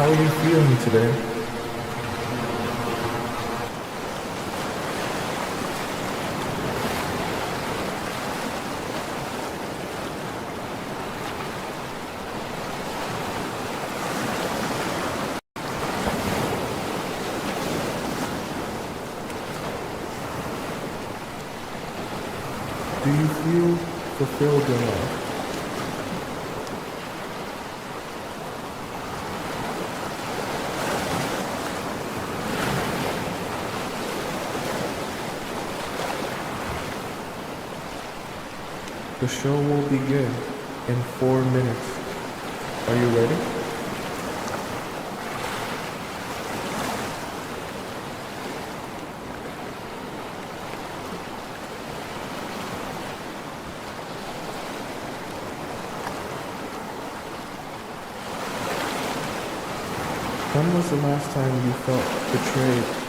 How are you feeling today? Do you feel fulfilled in life? The show will begin in 4 minutes. Are you ready? When was the last time you felt betrayed?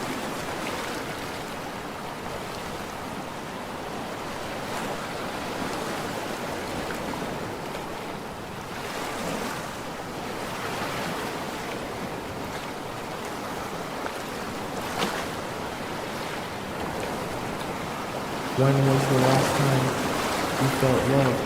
When was the last time you felt loved?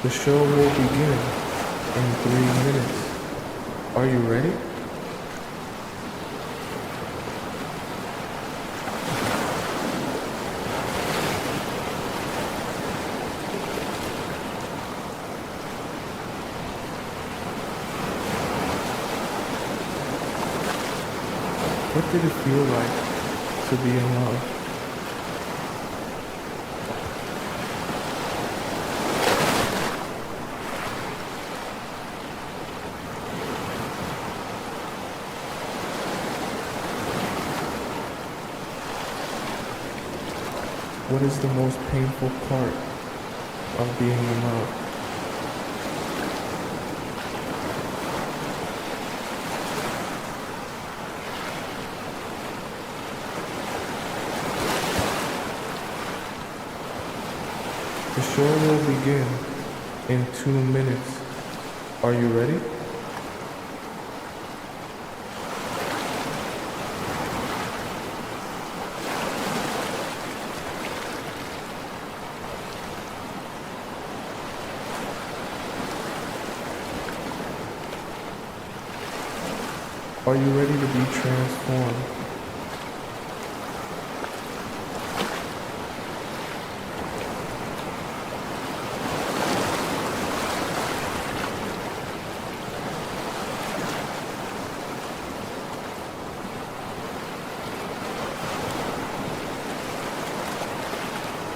The show will begin in 3 minutes. Are you ready? What did it feel like to be in love? What is the most painful part of being in love? The show will begin in 2 minutes. Are you ready? Are you ready to be transformed?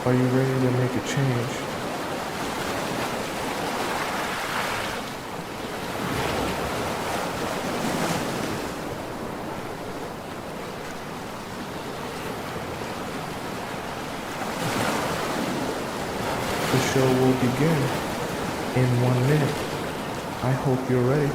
Are you ready to make a change? The show will begin in 1 minute. I hope you're ready.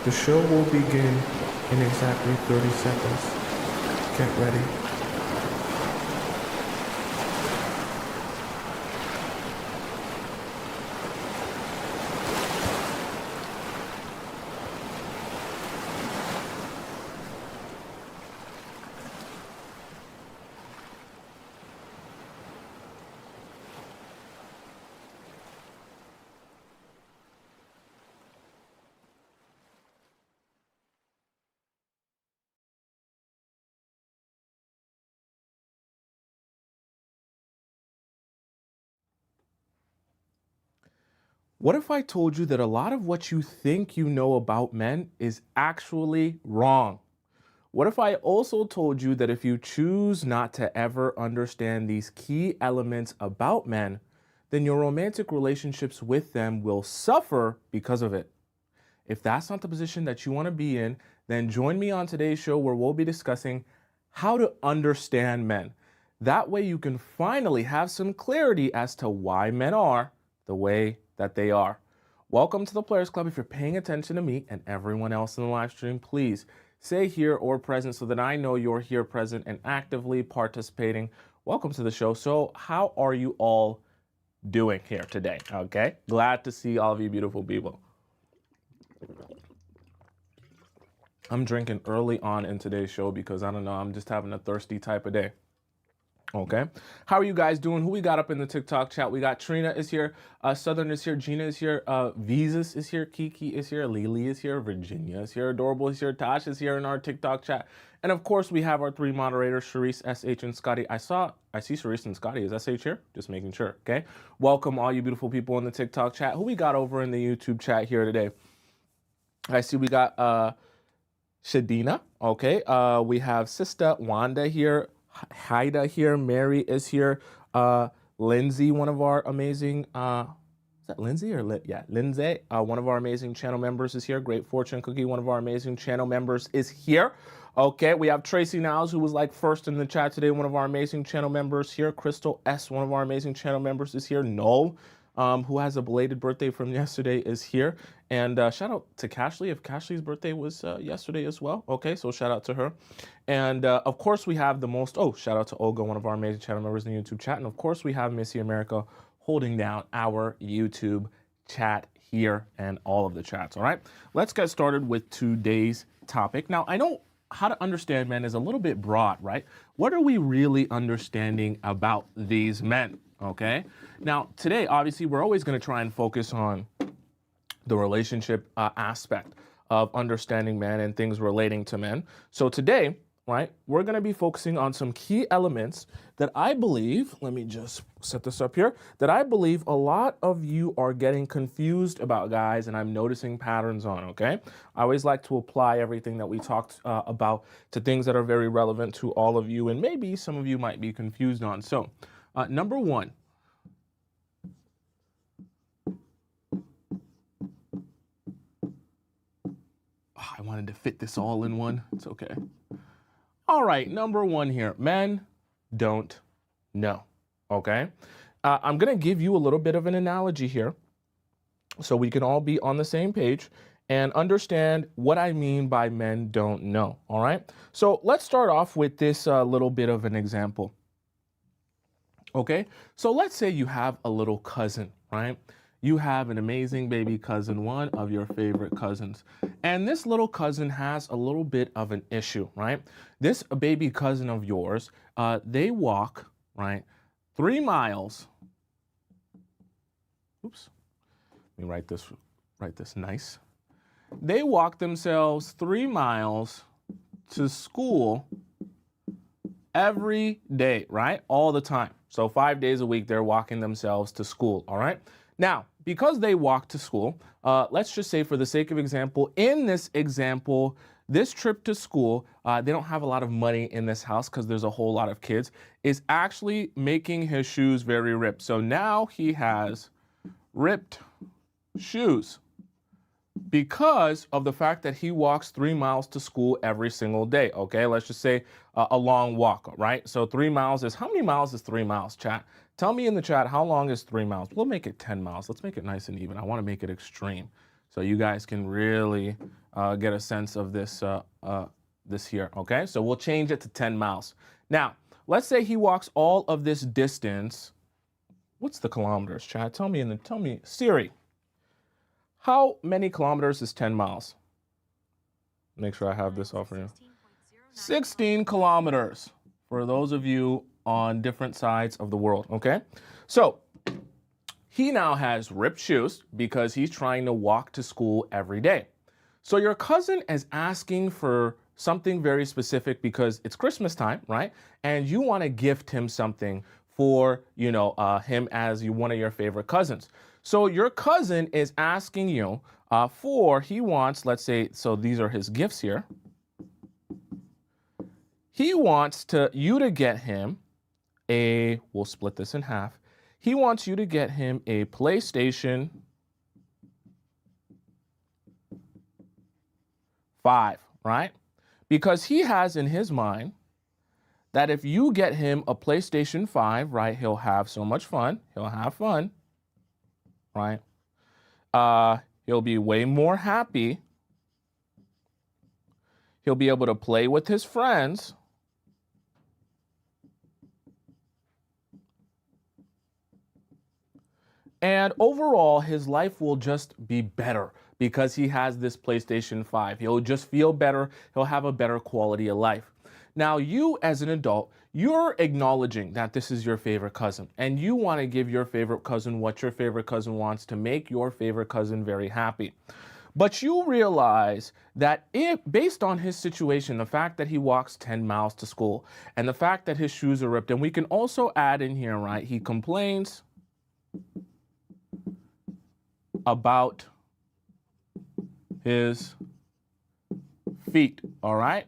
The show will begin in exactly 30 seconds. Get ready. What if I told you that a lot of what you think you know about men is actually wrong? What if I also told you that if you choose not to ever understand these key elements about men, then your romantic relationships with them will suffer because of it? If that's not the position that you want to be in, then join me on today's show where we'll be discussing how to understand men. That way you can finally have some clarity as to why men are the way that they are. Welcome to the Players Club. If you're paying attention to me and everyone else in the live stream, please say here or present so that I know you're here present and actively participating. Welcome to the show. So how are you all doing here today? Okay, glad to see all of you beautiful people. I'm drinking early on in today's show because I don't know, I'm just having a thirsty type of day. Okay, how are you guys doing? Who we got up in the TikTok chat? We got Trina is here, Southern is here, Gina is here, Visas is here, Kiki is here, Lily is here, Virginia is here, Adorable is here, Tosh is here in our TikTok chat. And of course we have our three moderators, Sharice, SH, and Scotty. I see Sharice and Scotty. Is SH here? Just making sure, okay? Welcome all you beautiful people in the TikTok chat. Who we got over in the YouTube chat here today? I see we got Shadina, okay? We have Sister Wanda here, Haida here, Mary is here, Lindsay, one of our amazing, is that Lindsay or yeah, Lindsay, one of our amazing channel members is here. Great Fortune Cookie, one of our amazing channel members is here. Okay, we have Tracy Niles, who was like first in the chat today, one of our amazing channel members here. Crystal S, one of our amazing channel members is here. Noel, who has a belated birthday from yesterday, is here. And shout out to Cashley, if Cashley's birthday was yesterday as well. Okay, so shout out to her. And of course we have the most, shout out to Olga, one of our amazing channel members in the YouTube chat. And of course we have Missy America holding down our YouTube chat here and all of the chats, all right? Let's get started with today's topic. Now, I know how to understand men is a little bit broad, right? What are we really understanding about these men, okay? Now, today, obviously, we're always going to try and focus on the relationship aspect of understanding men and things relating to men. So today, right, we're going to be focusing on some key elements that I believe, let me just set this up here, that I believe a lot of you are getting confused about, guys, and I'm noticing patterns on, okay? I always like to apply everything that we talked about to things that are very relevant to all of you, and maybe some of you might be confused on. So, number one, I wanted to fit this all in one. It's okay. All right, number one here, men don't know, okay? I'm gonna give you a little bit of an analogy here so we can all be on the same page and understand what I mean by men don't know, all right? So let's start off with this little bit of an example, okay? So let's say you have a little cousin, right? You have an amazing baby cousin, one of your favorite cousins. And this little cousin has a little bit of an issue, right? This baby cousin of yours, they walk, right, 3 miles. Oops, let me write this nice. They walk themselves 3 miles to school every day, right? All the time. So 5 days a week, they're walking themselves to school, all right? Now, because they walk to school, let's just say for the sake of example, in this example, this trip to school, they don't have a lot of money in this house because there's a whole lot of kids, is actually making his shoes very ripped. So now he has ripped shoes because of the fact that he walks 3 miles to school every single day, okay? Let's just say a long walk, right? So 3 miles is, how many miles is 3 miles, chat? Tell me in the chat, how long is 3 miles? We'll make it 10 miles. Let's make it nice and even. I want to make it extreme so you guys can really get a sense of this, this here, okay? So we'll change it to 10 miles. Now, let's say he walks all of this distance. What's the kilometers, chat? Tell me, Siri, how many kilometers is 10 miles? Make sure I have this all for you. 16 kilometers for those of you on different sides of the world, okay? So he now has ripped shoes because he's trying to walk to school every day. So your cousin is asking for something very specific because it's Christmas time, right? And you want to gift him something for, him as one of your favorite cousins. So your cousin is asking you he wants, let's say, so these are his gifts here. He wants you to get him we'll split this in half. He wants you to get him a PlayStation 5, right? Because he has in his mind that if you get him a PlayStation 5, right, he'll have so much fun. He'll have fun, right? He'll be way more happy. He'll be able to play with his friends. And overall, his life will just be better because he has this PlayStation 5. He'll just feel better. He'll have a better quality of life. Now, you as an adult, you're acknowledging that this is your favorite cousin, and you want to give your favorite cousin what your favorite cousin wants to make your favorite cousin very happy. But you realize that based on his situation, the fact that he walks 10 miles to school and the fact that his shoes are ripped, and we can also add in here, right, he complains about his feet, all right?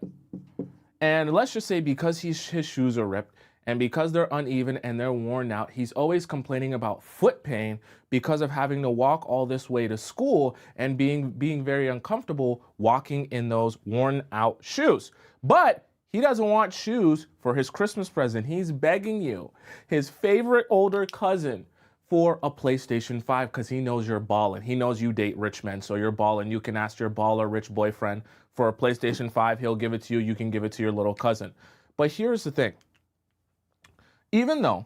And let's just say because his shoes are ripped and because they're uneven and they're worn out, he's always complaining about foot pain because of having to walk all this way to school and being very uncomfortable walking in those worn out shoes. But he doesn't want shoes for his Christmas present. He's begging you, his favorite older cousin, for a PlayStation 5 because he knows you're ballin'. He knows you date rich men, so you're ballin'. You can ask your baller rich boyfriend for a PlayStation 5. He'll give it to you. You can give it to your little cousin. But here's the thing. Even though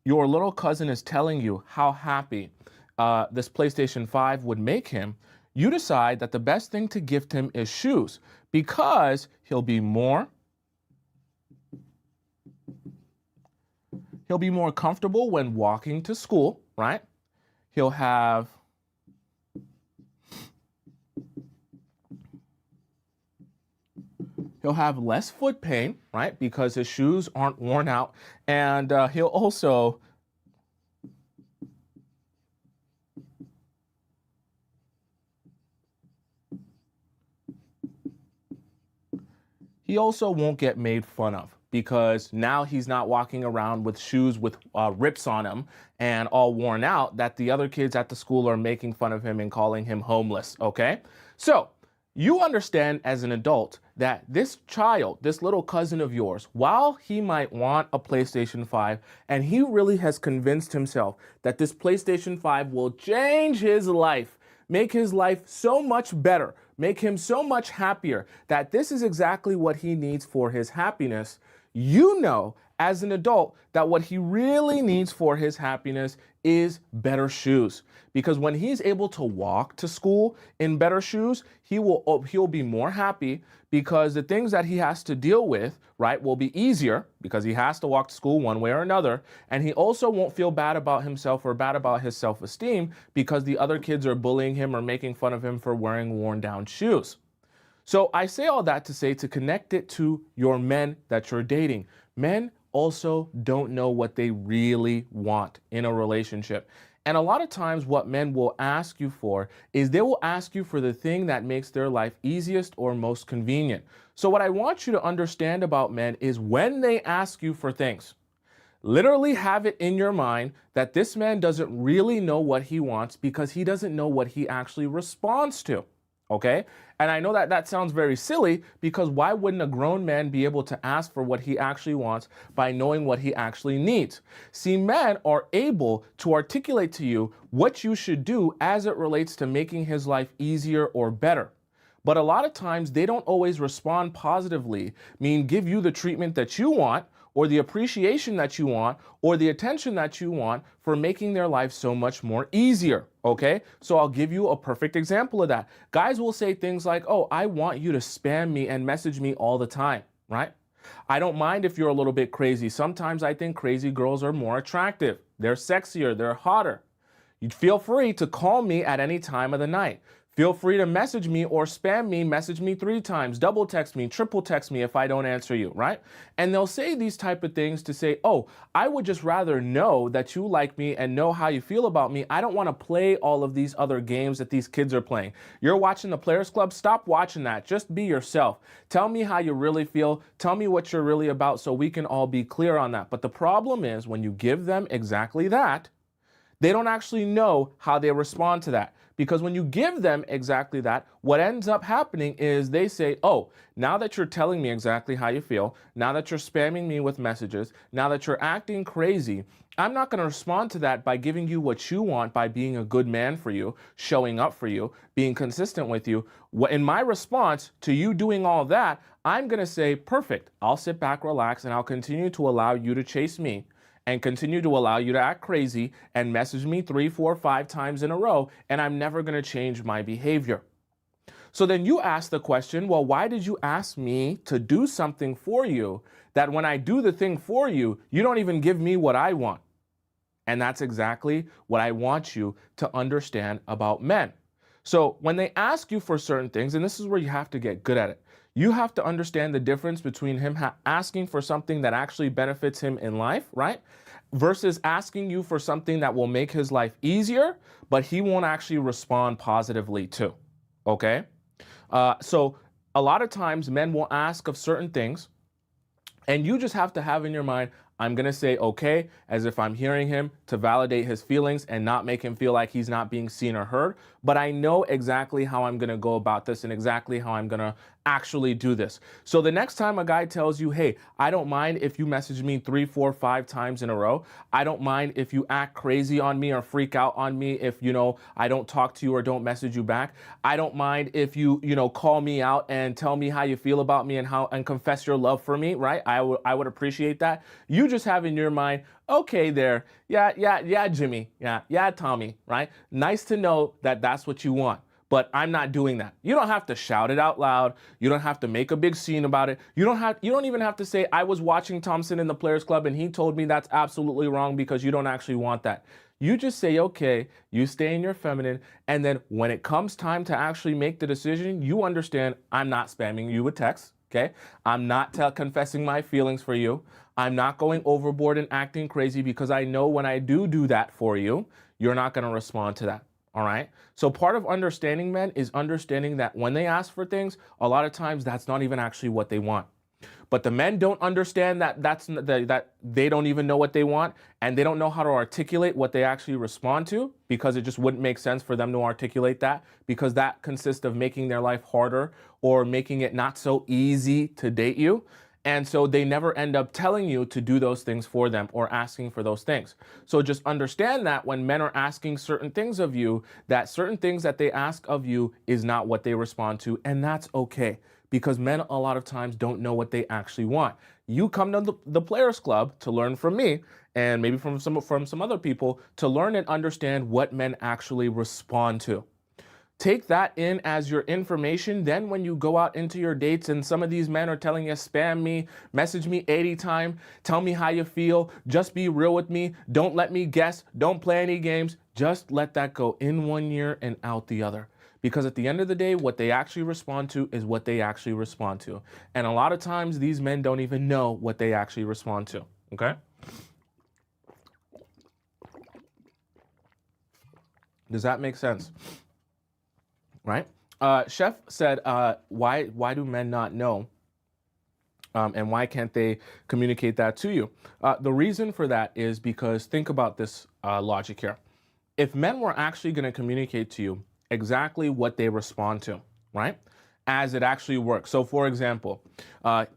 your little cousin is telling you how happy this PlayStation 5 would make him, you decide that the best thing to gift him is shoes because he'll be more comfortable when walking to school, right? He'll have less foot pain, right? Because his shoes aren't worn out. And he'll also won't get made fun of because now he's not walking around with shoes with rips on him and all worn out that the other kids at the school are making fun of him and calling him homeless, okay? So you understand as an adult that this child, this little cousin of yours, while he might want a PlayStation 5, and he really has convinced himself that this PlayStation 5 will change his life, make his life so much better, make him so much happier, that this is exactly what he needs for his happiness. You know, as an adult, that what he really needs for his happiness is better shoes. Because when he's able to walk to school in better shoes, he'll be more happy because the things that he has to deal with, right, will be easier because he has to walk to school one way or another. And he also won't feel bad about himself or bad about his self-esteem because the other kids are bullying him or making fun of him for wearing worn down shoes. So I say all that to say to connect it to your men that you're dating. Men also don't know what they really want in a relationship. And a lot of times what men will ask you for is they will ask you for the thing that makes their life easiest or most convenient. So what I want you to understand about men is when they ask you for things, literally have it in your mind that this man doesn't really know what he wants because he doesn't know what he actually responds to. Okay? And I know that that sounds very silly because why wouldn't a grown man be able to ask for what he actually wants by knowing what he actually needs? See, men are able to articulate to you what you should do as it relates to making his life easier or better. But a lot of times they don't always respond positively, mean give you the treatment that you want or the appreciation that you want or the attention that you want for making their life so much more easier, okay? So I'll give you a perfect example of that. Guys will say things like, oh, I want you to spam me and message me all the time, right? I don't mind if you're a little bit crazy. Sometimes I think crazy girls are more attractive. They're sexier, they're hotter. You feel free to call me at any time of the night. Feel free to message me or spam me, message me 3 times, double text me, triple text me if I don't answer you, right? And they'll say these type of things to say, oh, I would just rather know that you like me and know how you feel about me. I don't want to play all of these other games that these kids are playing. You're watching the Players Club, stop watching that. Just be yourself. Tell me how you really feel. Tell me what you're really about so we can all be clear on that. But the problem is when you give them exactly that, they don't actually know how they respond to that. Because when you give them exactly that, what ends up happening is they say, oh, now that you're telling me exactly how you feel, now that you're spamming me with messages, now that you're acting crazy, I'm not going to respond to that by giving you what you want, by being a good man for you, showing up for you, being consistent with you. In my response to you doing all that, I'm going to say, perfect, I'll sit back, relax, and I'll continue to allow you to chase me and continue to allow you to act crazy and message me 3, 4, 5 times in a row, and I'm never going to change my behavior. So then you ask the question, well, why did you ask me to do something for you that when I do the thing for you, you don't even give me what I want? And that's exactly what I want you to understand about men. So when they ask you for certain things, and this is where you have to get good at it, you have to understand the difference between him asking for something that actually benefits him in life, right? Versus asking you for something that will make his life easier, but he won't actually respond positively to, okay? So a lot of times men will ask of certain things, and you just have to have in your mind, I'm going to say okay, as if I'm hearing him to validate his feelings and not make him feel like he's not being seen or heard. But I know exactly how I'm going to go about this and exactly how I'm going to actually do this. So the next time a guy tells you, hey, I don't mind if you message me 3, 4, 5 times in a row. I don't mind if you act crazy on me or freak out on me if, I don't talk to you or don't message you back. I don't mind if you, call me out and tell me how you feel about me and confess your love for me, right? I would appreciate that. You just have in your mind, okay there, yeah, Jimmy, yeah, Tommy, right? Nice to know that that's what you want. But I'm not doing that. You don't have to shout it out loud. You don't have to make a big scene about it. You don't even have to say, I was watching Tomisin in the Players Club and he told me that's absolutely wrong, because you don't actually want that. You just say, okay, you stay in your feminine, and then when it comes time to actually make the decision, you understand I'm not spamming you with texts, okay? I'm not confessing my feelings for you. I'm not going overboard and acting crazy, because I know when I do that for you, you're not gonna respond to that. All right. So part of understanding men is understanding that when they ask for things, a lot of times that's not even actually what they want. But the men don't understand that that they don't even know what they want, and they don't know how to articulate what they actually respond to, because it just wouldn't make sense for them to articulate that, because that consists of making their life harder or making it not so easy to date you. And so they never end up telling you to do those things for them or asking for those things. So just understand that when men are asking certain things of you, that certain things that they ask of you is not what they respond to. And that's okay, because men a lot of times don't know what they actually want. You come to the Players Club to learn from me, and maybe from some other people, to learn and understand what men actually respond to. Take that in as your information. Then when you go out into your dates and some of these men are telling you, spam me, message me 80 times, tell me how you feel, just be real with me, don't let me guess, don't play any games, just let that go in one ear and out the other. Because at the end of the day, what they actually respond to is what they actually respond to. And a lot of times these men don't even know what they actually respond to, okay? Does that make sense? Right? Chef said, why do men not know? And why can't they communicate that to you? The reason for that is because, think about this logic here. If men were actually going to communicate to you exactly what they respond to, right? As it actually works. So for example,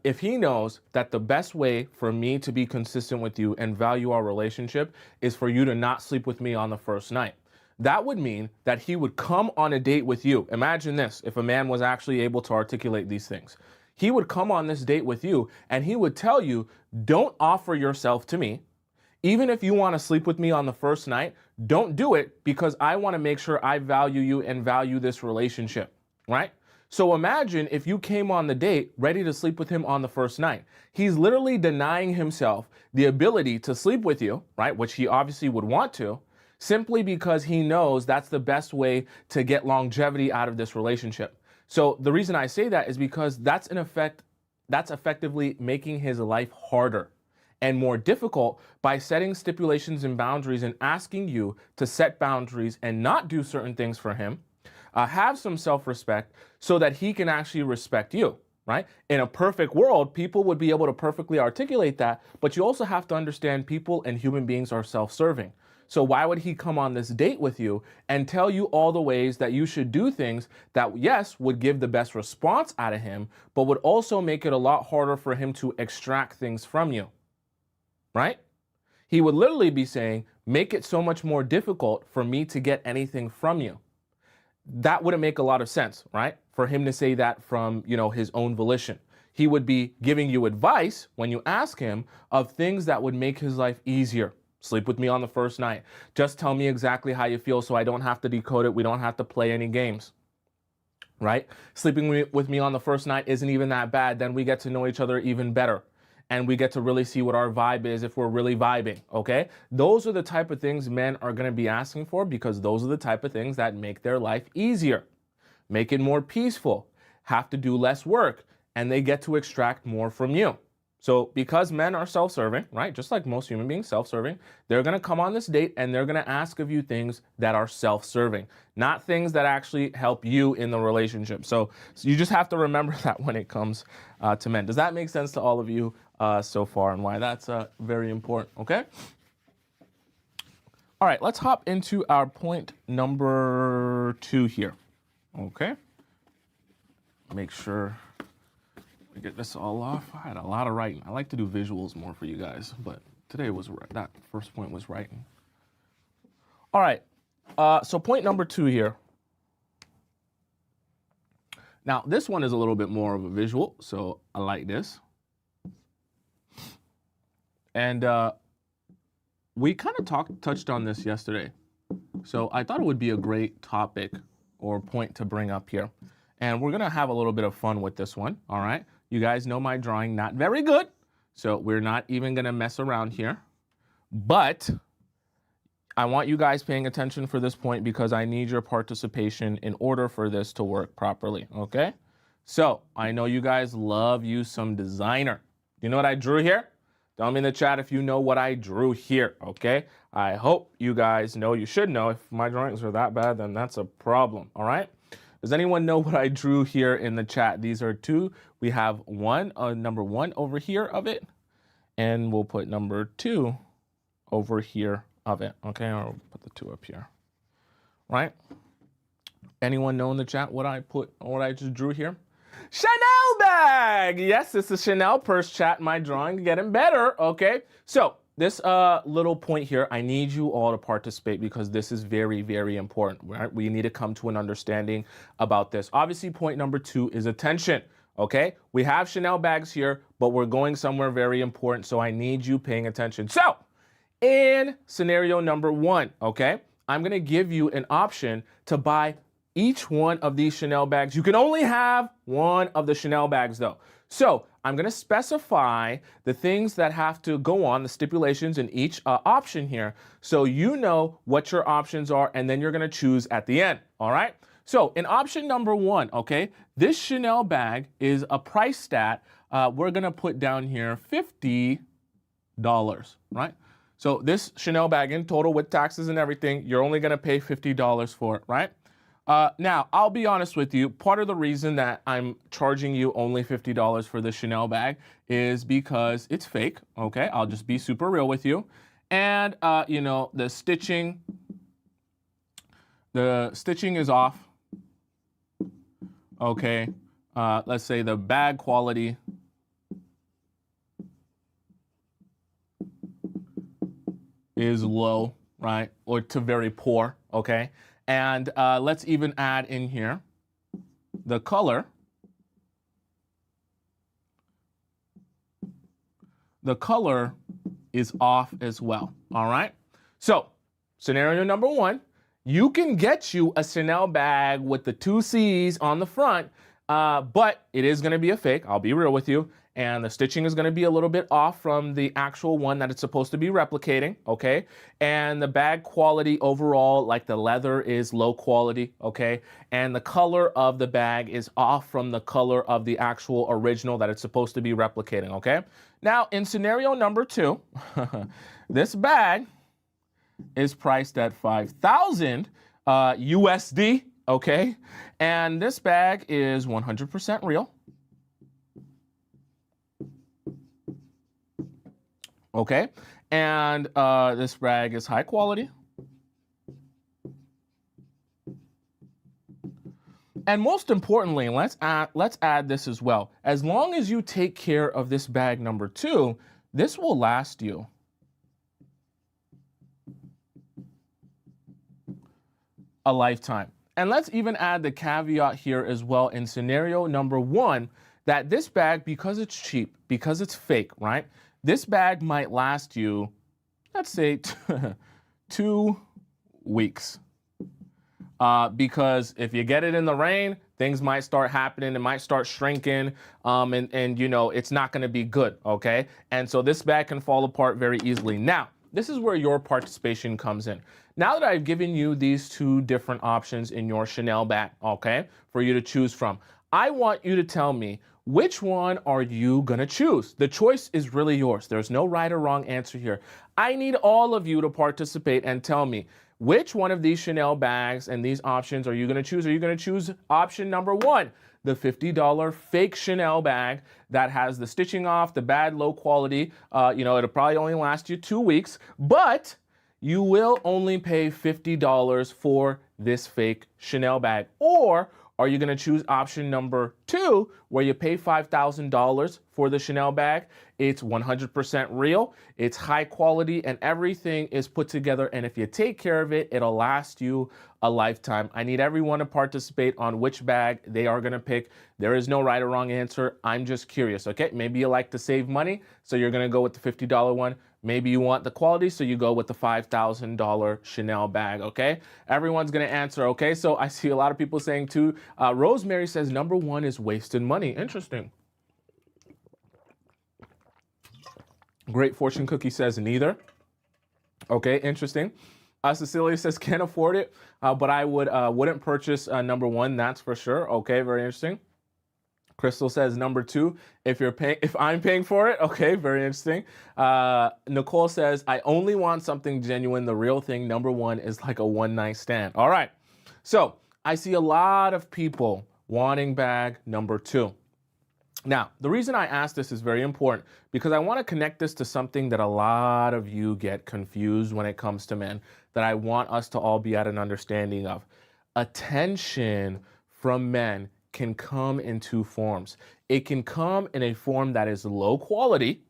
if he knows that the best way for me to be consistent with you and value our relationship is for you to not sleep with me on the first night, that would mean that he would come on a date with you. Imagine this, if a man was actually able to articulate these things. He would come on this date with you and he would tell you, don't offer yourself to me. Even if you want to sleep with me on the first night, don't do it, because I want to make sure I value you and value this relationship, right? So imagine if you came on the date ready to sleep with him on the first night. He's literally denying himself the ability to sleep with you, right? Which he obviously would want to simply because he knows that's the best way to get longevity out of this relationship. So the reason I say that is because that's effectively making his life harder and more difficult by setting stipulations and boundaries and asking you to set boundaries and not do certain things for him, have some self-respect so that he can actually respect you, right? In a perfect world, people would be able to perfectly articulate that, but you also have to understand people and human beings are self-serving. So why would he come on this date with you and tell you all the ways that you should do things that, yes, would give the best response out of him, but would also make it a lot harder for him to extract things from you? Right? He would literally be saying, make it so much more difficult for me to get anything from you. That wouldn't make a lot of sense, right? For him to say that from, his own volition. He would be giving you advice when you ask him of things that would make his life easier. Sleep with me on the first night. Just tell me exactly how you feel so I don't have to decode it. We don't have to play any games, right? Sleeping with me on the first night isn't even that bad. Then we get to know each other even better. And we get to really see what our vibe is if we're really vibing, okay? Those are the type of things men are gonna be asking for because those are the type of things that make their life easier, make it more peaceful, have to do less work, and they get to extract more from you. So because men are self-serving, right, just like most human beings, self-serving, they're gonna come on this date and they're gonna ask of you things that are self-serving, not things that actually help you in the relationship. So you just have to remember that when it comes to men. Does that make sense to all of you so far and why that's very important, okay? All right, let's hop into our point number 2 here, okay? Make sure we get this all off. I had a lot of writing. I like to do visuals more for you guys, but today was that first point was writing. All right, so point number 2 here. Now, this one is a little bit more of a visual, so I like this. And we kind of touched on this yesterday. So I thought it would be a great topic or point to bring up here. And we're going to have a little bit of fun with this one, all right? You guys know my drawing, not very good. So we're not even going to mess around here. But I want you guys paying attention for this point because I need your participation in order for this to work properly, okay? So I know you guys love you some designer. You know what I drew here? Tell me in the chat if you know what I drew here, okay? I hope you guys know. You should know. If my drawings are that bad, then that's a problem, all right? Does anyone know what I drew here in the chat? These are 2. We have number 1 over here of it, and we'll put number 2 over here of it, okay? I'll put the 2 up here, right? Anyone know in the chat what I just drew here? Chanel bag! Yes, it's a Chanel purse, chat. My drawing getting better, okay? So this little point here, I need you all to participate because this is very, very important, right? We need to come to an understanding about this. Obviously, point number 2 is attention, okay? We have Chanel bags here, but we're going somewhere very important, so I need you paying attention. So in scenario number 1, okay, I'm gonna give you an option to buy each one of these Chanel bags. You can only have one of the Chanel bags though. So I'm gonna specify the things that have to go on, the stipulations in each option here, so you know what your options are, and then you're gonna choose at the end, all right? So in option number 1, okay, this Chanel bag is a price stat, we're gonna put down here $50, right? So this Chanel bag in total with taxes and everything, you're only gonna pay $50 for it, right? Now, I'll be honest with you, part of the reason that I'm charging you only $50 for the Chanel bag is because it's fake, okay? I'll just be super real with you. And, the stitching is off, okay? Let's say the bag quality is low, right? Or to very poor, okay? And let's even add in here the color. The color is off as well, all right? So scenario number 1, you can get you a Chanel bag with the 2 C's on the front, but it is gonna be a fake, I'll be real with you. and the stitching is going to be a little bit off from the actual one that it's supposed to be replicating, okay? And the bag quality overall, like the leather is low quality, okay? And the color of the bag is off from the color of the actual original that it's supposed to be replicating, okay? Now, in scenario number 2, this bag is priced at 5,000 USD, okay? And this bag is 100% real. Okay, and this bag is high quality. And most importantly, let's add this as well. As long as you take care of this bag number 2, this will last you a lifetime. And let's even add the caveat here as well in scenario number 1 that this bag, because it's cheap, because it's fake, right? This bag might last you, let's say, 2 weeks. Because if you get it in the rain, things might start happening. It might start shrinking, and you know, it's not going to be good, okay? And so this bag can fall apart very easily. Now, this is where your participation comes in. Now that I've given you these 2 different options in your Chanel bag, okay, for you to choose from, I want you to tell me, which one are you gonna choose? The choice is really yours. There's no right or wrong answer here. I need all of you to participate and tell me, which one of these Chanel bags and these options are you gonna choose? Are you gonna choose option number 1, the $50 fake Chanel bag that has the stitching off, the bad low quality, you know, it'll probably only last you 2 weeks, but you will only pay $50 for this fake Chanel bag? Or are you going to choose option number 2, where you pay $5,000 for the Chanel bag? It's 100% real, it's high quality, and everything is put together. And if you take care of it, it'll last you a lifetime. I need everyone to participate on which bag they are going to pick. There is no right or wrong answer. I'm just curious, okay? Maybe you like to save money, so you're going to go with the $50 one. Maybe you want the quality, so you go with the $5,000 Chanel bag, okay? Everyone's gonna answer, okay? So I see a lot of people saying too, Rosemary says number 1 is wasted money. Interesting. Great Fortune Cookie says neither. Okay, interesting. Cecilia says can't afford it, but I wouldn't purchase number 1, that's for sure. Okay, very interesting. Crystal says number 2, if I'm paying for it. Okay, very interesting. Nicole says, I only want something genuine. The real thing, number 1, is like a one-night stand. All right, so I see a lot of people wanting bag number 2. Now, the reason I ask this is very important because I want to connect this to something that a lot of you get confused when it comes to men, that I want us to all be at an understanding of. Attention from men can come in 2 forms. It can come in a form that is low quality,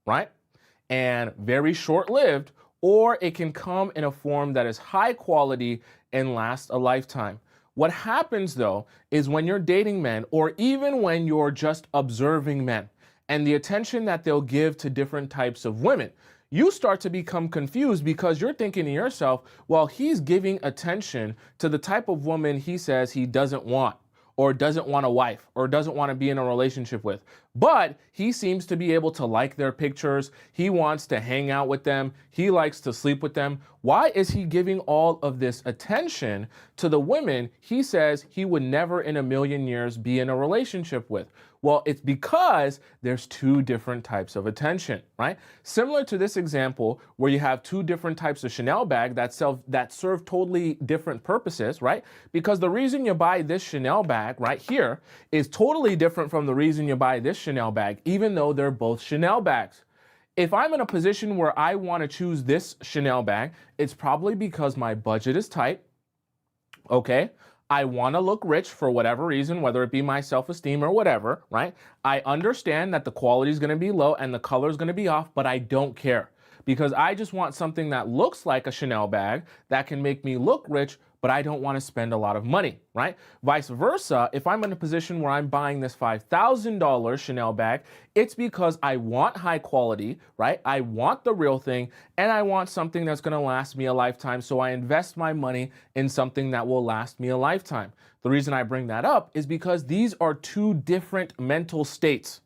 right? And very short-lived, or it can come in a form that is high quality and lasts a lifetime. What happens though is when you're dating men, or even when you're just observing men, and the attention that they'll give to different types of women, you start to become confused because you're thinking to yourself, well, he's giving attention to the type of woman he says he doesn't want, or doesn't want a wife, or doesn't want to be in a relationship with. But he seems to be able to like their pictures. He wants to hang out with them. He likes to sleep with them. Why is he giving all of this attention to the women he says he would never in a million years be in a relationship with? Well, it's because there's 2 different types of attention, right? Similar to this example where you have 2 different types of Chanel bag that serve totally different purposes, right? Because the reason you buy this Chanel bag right here is totally different from the reason you buy this Chanel bag, even though they're both Chanel bags. If I'm in a position where I want to choose this Chanel bag, it's probably because my budget is tight, okay? I want to look rich for whatever reason, whether it be my self-esteem or whatever, right? I understand that the quality is going to be low and the color is going to be off, but I don't care because I just want something that looks like a Chanel bag that can make me look rich, but I don't want to spend a lot of money, right? Vice versa, if I'm in a position where I'm buying this $5,000 Chanel bag, it's because I want high quality, right? I want the real thing, and I want something that's going to last me a lifetime, so I invest my money in something that will last me a lifetime. The reason I bring that up is because these are 2 different mental states.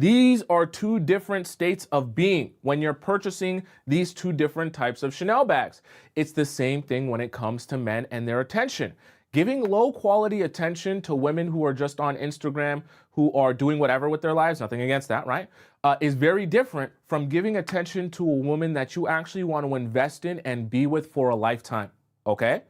These are two different states of being when you're purchasing these two different types of Chanel bags. It's the same thing when it comes to men and their attention. Giving low quality attention to women who are just on Instagram, who are doing whatever with their lives, nothing against that, right? Is very different from giving attention to a woman that you actually want to invest in and be with for a lifetime, okay?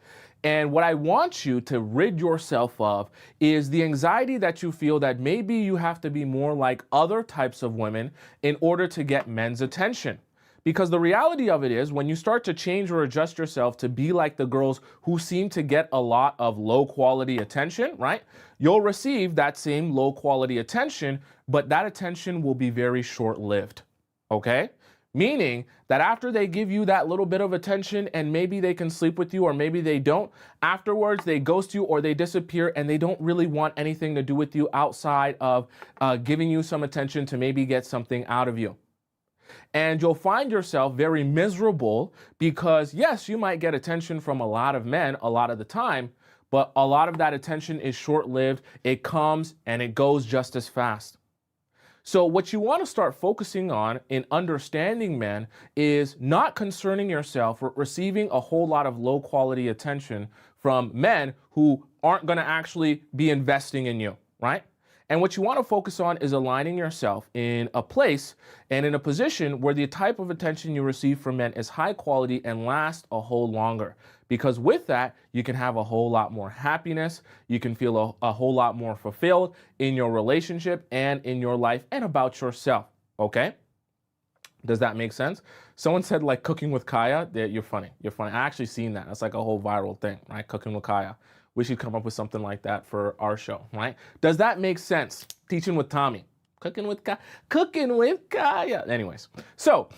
And what I want you to rid yourself of is the anxiety that you feel that maybe you have to be more like other types of women in order to get men's attention. Because the reality of it is when you start to change or adjust yourself to be like the girls who seem to get a lot of low quality attention, right? You'll receive that same low quality attention, but that attention will be very short lived, okay? Meaning that after they give you that little bit of attention and maybe they can sleep with you or maybe they don't, afterwards they ghost you or they disappear and they don't really want anything to do with you outside of giving you some attention to maybe get something out of you. And you'll find yourself very miserable because yes, you might get attention from a lot of men a lot of the time, but a lot of that attention is short-lived. It comes and it goes just as fast. So what you want to start focusing on in understanding men is not concerning yourself with receiving a whole lot of low quality attention from men who aren't going to actually be investing in you, right? And what you want to focus on is aligning yourself in a place and in a position where the type of attention you receive from men is high quality and lasts a whole longer. Because with that, you can have a whole lot more happiness. You can feel a whole lot more fulfilled in your relationship and in your life and about yourself. Okay? Does that make sense? Someone said like cooking with Kaya. You're funny. You're funny. I actually seen that. That's like a whole viral thing, right? Cooking with Kaya. We should come up with something like that for our show, right? Does that make sense? Teaching with Tommy. Cooking with Kaya. Cooking with Kaya. Anyways, so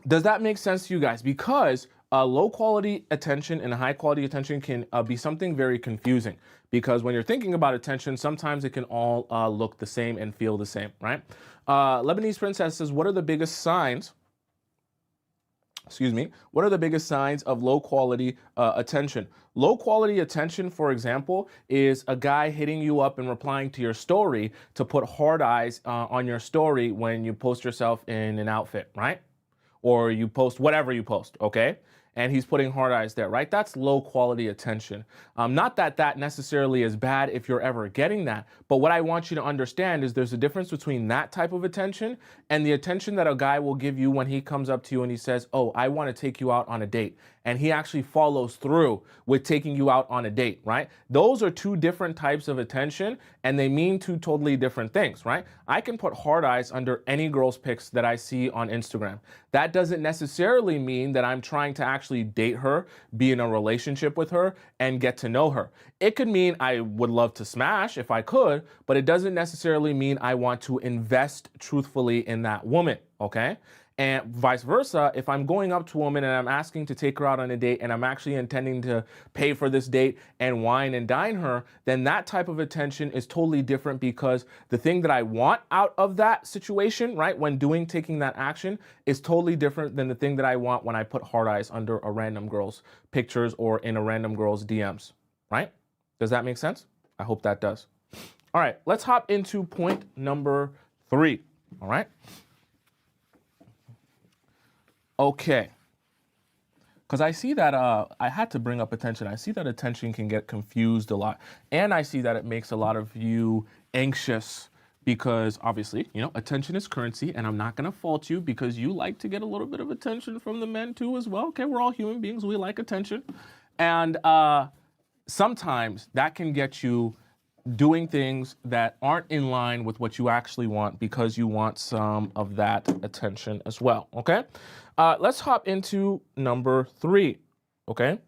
does that make sense to you guys? Because low quality attention and high quality attention can be something very confusing because when you're thinking about attention, sometimes it can all look the same and feel the same, right? Lebanese Princess says, what are the biggest signs? What are the biggest signs of low quality attention? Low quality attention, for example, is a guy hitting you up and replying to your story to put hard eyes on your story when you post yourself in an outfit, right? Or you post whatever you post, okay? And he's putting hard eyes there, right? That's low quality attention. Not that that necessarily is bad if you're ever getting that, but what I want you to understand is there's a difference between that type of attention and the attention that a guy will give you when he comes up to you and he says, oh, I want to take you out on a date. And he actually follows through with taking you out on a date, right? Those are two different types of attention and they mean two totally different things, right? I can put hard eyes under any girl's pics that I see on Instagram. That doesn't necessarily mean that I'm trying to actually date her, be in a relationship with her, and get to know her. It could mean I would love to smash if I could, but it doesn't necessarily mean I want to invest truthfully in that woman, okay? And vice versa, if I'm going up to a woman and I'm asking to take her out on a date and I'm actually intending to pay for this date and wine and dine her, then that type of attention is totally different because the thing that I want out of that situation, right, when taking that action is totally different than the thing that I want when I put hard eyes under a random girl's pictures or in a random girl's DMs, right? Does that make sense? I hope that does. All right, let's hop into point number 3, all right? Okay, because I see that I had to bring up attention. I see that attention can get confused a lot. And I see that it makes a lot of you anxious because obviously, you know, attention is currency and I'm not going to fault you because you like to get a little bit of attention from the men too as well. Okay, we're all human beings. We like attention. And sometimes that can get you doing things that aren't in line with what you actually want because you want some of that attention as well, okay? Let's hop into number 3, okay?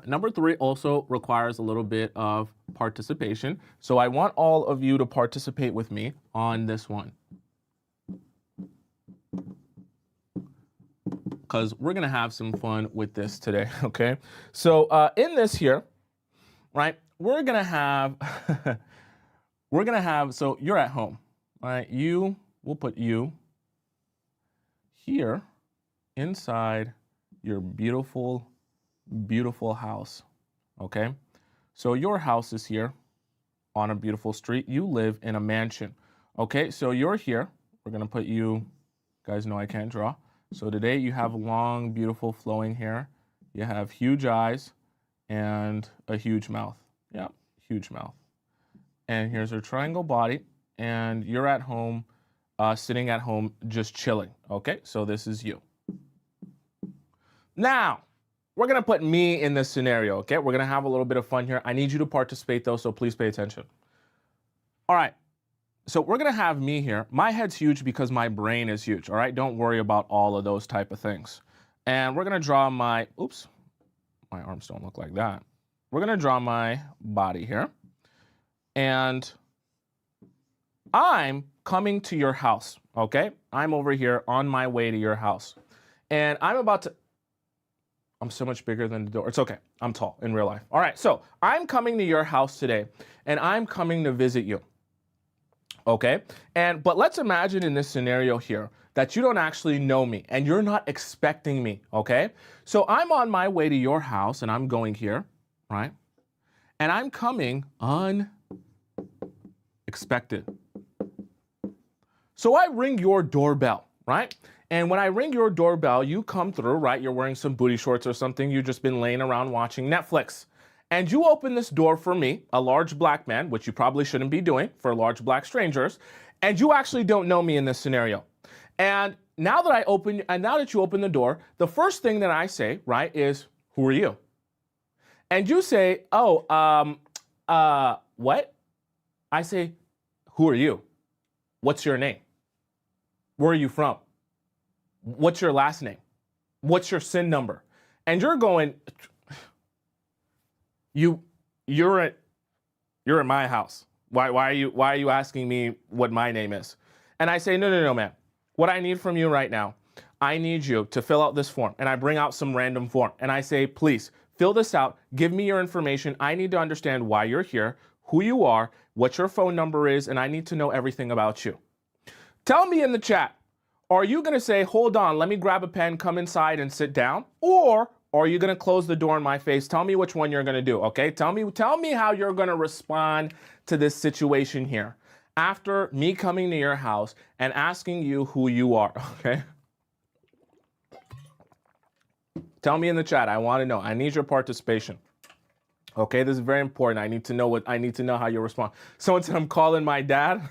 Number 3 also requires a little bit of participation. So I want all of you to participate with me on this one. Because we're going to have some fun with this today, okay? So in this here, right, we're going to have, so you're at home, right? We'll put you here inside your beautiful, beautiful house, okay? So your house is here on a beautiful street. You live in a mansion. Okay, so you're here. We're gonna put you, guys know I can't draw. So today you have long, beautiful flowing hair. You have huge eyes and a huge mouth. Yeah, huge mouth. And here's her triangle body. And you're at home, sitting at home, just chilling. Okay, so this is you. Now, we're gonna put me in this scenario, okay? We're gonna have a little bit of fun here. I need you to participate though, so please pay attention. All right, so we're gonna have me here. My head's huge because my brain is huge, all right? Don't worry about all of those type of things. And we're gonna draw my, oops, my arms don't look like that. We're gonna draw my body here. And I'm coming to your house, okay? I'm over here on my way to your house. And I'm about to, I'm so much bigger than the door. It's okay. I'm tall in real life. All right. So I'm coming to your house today and I'm coming to visit you. Okay. But let's imagine in this scenario here that you don't actually know me and you're not expecting me. Okay. So I'm on my way to your house and I'm going here. Right. And I'm coming unexpected. So I ring your doorbell. Right. And when I ring your doorbell, you come through, right? You're wearing some booty shorts or something. You've just been laying around watching Netflix. And you open this door for me, a large black man, which you probably shouldn't be doing for large black strangers. And you actually don't know me in this scenario. And now that you open the door, the first thing that I say, right, is, who are you? And you say, oh, what? I say, who are you? What's your name? Where are you from? What's your last name? What's your SIN number? And you're going, you're at my house. Why are you asking me what my name is? And I say, no, man. What I need from you right now, I need you to fill out this form. And I bring out some random form. And I say, please, fill this out. Give me your information. I need to understand why you're here, who you are, what your phone number is, and I need to know everything about you. Tell me in the chat. Are you going to say, hold on, let me grab a pen, come inside and sit down? Or are you going to close the door in my face? Tell me which one you're going to do, okay? Tell me how you're going to respond to this situation here after me coming to your house and asking you who you are, okay? Tell me in the chat. I want to know. I need your participation. Okay, this is very important. I need to know how you respond. Someone said, I'm calling my dad.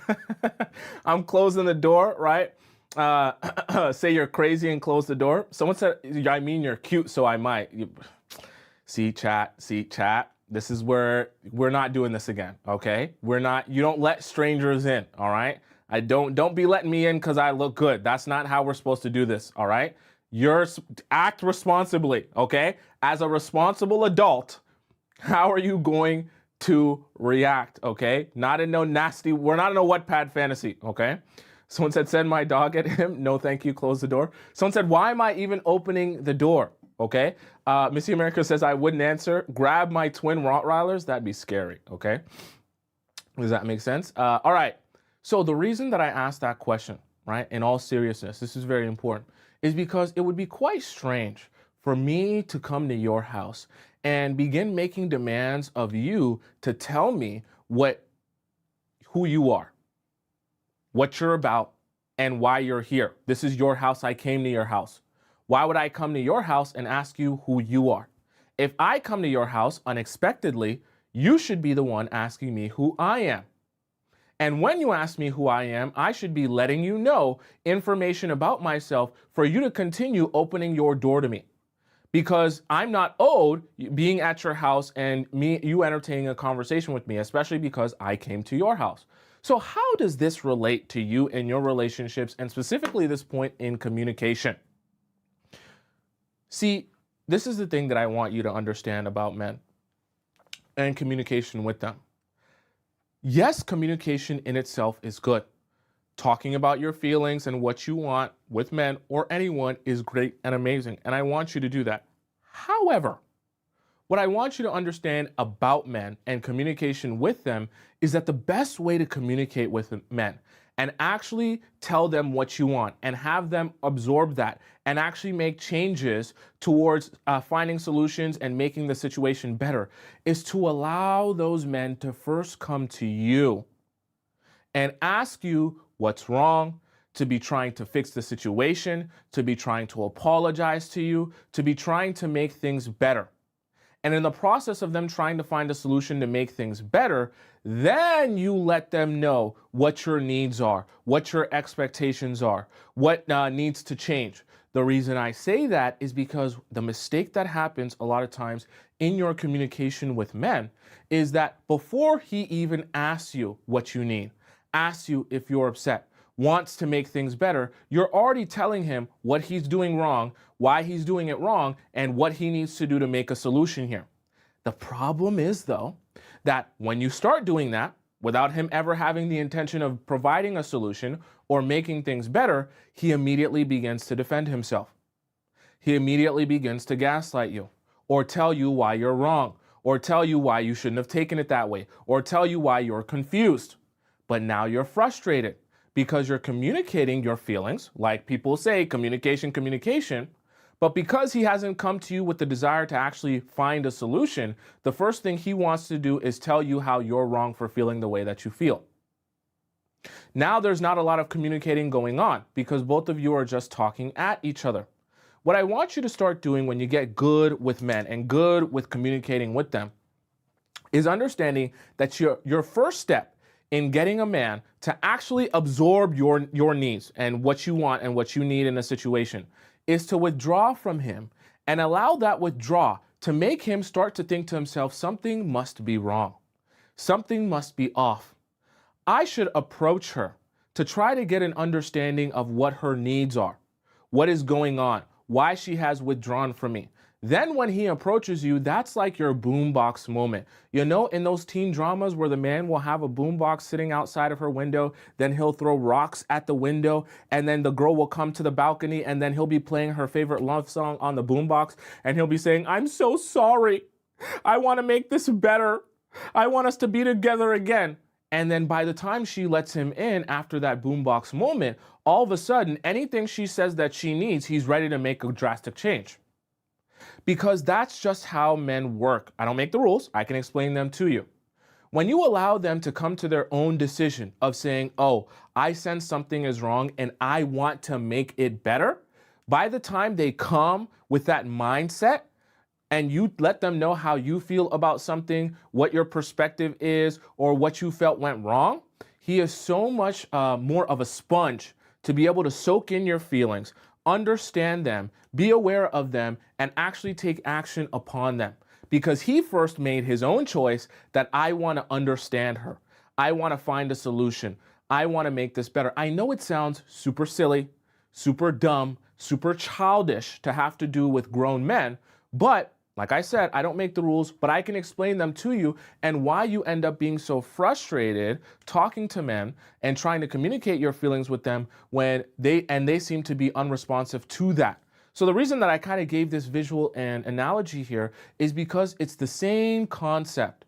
I'm closing the door, right? Say you're crazy and close the door. Someone said, I mean, you're cute, so I might. See chat. This is where we're not doing this again, okay? You don't let strangers in, all right? Don't be letting me in because I look good. That's not how we're supposed to do this, all right? Act responsibly, okay? As a responsible adult, how are you going to react, okay? Not in no nasty, we're not in a Wattpad fantasy, okay? Someone said, send my dog at him. No, thank you. Close the door. Someone said, why am I even opening the door? Okay. Missy America says, I wouldn't answer. Grab my twin Rottweilers. That'd be scary. Okay. Does that make sense? All right. So the reason that I asked that question, right, in all seriousness, this is very important, is because it would be quite strange for me to come to your house and begin making demands of you to tell me who you are, what you're about, and why you're here. This is your house. I came to your house. Why would I come to your house and ask you who you are? If I come to your house unexpectedly, you should be the one asking me who I am. And when you ask me who I am, I should be letting you know information about myself for you to continue opening your door to me. Because I'm not owed being at your house and you entertaining a conversation with me, especially because I came to your house. So how does this relate to you in your relationships, and specifically this point in communication? See, this is the thing that I want you to understand about men and communication with them. Yes, communication in itself is good. Talking about your feelings and what you want with men or anyone is great and amazing, and I want you to do that. However, what I want you to understand about men and communication with them is that the best way to communicate with men and actually tell them what you want and have them absorb that and actually make changes towards finding solutions and making the situation better, is to allow those men to first come to you and ask you what's wrong, to be trying to fix the situation, to be trying to apologize to you, to be trying to make things better. And in the process of them trying to find a solution to make things better, then you let them know what your needs are, what your expectations are, what needs to change. The reason I say that is because the mistake that happens a lot of times in your communication with men is that before he even asks you what you need, asks you if you're upset, wants to make things better, you're already telling him what he's doing wrong, why he's doing it wrong, and what he needs to do to make a solution here. The problem is, though, that when you start doing that, without him ever having the intention of providing a solution or making things better, he immediately begins to defend himself. He immediately begins to gaslight you, or tell you why you're wrong, or tell you why you shouldn't have taken it that way, or tell you why you're confused. But now you're frustrated because you're communicating your feelings, like people say, communication, but because he hasn't come to you with the desire to actually find a solution, the first thing he wants to do is tell you how you're wrong for feeling the way that you feel. Now there's not a lot of communicating going on because both of you are just talking at each other. What I want you to start doing when you get good with men and good with communicating with them is understanding that your first step in getting a man to actually absorb your needs and what you want and what you need in a situation is to withdraw from him and allow that withdrawal to make him start to think to himself, something must be wrong. Something must be off. I should approach her to try to get an understanding of what her needs are, what is going on, why she has withdrawn from me. Then when he approaches you, that's like your boombox moment. You know, in those teen dramas where the man will have a boombox sitting outside of her window, then he'll throw rocks at the window, and then the girl will come to the balcony, and then he'll be playing her favorite love song on the boombox, and he'll be saying, I'm so sorry. I want to make this better. I want us to be together again. And then by the time she lets him in after that boombox moment, all of a sudden, anything she says that she needs, he's ready to make a drastic change. Because that's just how men work. I don't make the rules. I can explain them to you. When you allow them to come to their own decision of saying, oh, I sense something is wrong and I want to make it better, by the time they come with that mindset and you let them know how you feel about something, what your perspective is, or what you felt went wrong, he is so much more of a sponge to be able to soak in your feelings, understand them, be aware of them, and actually take action upon them. Because he first made his own choice that I want to understand her. I want to find a solution. I want to make this better. I know it sounds super silly, super dumb, super childish to have to do with grown men, but like I said, I don't make the rules, but I can explain them to you and why you end up being so frustrated talking to men and trying to communicate your feelings with them when they seem to be unresponsive to that. So the reason that I kind of gave this visual and analogy here is because it's the same concept.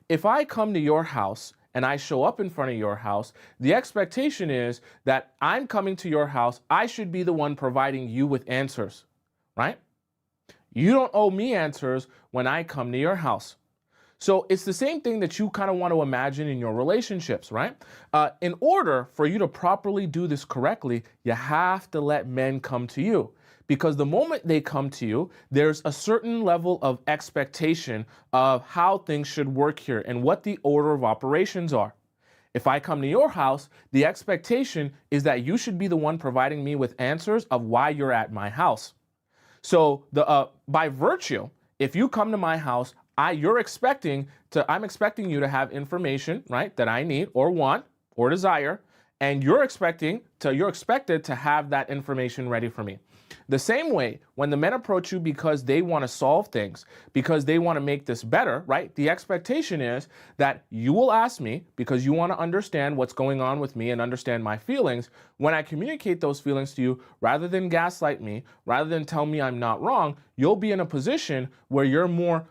If I come to your house and I show up in front of your house, the expectation is that I'm coming to your house, I should be the one providing you with answers, right? You don't owe me answers when I come to your house. So it's the same thing that you kind of want to imagine in your relationships, right? In order for you to properly do this correctly, you have to let men come to you. Because the moment they come to you, there's a certain level of expectation of how things should work here and what the order of operations are. If I come to your house, the expectation is that you should be the one providing me with answers of why you're at my house. So by virtue, if you come to my house, I'm expecting you to have information, right, that I need or want or desire, and you're expected to have that information ready for me. The same way, when the men approach you because they want to solve things, because they want to make this better, right? The expectation is that you will ask me because you want to understand what's going on with me and understand my feelings. When I communicate those feelings to you, rather than gaslight me, rather than tell me I'm not wrong, you'll be in a position where you're more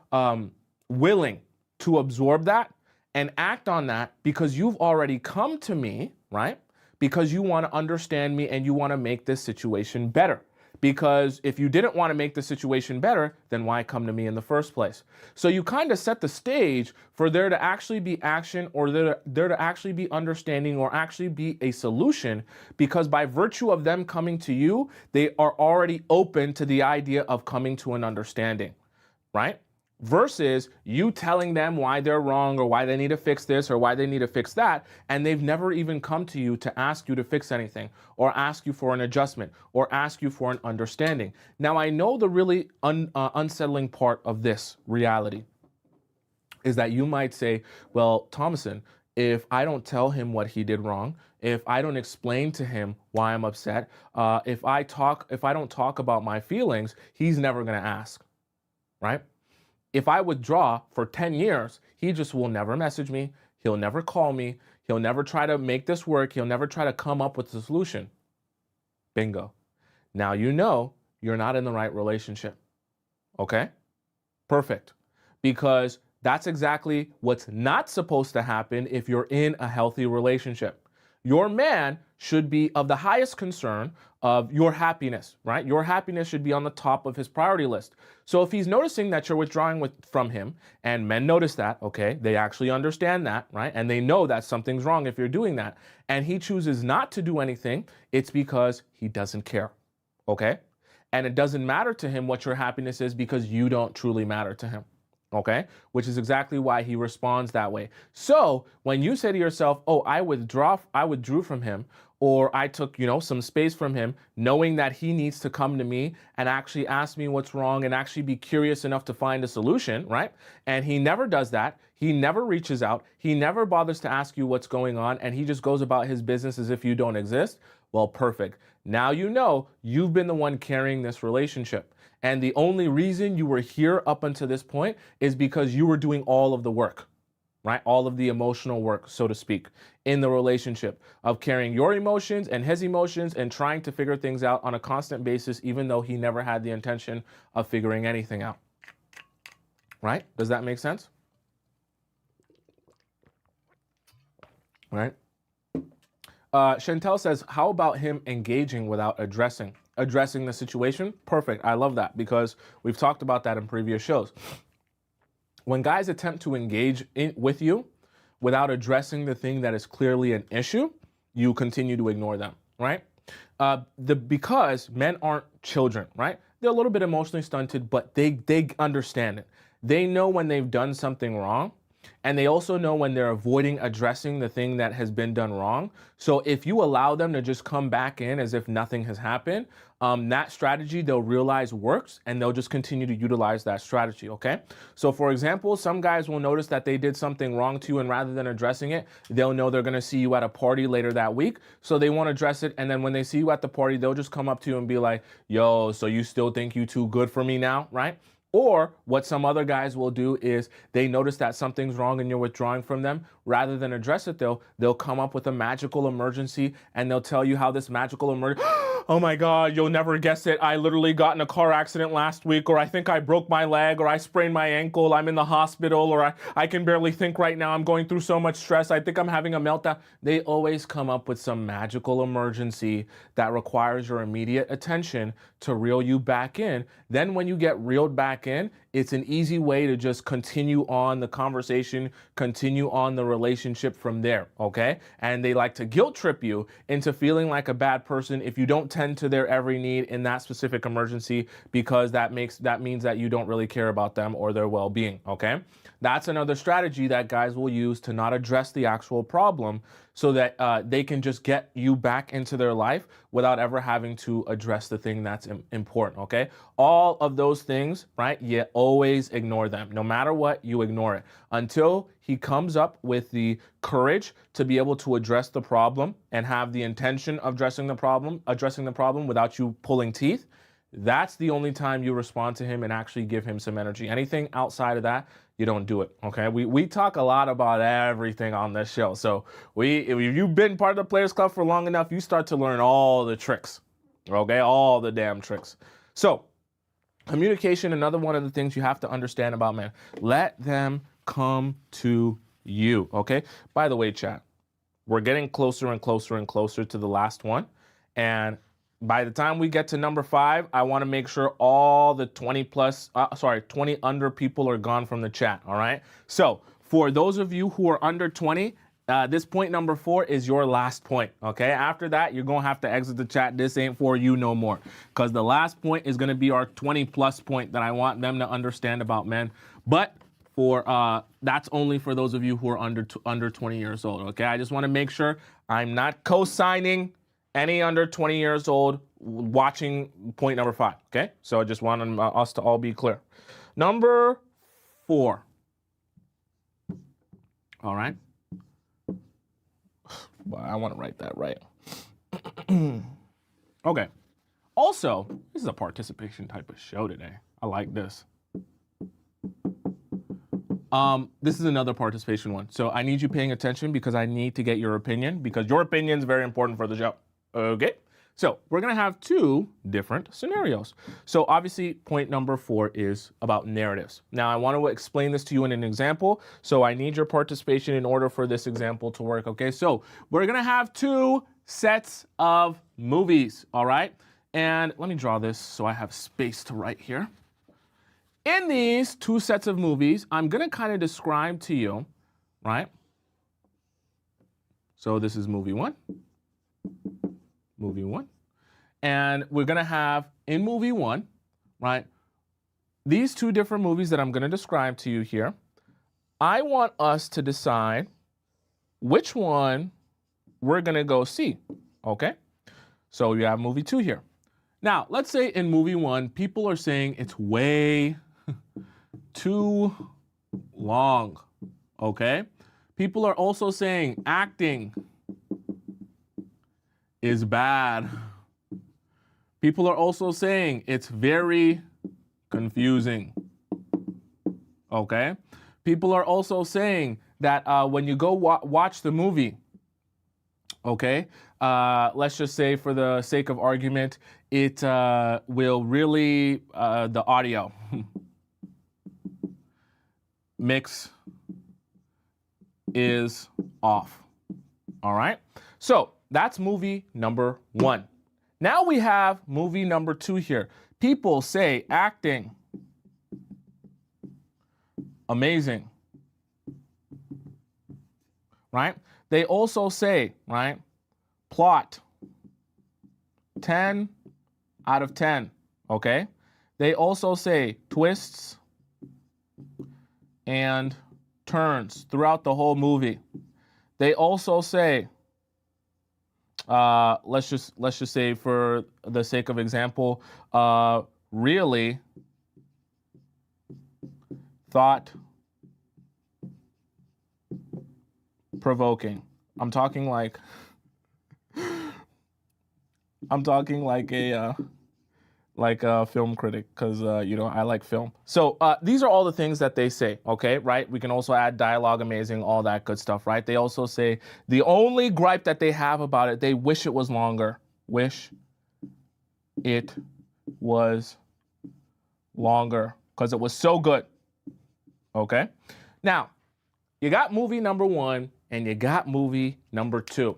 willing to absorb that and act on that because you've already come to me, right? because you want to understand me and you want to make this situation better. Because if you didn't want to make the situation better, then why come to me in the first place? So you kind of set the stage for there to actually be action, or there to actually be understanding, or actually be a solution, because by virtue of them coming to you, they are already open to the idea of coming to an understanding, right? Versus you telling them why they're wrong, or why they need to fix this, or why they need to fix that, and they've never even come to you to ask you to fix anything, or ask you for an adjustment, or ask you for an understanding. Now, I know the really unsettling part of this reality is that you might say, well, Tomisin, if I don't tell him what he did wrong, if I don't explain to him why I'm upset, if I don't talk about my feelings, he's never going to ask, right? If I withdraw for 10 years, he just will never message me. He'll never call me. He'll never try to make this work. He'll never try to come up with a solution. Bingo. Now you know you're not in the right relationship. Okay? Perfect. Because that's exactly what's not supposed to happen if you're in a healthy relationship. Your man should be of the highest concern of your happiness, right? Your happiness should be on the top of his priority list. So if he's noticing that you're withdrawing from him, and men notice that, okay, they actually understand that, right? And they know that something's wrong if you're doing that, and he chooses not to do anything, it's because he doesn't care, okay? And it doesn't matter to him what your happiness is, because you don't truly matter to him. Okay, which is exactly why he responds that way. So when you say to yourself, oh, I withdrew from him, or I took, some space from him, knowing that he needs to come to me and actually ask me what's wrong and actually be curious enough to find a solution, right? And he never does that. He never reaches out. He never bothers to ask you what's going on. And he just goes about his business as if you don't exist. Well, perfect. Now you know you've been the one carrying this relationship. And the only reason you were here up until this point is because you were doing all of the work, right? All of the emotional work, so to speak, in the relationship of carrying your emotions and his emotions and trying to figure things out on a constant basis, even though he never had the intention of figuring anything out, right? Does that make sense? Right? Chantel says, how about him engaging without addressing the situation? Perfect. I love that, because we've talked about that in previous shows. When guys attempt to engage with you without addressing the thing that is clearly an issue, you continue to ignore them, right? Because men aren't children, right? They're a little bit emotionally stunted, but they understand it. They know when they've done something wrong. And they also know when they're avoiding addressing the thing that has been done wrong. So if you allow them to just come back in as if nothing has happened, that strategy they'll realize works, and they'll just continue to utilize that strategy, okay? So for example, some guys will notice that they did something wrong to you, and rather than addressing it, they'll know they're gonna see you at a party later that week. So they won't address it, and then when they see you at the party, they'll just come up to you and be like, yo, so you still think you too good for me now, right? Or what some other guys will do is they notice that something's wrong and you're withdrawing from them. Rather than address it, they'll come up with a magical emergency, and they'll tell you how this magical emergency, oh my God, you'll never guess it. I literally got in a car accident last week, or I think I broke my leg, or I sprained my ankle. I'm in the hospital, or I can barely think right now. I'm going through so much stress. I think I'm having a meltdown. They always come up with some magical emergency that requires your immediate attention to reel you back in. Then when you get reeled back in, it's an easy way to just continue on the conversation, continue on the relationship from there, okay? And they like to guilt trip you into feeling like a bad person if you don't tend to their every need in that specific emergency, because that means that you don't really care about them or their well-being, okay? That's another strategy that guys will use to not address the actual problem, so that they can just get you back into their life without ever having to address the thing that's important, okay? All of those things, right? You always ignore them. No matter what, you ignore it until he comes up with the courage to be able to address the problem and have the intention of addressing the problem without you pulling teeth. That's the only time you respond to him and actually give him some energy. Anything outside of that, you don't do it, okay? We talk a lot about everything on this show. So if you've been part of the Players Club for long enough, you start to learn all the tricks, okay? All the damn tricks. So communication, another one of the things you have to understand about men. Let them come to you, okay? By the way, chat, we're getting closer and closer and closer to the last one. And by the time we get to number 5, I want to make sure all the 20 under people are gone from the chat, all right? So for those of you who are under 20, this point number 4 is your last point, okay? After that, you're going to have to exit the chat. This ain't for you no more, because the last point is going to be our 20+ point that I want them to understand about men. But that's only for those of you who are under 20 years old, okay? I just want to make sure I'm not co-signing any under 20 years old watching point number 5, okay? So I just want us to all be clear. Number 4. All right. Well, I want to write that right. Okay. Also, this is a participation type of show today. I like this. This is another participation one. So I need you paying attention because I need to get your opinion, because your opinion is very important for the show. Okay. So we're going to have 2 different scenarios. So obviously point number 4 is about narratives. Now I want to explain this to you in an example. So I need your participation in order for this example to work. Okay. So we're going to have 2 sets of movies. All right. And let me draw this so I have space to write here. In these 2 sets of movies, I'm going to kind of describe to you, right? So this is movie 1. Movie 1. And we're going to have in movie 1, right, these 2 different movies that I'm going to describe to you here. I want us to decide which one we're going to go see, okay? So you have movie 2 here. Now, let's say in movie 1, people are saying it's way too long, okay? People are also saying acting is bad. People are also saying it's very confusing, okay? People are also saying that when you go watch the movie, okay, let's just say for the sake of argument, it will really, the audio mix is off, all right? So that's movie number 1. Now we have movie number 2 here. People say acting, amazing, right? They also say, right, plot, 10 out of 10, okay? They also say twists and turns throughout the whole movie. They also say, let's just say for the sake of example, really thought provoking. I'm talking like a film critic, because you know, I like film. So these are all the things that they say, okay, right? We can also add dialogue, amazing, all that good stuff, right? They also say the only gripe that they have about it, they wish it was longer. Wish it was longer because it was so good, okay? Now, you got movie number 1 and you got movie number 2.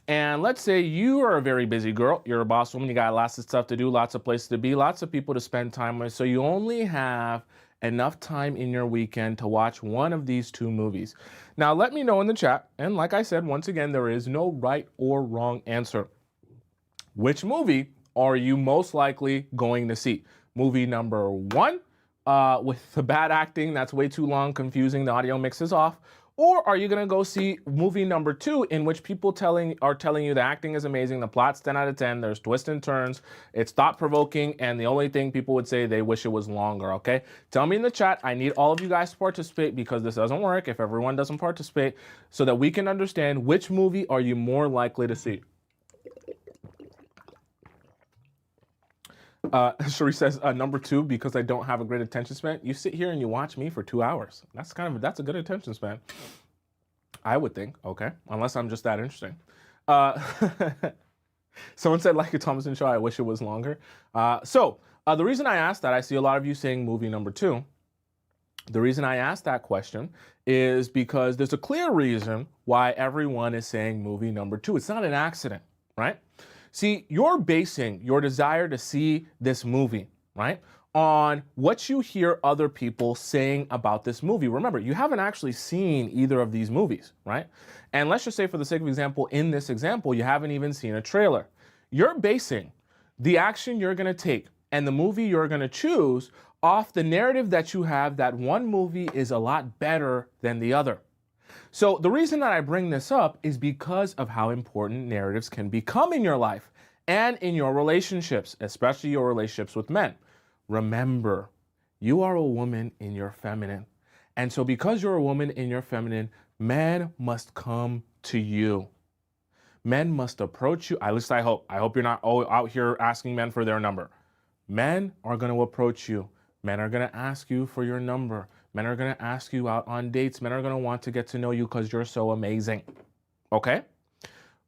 And let's say you are a very busy girl, you're a boss woman, you got lots of stuff to do, lots of places to be, lots of people to spend time with, so you only have enough time in your weekend to watch one of these 2 movies. Now let me know in the chat, and like I said, once again, there is no right or wrong answer. Which movie are you most likely going to see? Movie number 1, with the bad acting, that's way too long, confusing, the audio mix is off. Or are you going to go see movie number 2, in which people are telling you the acting is amazing, the plot's 10 out of 10, there's twists and turns, it's thought-provoking, and the only thing people would say, they wish it was longer, okay? Tell me in the chat. I need all of you guys to participate, because this doesn't work if everyone doesn't participate, so that we can understand which movie are you more likely to see. Cherie says number 2, because I don't have a great attention span. You sit here and you watch me for 2 hours. That's a good attention span, I would think. Okay, unless I'm just that interesting. Someone said, like a Tomisin show, I wish it was longer. So the reason I asked that, I see a lot of you saying movie number 2. The reason I asked that question is because there's a clear reason why everyone is saying movie number two. It's not an accident, right? See, you're basing your desire to see this movie, right, on what you hear other people saying about this movie. Remember, you haven't actually seen either of these movies, right? And let's just say, for the sake of example, in this example, you haven't even seen a trailer. You're basing the action you're going to take and the movie you're going to choose off the narrative that you have that one movie is a lot better than the other. So the reason that I bring this up is because of how important narratives can become in your life and in your relationships, especially your relationships with men. Remember, you are a woman in your feminine. And so because you're a woman in your feminine, men must come to you. Men must approach you. At least I hope. I hope you're not out here asking men for their number. Men are going to approach you. Men are going to ask you for your number. Men are going to ask you out on dates. Men are going to want to get to know you because you're so amazing. Okay?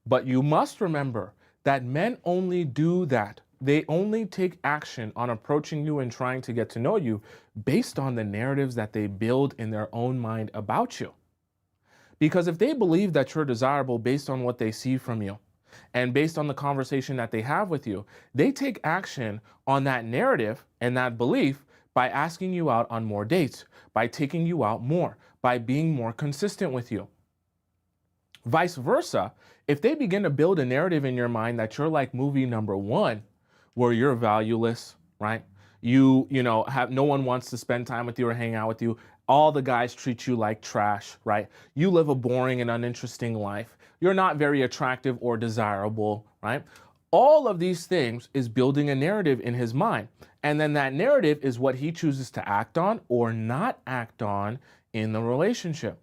But you must remember that men only do that. They only take action on approaching you and trying to get to know you based on the narratives that they build in their own mind about you. Because if they believe that you're desirable based on what they see from you and based on the conversation that they have with you, they take action on that narrative and that belief by asking you out on more dates, by taking you out more, by being more consistent with you. Vice versa, if they begin to build a narrative in your mind that you're like movie number one, where you're valueless, right? You have no one wants to spend time with you or hang out with you. All the guys treat you like trash, right? You live a boring and uninteresting life. You're not very attractive or desirable, right? All of these things is building a narrative in his mind. And then that narrative is what he chooses to act on or not act on in the relationship.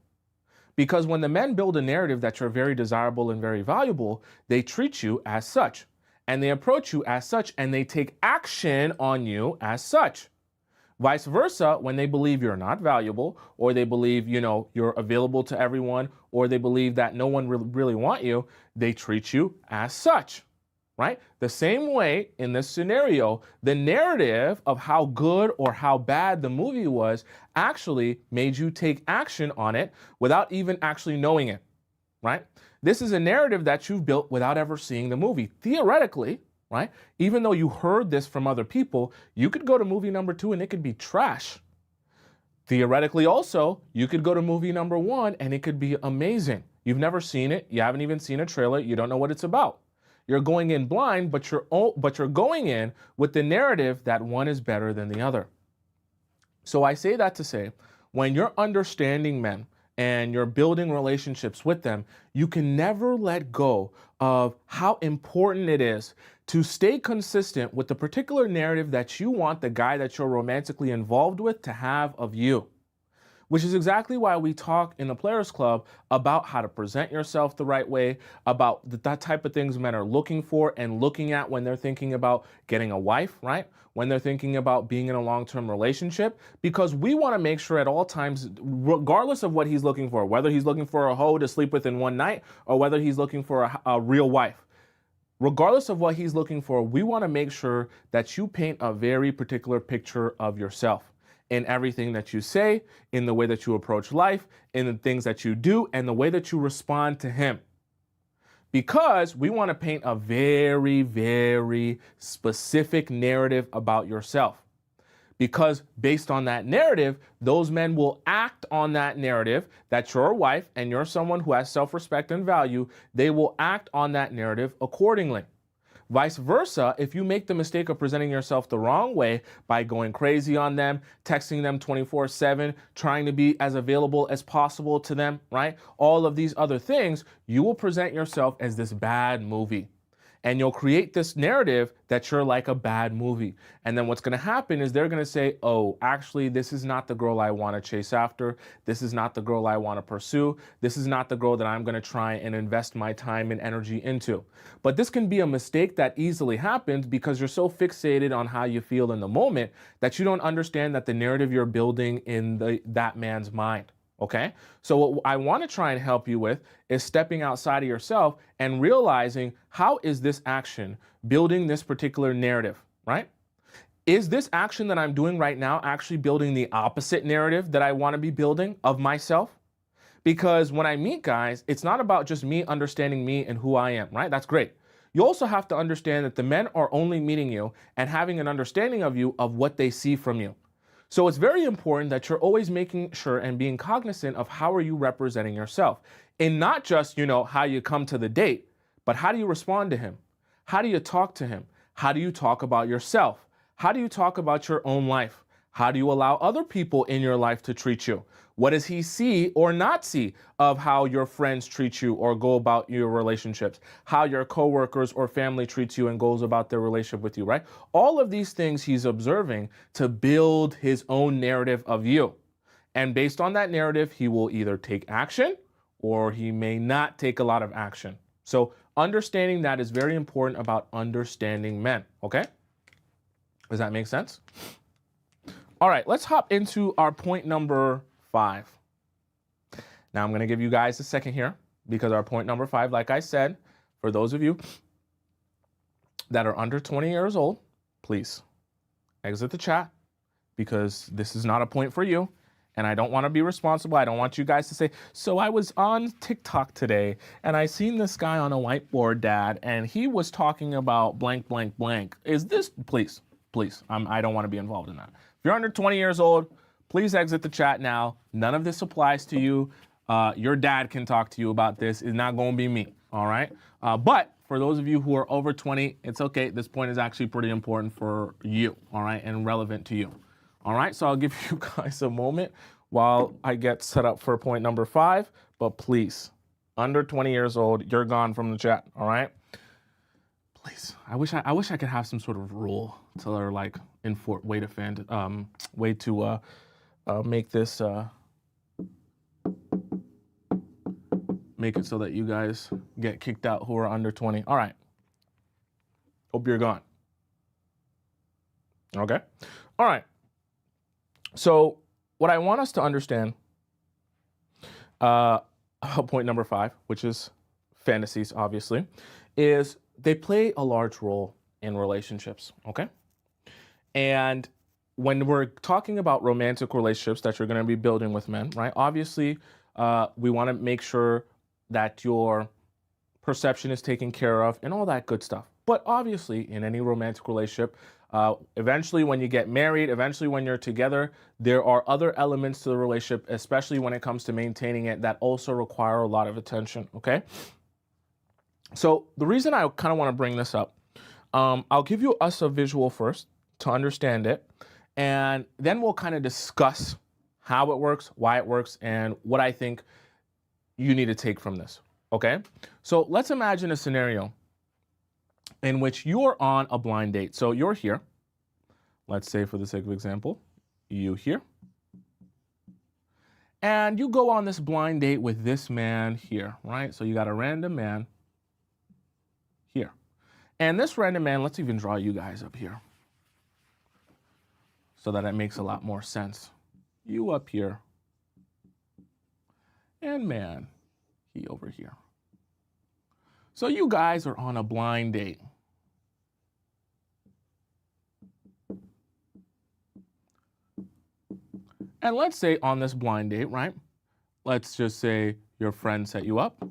Because when the men build a narrative that you're very desirable and very valuable, they treat you as such. And they approach you as such, and they take action on you as such. Vice versa, when they believe you're not valuable, or they believe, you're available to everyone, or they believe that no one really want you, they treat you as such, right? The same way in this scenario, the narrative of how good or how bad the movie was actually made you take action on it without even actually knowing it, right? This is a narrative that you've built without ever seeing the movie. Theoretically, right? Even though you heard this from other people, you could go to movie number two and it could be trash. Theoretically also, you could go to movie number one and it could be amazing. You've never seen it. You haven't even seen a trailer. You don't know what it's about. You're going in blind, but you're going in with the narrative that one is better than the other. So I say that to say, when you're understanding men, and you're building relationships with them, you can never let go of how important it is to stay consistent with the particular narrative that you want the guy that you're romantically involved with to have of you. Which is exactly why we talk in the Players Club about how to present yourself the right way, about that type of things men are looking for and looking at when they're thinking about getting a wife, right? When they're thinking about being in a long-term relationship, because we want to make sure at all times, regardless of what he's looking for, whether he's looking for a hoe to sleep with in one night or whether he's looking for a real wife, regardless of what he's looking for, we want to make sure that you paint a very particular picture of yourself in everything that you say, in the way that you approach life, in the things that you do, and the way that you respond to him. Because we want to paint a very, very specific narrative about yourself. Because based on that narrative, those men will act on that narrative that you're a wife and you're someone who has self-respect and value. They will act on that narrative accordingly. Vice versa, if you make the mistake of presenting yourself the wrong way by going crazy on them, texting them 24/7, trying to be as available as possible to them, right? All of these other things, you will present yourself as this bad movie. And you'll create this narrative that you're like a bad movie. And then what's going to happen is they're going to say, oh, actually, this is not the girl I want to chase after. This is not the girl I want to pursue. This is not the girl that I'm going to try and invest my time and energy into. But this can be a mistake that easily happens because you're so fixated on how you feel in the moment that you don't understand that the narrative you're building in that man's mind. Okay, so what I want to try and help you with is stepping outside of yourself and realizing how is this action building this particular narrative, right? is this action that I'm doing right now actually building the opposite narrative that I want to be building of myself? Because when I meet guys, it's not about just me understanding me and who I am, right? That's great. You also have to understand that the men are only meeting you and having an understanding of you of what they see from you. So it's very important that you're always making sure and being cognizant of how are you representing yourself. And not just, how you come to the date, but how do you respond to him? How do you talk to him? How do you talk about yourself? How do you talk about your own life? How do you allow other people in your life to treat you? What does he see or not see of how your friends treat you or go about your relationships? How your coworkers or family treats you and goes about their relationship with you, right? All of these things he's observing to build his own narrative of you. And based on that narrative, he will either take action or he may not take a lot of action. So understanding that is very important about understanding men, okay? Does that make sense? All right, let's hop into our point number 5. Now I'm going to give you guys a second here because our point number 5, like I said, for those of you that are under 20 years old, please exit the chat because this is not a point for you. And I don't want to be responsible. I don't want you guys to say, so I was on TikTok today and I seen this guy on a whiteboard, Dad, and he was talking about blank, blank, blank. Is this, please, I don't want to be involved in that. If you're under 20 years old, please exit the chat now. None of this applies to you. Your dad can talk to you about this. It's not going to be me, all right? But for those of you who are over 20, it's okay. This point is actually pretty important for you, all right, and relevant to you. All right, so I'll give you guys a moment while I get set up for point number 5. But please, under 20 years old, you're gone from the chat, all right? Please, I wish I could have some sort of rule to like way to make this make it so that you guys get kicked out who are under 20. All right. Hope you're gone. Okay. All right. So what I want us to understand, point number 5, which is fantasies, obviously, is they play a large role in relationships, okay? And when we're talking about romantic relationships that you're going to be building with men, right? Obviously, we want to make sure that your perception is taken care of and all that good stuff. But obviously, in any romantic relationship, eventually when you get married, eventually when you're together, there are other elements to the relationship, especially when it comes to maintaining it, that also require a lot of attention, okay? So the reason I kind of want to bring this up, I'll give you us a visual first to understand it, and then we'll kind of discuss how it works, why it works, and what I think you need to take from this, okay? So let's imagine a scenario in which you're on a blind date. So you're here. Let's say for the sake of example, you here. And you go on this blind date with this man here, right? So you got a random man here. And this random man, let's even draw you guys up here so that it makes a lot more sense. You up here. And man, he over here. So you guys are on a blind date. And let's say on this blind date, right? Let's just say your friend set you up.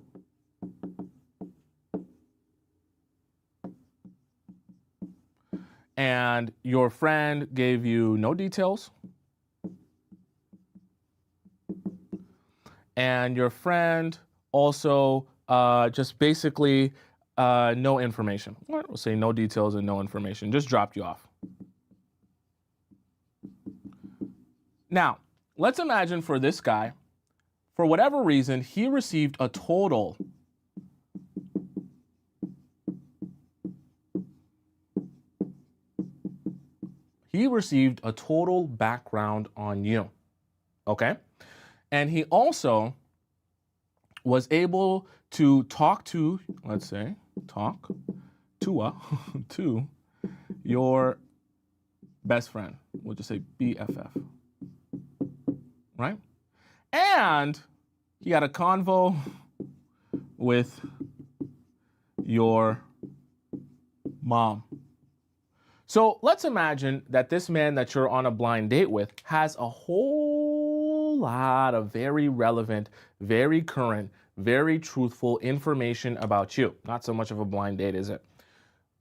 And your friend gave you no details. And your friend also just basically no information. We'll say no details and no information, just dropped you off. Now, let's imagine for this guy, for whatever reason, he received a total background on you, okay? And he also was able to talk to, let's say, to your best friend. We'll just say BFF, right? And he had a convo with your mom. So let's imagine that this man that you're on a blind date with has a whole lot of very relevant, very current, very truthful information about you. Not so much of a blind date, is it?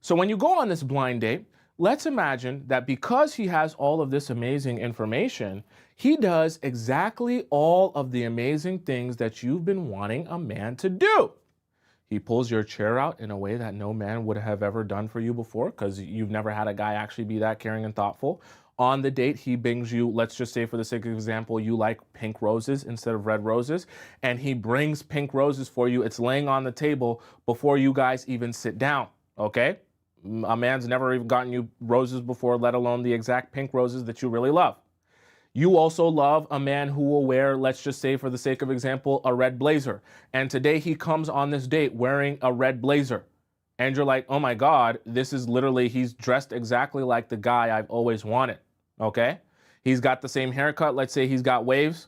So when you go on this blind date, let's imagine that because he has all of this amazing information, he does exactly all of the amazing things that you've been wanting a man to do. He pulls your chair out in a way that no man would have ever done for you before, because you've never had a guy actually be that caring and thoughtful. On the date, he brings you, let's just say for the sake of example, you like pink roses instead of red roses, and he brings pink roses for you. It's laying on the table before you guys even sit down, okay? A man's never even gotten you roses before, let alone the exact pink roses that you really love. You also love a man who will wear, let's just say for the sake of example, a red blazer. And today he comes on this date wearing a red blazer. And you're like, oh my God, this is literally, he's dressed exactly like the guy I've always wanted, okay? He's got the same haircut. Let's say he's got waves,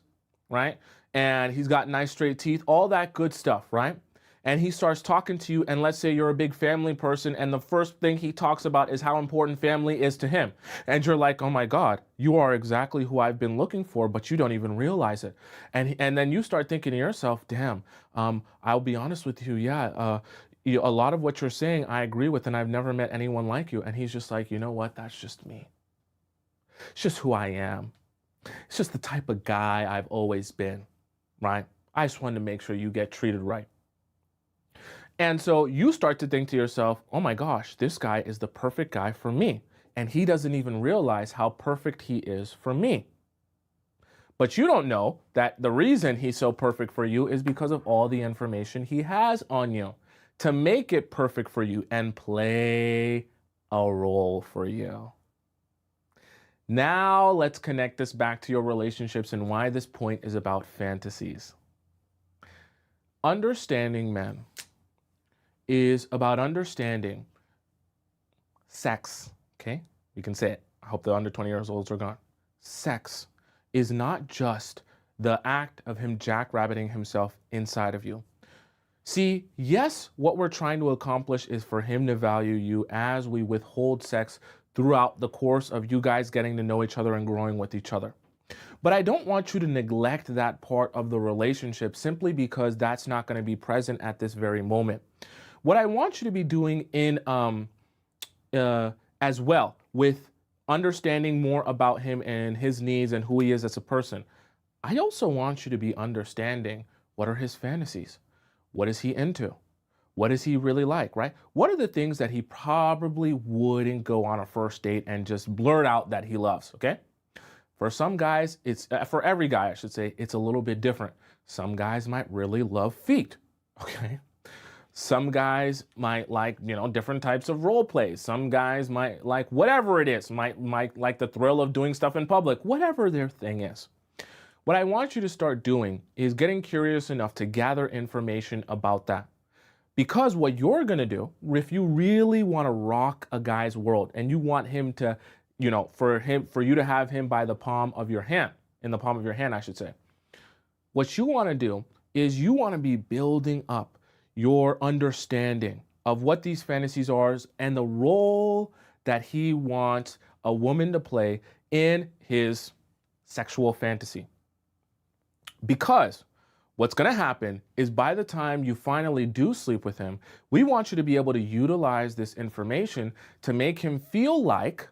right? And he's got nice straight teeth, all that good stuff, right? And he starts talking to you, and let's say you're a big family person, and the first thing he talks about is how important family is to him. And you're like, oh my God, you are exactly who I've been looking for, but you don't even realize it. And then you start thinking to yourself, damn, I'll be honest with you, yeah, a lot of what you're saying I agree with, and I've never met anyone like you. And he's just like, you know what, that's just me. It's just who I am. It's just the type of guy I've always been, right? I just wanted to make sure you get treated right. And so you start to think to yourself, oh my gosh, this guy is the perfect guy for me. And he doesn't even realize how perfect he is for me. But you don't know that the reason he's so perfect for you is because of all the information he has on you to make it perfect for you and play a role for you. Now let's connect this back to your relationships and why this point is about fantasies. Understanding men is about understanding sex, okay? You can say it. I hope the under 20 years olds are gone. Sex is not just the act of him jackrabbiting himself inside of you. See, yes, what we're trying to accomplish is for him to value you as we withhold sex throughout the course of you guys getting to know each other and growing with each other. But I don't want you to neglect that part of the relationship simply because that's not going to be present at this very moment. What I want you to be doing in as well with understanding more about him and his needs and who he is as a person, I also want you to be understanding what are his fantasies? What is he into? What is he really like, right? What are the things that he probably wouldn't go on a first date and just blurt out that he loves, okay? For some guys, it's for every guy, I should say, it's a little bit different. Some guys might really love feet, okay? Some guys might like, different types of role plays. Some guys might like whatever it is, might like the thrill of doing stuff in public, whatever their thing is. What I want you to start doing is getting curious enough to gather information about that. Because what you're going to do, if you really want to rock a guy's world and you want him to, for you to have him by the palm of your hand, in the palm of your hand, I should say. What you want to do is you want to be building up your understanding of what these fantasies are and the role that he wants a woman to play in his sexual fantasy. Because what's going to happen is by the time you finally do sleep with him, we want you to be able to utilize this information to make him feel like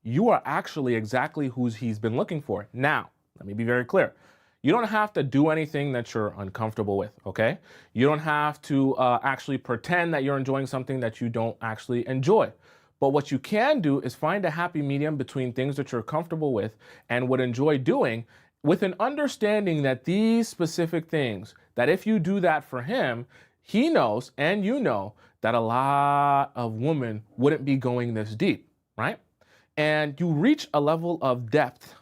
you are actually exactly who he's been looking for. Now, let me be very clear. You don't have to do anything that you're uncomfortable with, okay? You don't have to actually pretend that you're enjoying something that you don't actually enjoy. But what you can do is find a happy medium between things that you're comfortable with and would enjoy doing, with an understanding that these specific things, that if you do that for him, he knows and you know that a lot of women wouldn't be going this deep, right? And you reach a level of depth,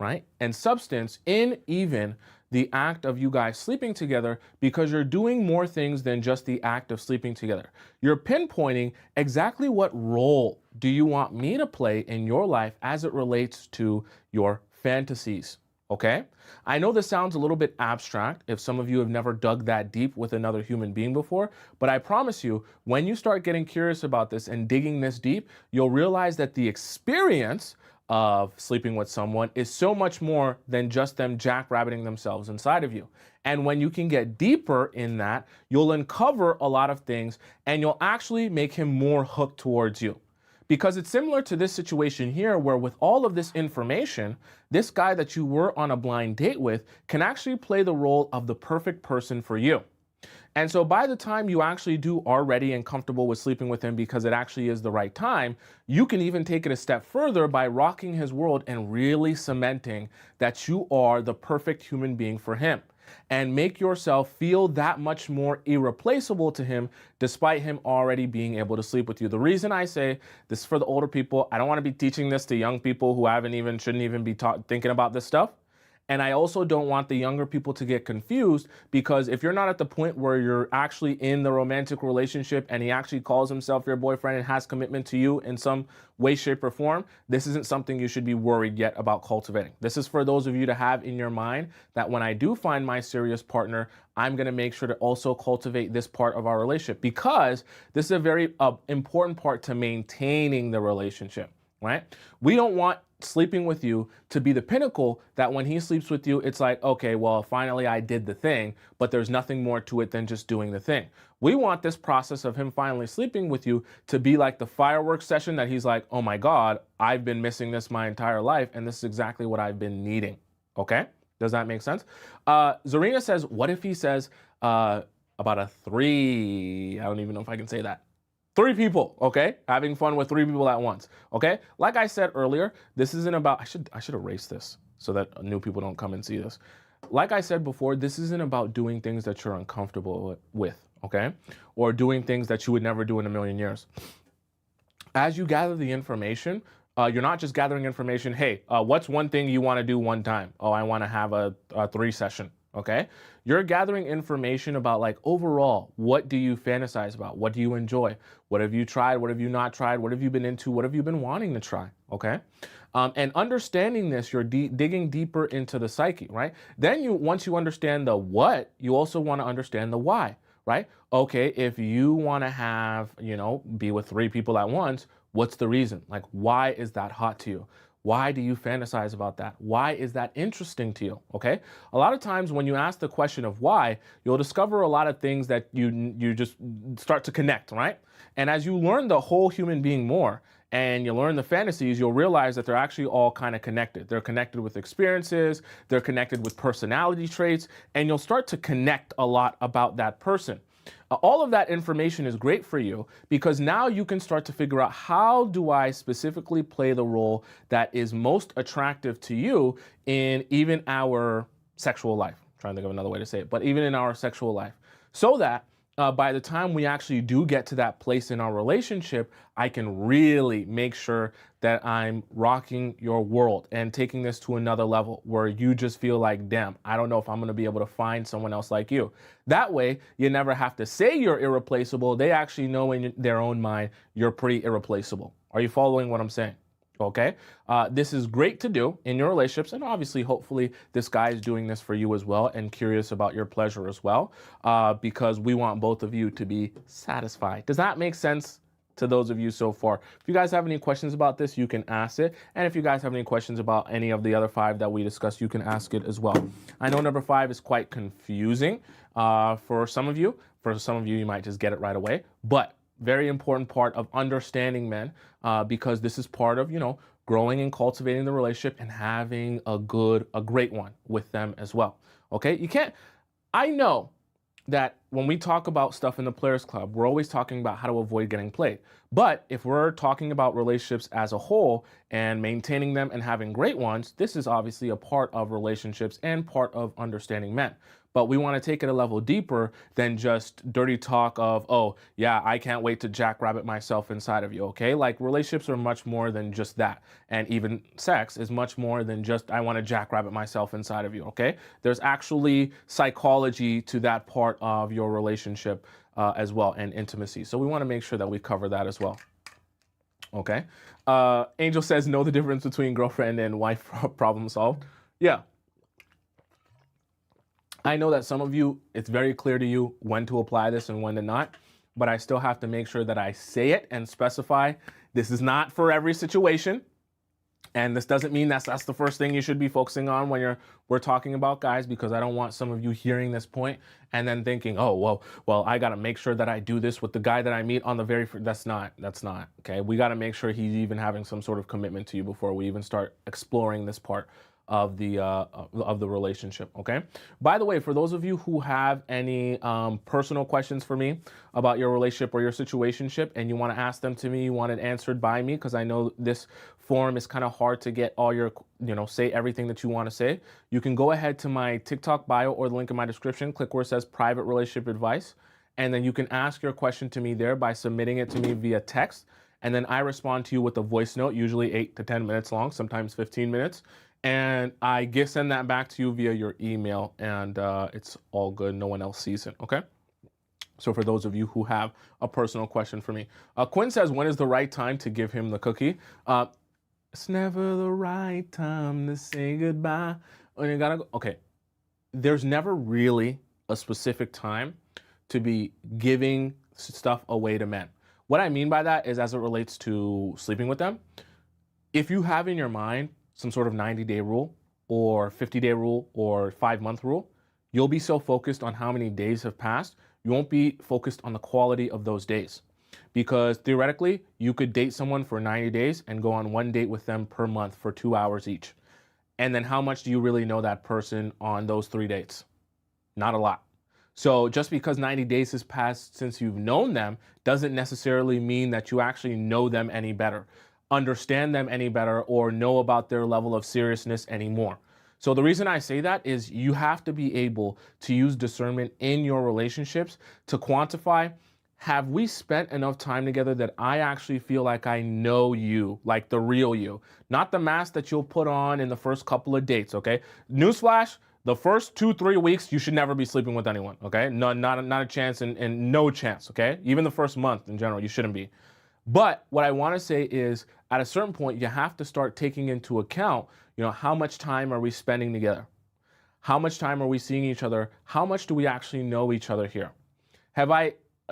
right, and substance in even the act of you guys sleeping together, because you're doing more things than just the act of sleeping together. You're pinpointing exactly what role do you want me to play in your life as it relates to your fantasies, okay? I know this sounds a little bit abstract if some of you have never dug that deep with another human being before, but I promise you, when you start getting curious about this and digging this deep, you'll realize that the experience of sleeping with someone is so much more than just them jackrabbiting themselves inside of you. And when you can get deeper in that, you'll uncover a lot of things and you'll actually make him more hooked towards you. Because it's similar to this situation here where with all of this information, this guy that you were on a blind date with can actually play the role of the perfect person for you. And so by the time you actually are ready and comfortable with sleeping with him because it actually is the right time, you can even take it a step further by rocking his world and really cementing that you are the perfect human being for him. And make yourself feel that much more irreplaceable to him despite him already being able to sleep with you. The reason I say this is for the older people, I don't want to be teaching this to young people who shouldn't even be thinking about this stuff. And I also don't want the younger people to get confused because if you're not at the point where you're actually in the romantic relationship and he actually calls himself your boyfriend and has commitment to you in some way, shape, or form, this isn't something you should be worried yet about cultivating. This is for those of you to have in your mind that when I do find my serious partner, I'm going to make sure to also cultivate this part of our relationship because this is a very important part to maintaining the relationship, right? We don't want sleeping with you to be the pinnacle that when he sleeps with you, it's like, okay, well, finally I did the thing, but there's nothing more to it than just doing the thing. We want this process of him finally sleeping with you to be like the fireworks session that he's like, oh my God, I've been missing this my entire life. And this is exactly what I've been needing. Okay. Does that make sense? Zarina says, what if he says about a 3? I don't even know if I can say that. 3 people, okay? Having fun with 3 people at once, okay? Like I said earlier, this isn't about, I should erase this so that new people don't come and see this. Like I said before, this isn't about doing things that you're uncomfortable with, okay? Or doing things that you would never do in a million years. As you gather the information, you're not just gathering information, hey, what's one thing you wanna do one time? Oh, I wanna have a 3 session. Okay, you're gathering information about like overall, what do you fantasize about? What do you enjoy? What have you tried? What have you not tried? What have you been into? What have you been wanting to try? Okay, and understanding this, you're digging deeper into the psyche, right? Then once you understand the what, you also want to understand the why, right? Okay, if you want to have, be with 3 people at once, what's the reason? Like, why is that hot to you? Why do you fantasize about that? Why is that interesting to you? Okay. A lot of times when you ask the question of why, you'll discover a lot of things that you just start to connect, right? And as you learn the whole human being more and you learn the fantasies, you'll realize that they're actually all kind of connected. They're connected with experiences, they're connected with personality traits, and you'll start to connect a lot about that person. All of that information is great for you because now you can start to figure out how do I specifically play the role that is most attractive to you in even our sexual life. I'm trying to think of another way to say it, but even in our sexual life. So that by the time we actually do get to that place in our relationship, I can really make sure that I'm rocking your world and taking this to another level where you just feel like, damn, I don't know if I'm going to be able to find someone else like you. That way, you never have to say you're irreplaceable. They actually know in their own mind you're pretty irreplaceable. Are you following what I'm saying? Okay, this is great to do in your relationships, and obviously, hopefully, this guy is doing this for you as well and curious about your pleasure as well, because we want both of you to be satisfied. Does that make sense to those of you so far? If you guys have any questions about this, you can ask it, and if you guys have any questions about any of the other 5 that we discussed, you can ask it as well. I know number 5 is quite confusing for some of you. For some of you, you might just get it right away, but very important part of understanding men, because this is part of, growing and cultivating the relationship and having a great one with them as well. Okay. I know that when we talk about stuff in the Players Club, we're always talking about how to avoid getting played. But if we're talking about relationships as a whole and maintaining them and having great ones, this is obviously a part of relationships and part of understanding men. But we want to take it a level deeper than just dirty talk of, oh, yeah, I can't wait to jackrabbit myself inside of you, okay? Like, relationships are much more than just that. And even sex is much more than just, I want to jackrabbit myself inside of you, okay? There's actually psychology to that part of your relationship as well, and intimacy. So we want to make sure that we cover that as well. Okay. Angel says, know the difference between girlfriend and wife problem solved. Yeah. I know that some of you, it's very clear to you when to apply this and when to not, but I still have to make sure that I say it and specify this is not for every situation. And this doesn't mean that's the first thing you should be focusing on when we're talking about guys, because I don't want some of you hearing this point and then thinking, oh, well, I got to make sure that I do this with the guy that I meet on the very first. That's not, okay? We got to make sure he's even having some sort of commitment to you before we even start exploring this part of the relationship, okay? By the way, for those of you who have any personal questions for me about your relationship or your situationship, and you want to ask them to me, you want it answered by me, because I know this forum is kind of hard to get all your, say everything that you want to say, you can go ahead to my TikTok bio or the link in my description, click where it says private relationship advice, and then you can ask your question to me there by submitting it to me via text, and then I respond to you with a voice note, usually 8 to 10 minutes long, sometimes 15 minutes, and I send that back to you via your email, and it's all good. No one else sees it, okay? So for those of you who have a personal question for me. Quinn says, when is the right time to give him the cookie? It's never the right time to say goodbye. When you gotta go. Okay, there's never really a specific time to be giving stuff away to men. What I mean by that is as it relates to sleeping with them. If you have in your mind some sort of 90-day rule or 50-day rule or 5-month rule, you'll be so focused on how many days have passed, you won't be focused on the quality of those days. Because theoretically, you could date someone for 90 days and go on one date with them per month for 2 hours each. And then how much do you really know that person on those 3 dates? Not a lot. So just because 90 days has passed since you've known them doesn't necessarily mean that you actually know them any better, understand them any better, or know about their level of seriousness anymore. So the reason I say that is you have to be able to use discernment in your relationships to quantify, have we spent enough time together that I actually feel like I know you, like the real you, not the mask that you'll put on in the first couple of dates, okay? Newsflash, the first 2-3 weeks, you should never be sleeping with anyone, okay? No, not a chance and no chance, okay? Even the first month in general, you shouldn't be. But what I want to say is at a certain point, you have to start taking into account, how much time are we spending together? How much time are we seeing each other? How much do we actually know each other here?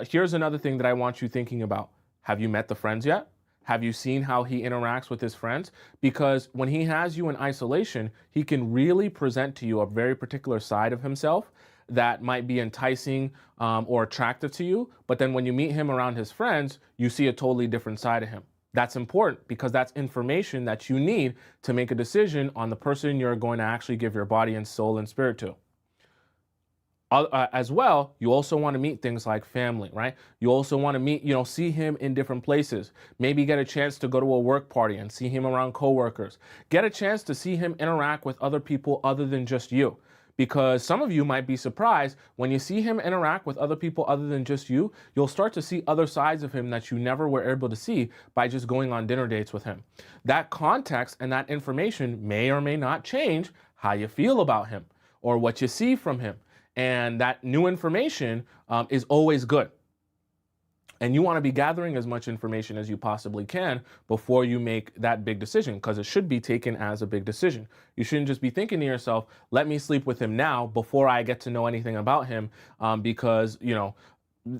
Here's another thing that I want you thinking about. Have you met the friends yet? Have you seen how he interacts with his friends? Because when he has you in isolation, he can really present to you a very particular side of himself that might be enticing or attractive to you. But then when you meet him around his friends, you see a totally different side of him. That's important because that's information that you need to make a decision on the person you're going to actually give your body and soul and spirit to. As well, you also want to meet things like family, right? You also want to meet, see him in different places. Maybe get a chance to go to a work party and see him around coworkers. Get a chance to see him interact with other people other than just you. Because some of you might be surprised when you see him interact with other people other than just you, you'll start to see other sides of him that you never were able to see by just going on dinner dates with him. That context and that information may or may not change how you feel about him or what you see from him. And that new information is always good. And you want to be gathering as much information as you possibly can before you make that big decision, because it should be taken as a big decision. You shouldn't just be thinking to yourself, let me sleep with him now before I get to know anything about him, because,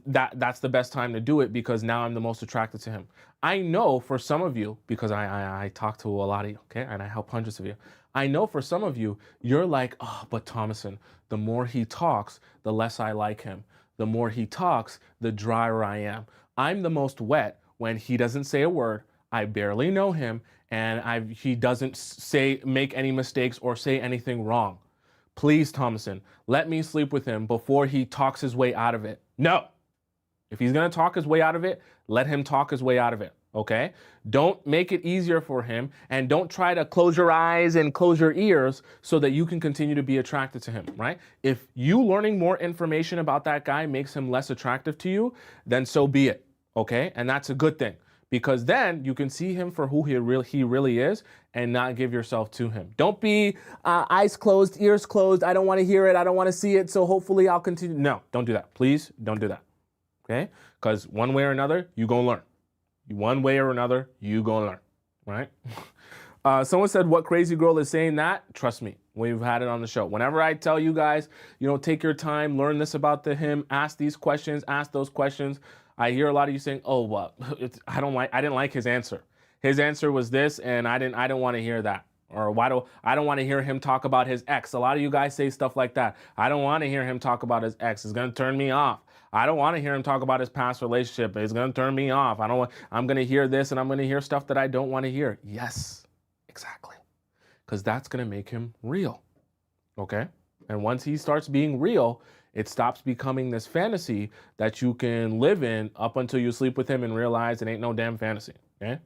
that's the best time to do it because now I'm the most attracted to him. I know for some of you, because I talk to a lot of you, okay, and I help hundreds of you. I know for some of you, you're like, oh, but Tomisin, the more he talks, the less I like him. The more he talks, the drier I am. I'm the most wet when he doesn't say a word, I barely know him, and he doesn't make any mistakes or say anything wrong. Please, Tomisin, let me sleep with him before he talks his way out of it. No. If he's going to talk his way out of it, let him talk his way out of it. Okay? Don't make it easier for him, and don't try to close your eyes and close your ears so that you can continue to be attracted to him, right? If you learning more information about that guy makes him less attractive to you, then so be it, okay? And that's a good thing, because then you can see him for who he really is and not give yourself to him. Don't be eyes closed, ears closed. I don't want to hear it. I don't want to see it. So hopefully I'll continue. No, don't do that. Please don't do that, okay? Because one way or another, you're going to learn. One way or another, you gonna learn, right? Someone said, what crazy girl is saying that? Trust me, we've had it on the show. Whenever I tell you guys, take your time, learn this about him, ask these questions, ask those questions. I hear a lot of you saying, oh, well, I didn't like his answer. His answer was this, and I didn't want to hear that. Or I don't want to hear him talk about his ex. A lot of you guys say stuff like that. I don't want to hear him talk about his ex. It's going to turn me off. I don't want to hear him talk about his past relationship. It's going to turn me off. I'm going to hear this, and I'm going to hear stuff that I don't want to hear. Yes, exactly. Because that's going to make him real. Okay? And once he starts being real, it stops becoming this fantasy that you can live in up until you sleep with him and realize it ain't no damn fantasy. Okay?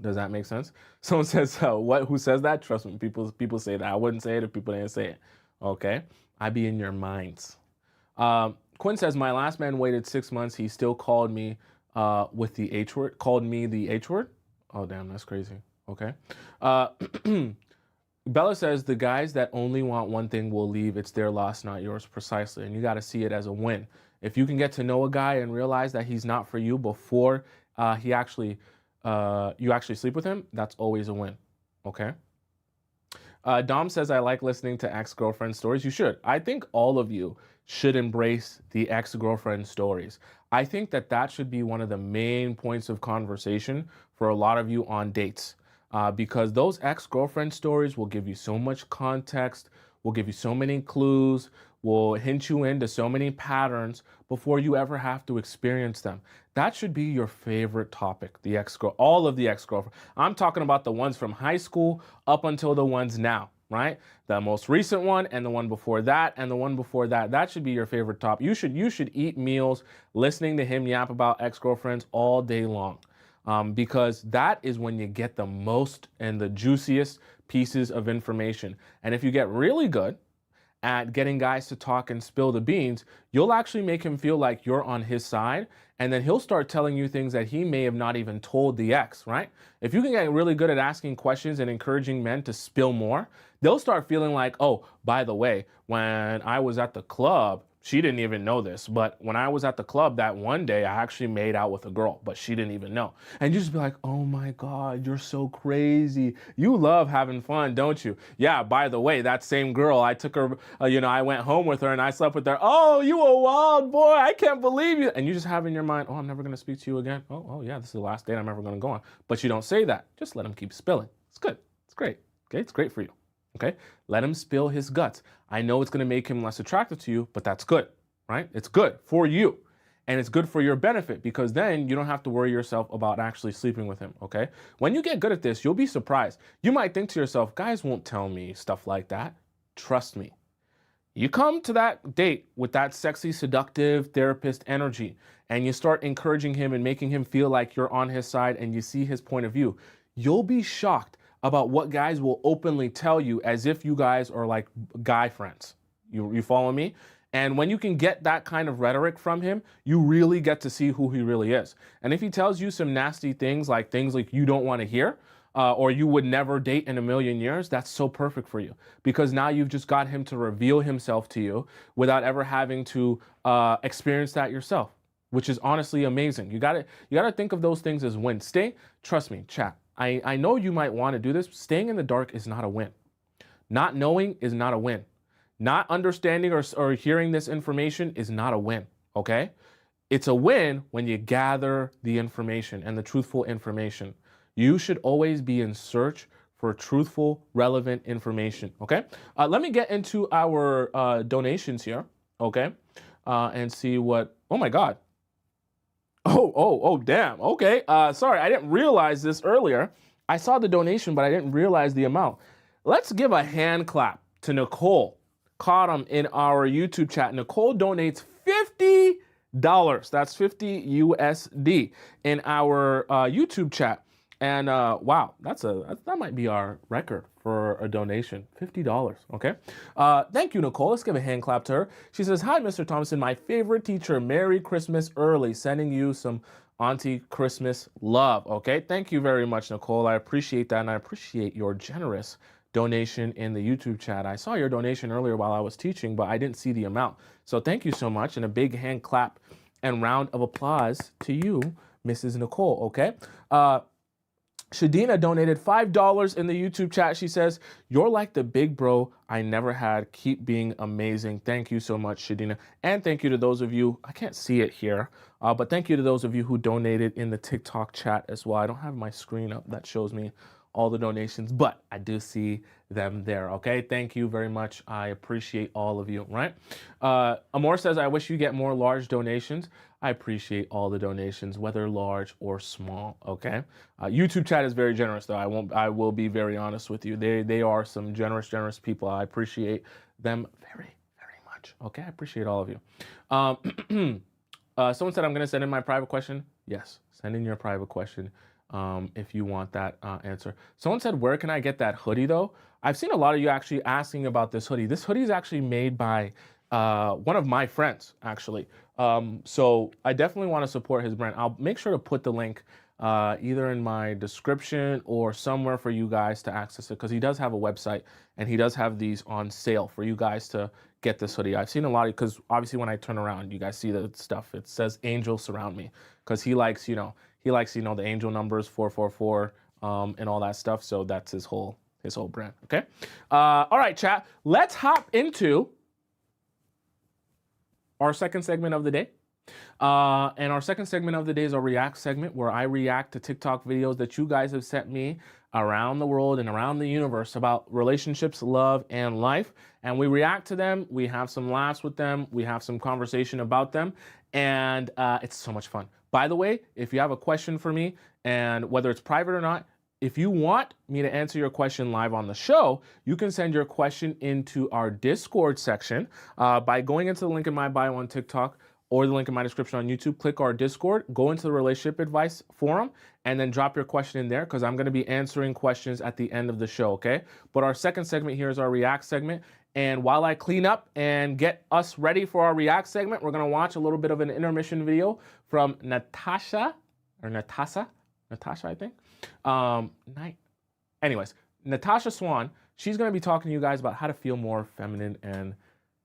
Does that make sense? Someone says, what? Who says that? Trust me, people say that. I wouldn't say it if people didn't say it. Okay? I be in your minds. Quinn says, my last man waited 6 months. He still called me with the H word. Called me the H word? Oh, damn, that's crazy. Okay. Bella says, the guys that only want one thing will leave. It's their loss, not yours. Precisely. And you got to see it as a win. If you can get to know a guy and realize that he's not for you before you actually sleep with him, that's always a win. Okay. Dom says, I like listening to ex-girlfriend stories. You should. I think all of you should embrace the ex-girlfriend stories. I think that should be one of the main points of conversation for a lot of you on dates. Because those ex-girlfriend stories will give you so much context, will give you so many clues, will hint you into so many patterns before you ever have to experience them. That should be your favorite topic, the all of the ex-girlfriend. I'm talking about the ones from high school up until the ones now, right? The most recent one and the one before that and the one before that. That should be your favorite topic. You should eat meals listening to him yap about ex-girlfriends all day long. Because that is when you get the most and the juiciest pieces of information. And if you get really good at getting guys to talk and spill the beans, you'll actually make him feel like you're on his side. And then he'll start telling you things that he may have not even told the ex, right? If you can get really good at asking questions and encouraging men to spill more, they'll start feeling like, oh, by the way, when I was at the club, she didn't even know this, but when I was at the club that one day, I actually made out with a girl, but she didn't even know. And you just be like, oh my God, you're so crazy. You love having fun, don't you? Yeah, by the way, that same girl, I took her, I went home with her and I slept with her. Oh, you a wild boy. I can't believe you. And you just have in your mind, oh, I'm never going to speak to you again. Oh, yeah, this is the last date I'm ever going to go on. But you don't say that. Just let him keep spilling. It's good. It's great. Okay, it's great for you. Okay, let him spill his guts. I know it's going to make him less attractive to you, but that's good, right? It's good for you. And it's good for your benefit because then you don't have to worry yourself about actually sleeping with him, okay? When you get good at this, you'll be surprised. You might think to yourself, guys won't tell me stuff like that. Trust me. You come to that date with that sexy, seductive therapist energy and you start encouraging him and making him feel like you're on his side and you see his point of view. You'll be shocked about what guys will openly tell you as if you guys are like guy friends. You follow me? And when you can get that kind of rhetoric from him, you really get to see who he really is. And if he tells you some nasty things like you don't want to hear, or you would never date in a million years, that's so perfect for you. Because now you've just got him to reveal himself to you without ever having to experience that yourself, which is honestly amazing. You gotta think of those things as wins. Trust me, chat. I know you might want to do this. Staying in the dark is not a win. Not knowing is not a win. Not understanding or hearing this information is not a win, okay? It's a win when you gather the information and the truthful information. You should always be in search for truthful, relevant information, okay? Let me get into our donations here, okay? And see what, oh my God. Oh, damn. Okay. Sorry, I didn't realize this earlier. I saw the donation, but I didn't realize the amount. Let's give a hand clap to Nicole. Caught him in our YouTube chat. Nicole donates $50. That's 50 USD in our YouTube chat. And wow, that might be our record for a donation, $50, okay? Thank you, Nicole. Let's give a hand clap to her. She says, hi, Mr. Tomisin, my favorite teacher. Merry Christmas early. Sending you some Auntie Christmas love, okay? Thank you very much, Nicole. I appreciate that, and I appreciate your generous donation in the YouTube chat. I saw your donation earlier while I was teaching, but I didn't see the amount. So thank you so much, and a big hand clap and round of applause to you, Mrs. Nicole, okay? Shadina donated $5 in the YouTube chat. She says, "You're like the big bro I never had. Keep being amazing." Thank you so much, Shadina. And thank you to those of you, I can't see it here, but thank you to those of you who donated in the TikTok chat as well. I don't have my screen up that shows me all the donations, but I do see them there. Okay, thank you very much. I appreciate all of you, right? Amor says, "I wish you get more large donations." I appreciate all the donations, whether large or small. Okay, YouTube chat is very generous, though. I will be very honest with you. They are some generous people. I appreciate them very much. Okay, I appreciate all of you. Someone said, "I'm going to send in my private question." Yes, send in your private question if you want that answer. Someone said, "Where can I get that hoodie, though?" I've seen a lot of you actually asking about this hoodie. This hoodie is actually made by one of my friends, actually. So I definitely want to support his brand. I'll make sure to put the link either in my description or somewhere for you guys to access it, because he does have a website and he does have these on sale for you guys to get this hoodie. I've seen a lot, because obviously when I turn around, you guys see the stuff. It says "Angels Surround Me," because he likes, the angel numbers 444 and all that stuff. So that's his whole brand. Okay. All right, chat. Let's hop into our second segment of the day. And our second segment of the day is a react segment, where I react to TikTok videos that you guys have sent me around the world and around the universe about relationships, love, and life. And we react to them. We have some laughs with them. We have some conversation about them. And it's so much fun. By the way, if you have a question for me, and whether it's private or not, if you want me to answer your question live on the show, you can send your question into our Discord section by going into the link in my bio on TikTok or the link in my description on YouTube. Click our Discord, go into the relationship advice forum, and then drop your question in there, because I'm going to be answering questions at the end of the show, okay? But our second segment here is our React segment. And while I clean up and get us ready for our React segment, we're going to watch a little bit of an intermission video from Natasha, I think. Anyways, Natasha Swan, she's going to be talking to you guys about how to feel more feminine and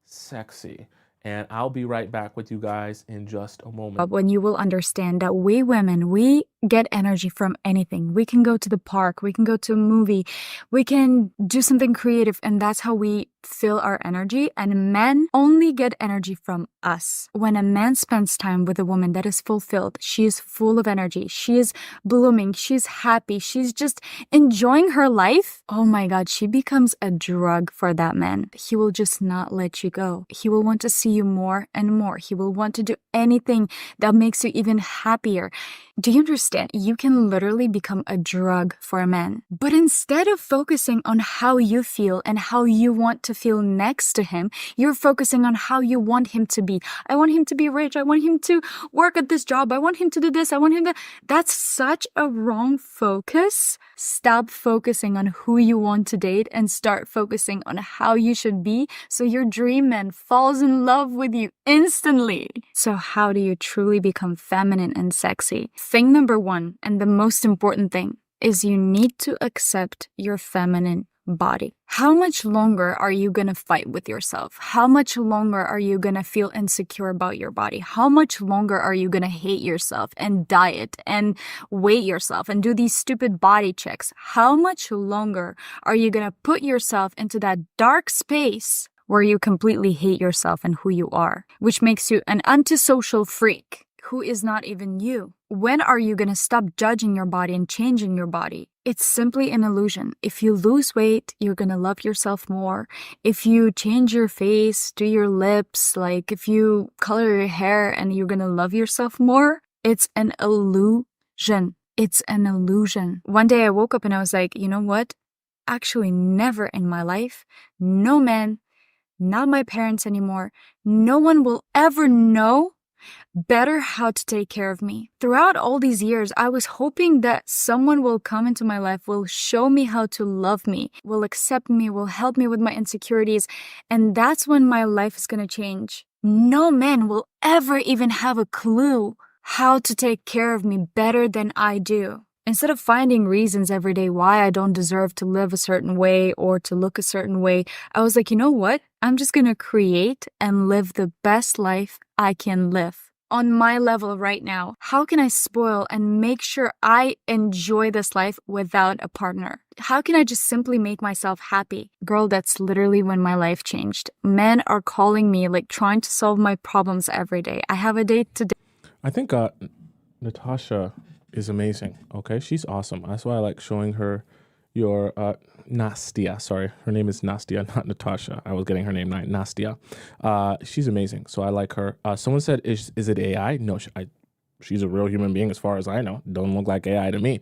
sexy. And I'll be right back with you guys in just a moment. When you will understand that we women, we get energy from anything. We can go to the park, we can go to a movie, we can do something creative, and that's how we fill our energy. And men only get energy from us. When a man spends time with a woman that is fulfilled, she is full of energy, she is blooming, she's happy, she's just enjoying her life. Oh my God, she becomes a drug for that man. He will just not let you go. He will want to see you more and more. He will want to do anything that makes you even happier. Do you understand? You can literally become a drug for a man. But instead of focusing on how you feel and how you want to feel next to him, you're focusing on how you want him to be. I want him to be rich. I want him to work at this job. I want him to do this. I want him to... That's such a wrong focus. Stop focusing on who you want to date and start focusing on how you should be, so your dream man falls in love with you instantly. So how do you truly become feminine and sexy? Thing number one, and the most important thing, is you need to accept your feminine body. How much longer are you gonna fight with yourself? How much longer are you gonna feel insecure about your body? How much longer are you gonna hate yourself and diet and weight yourself and do these stupid body checks? How much longer are you gonna put yourself into that dark space where you completely hate yourself and who you are, which makes you an antisocial freak who is not even you? When are you gonna stop judging your body and changing your body? It's simply an illusion. If you lose weight, you're gonna love yourself more. If you change your face, do your lips, like if you color your hair and you're gonna love yourself more, it's an illusion. It's an illusion. One day I woke up and I was like, you know what? Actually, never in my life, no man, not my parents anymore, no one will ever know better how to take care of me. Throughout all these years, I was hoping that someone will come into my life, will show me how to love me, will accept me, will help me with my insecurities, and that's when my life is gonna change. No man will ever even have a clue how to take care of me better than I do. Instead of finding reasons every day why I don't deserve to live a certain way or to look a certain way, I was like, you know what? I'm just gonna create and live the best life I can live. on my level right now? How can I spoil and make sure I enjoy this life without a partner? How can I just simply make myself happy? Girl, that's literally when my life changed. Men are calling me, like trying to solve my problems every day. I have a date today. I think Natasha is amazing. Okay, she's awesome. That's why I like showing her your Nastia. Sorry, her name is Nastia, not Natasha. I was getting her name right. Nastia. She's amazing. So I like her. Someone said, "Is it AI?" No, she's a real human being as far as I know. Don't look like AI to me.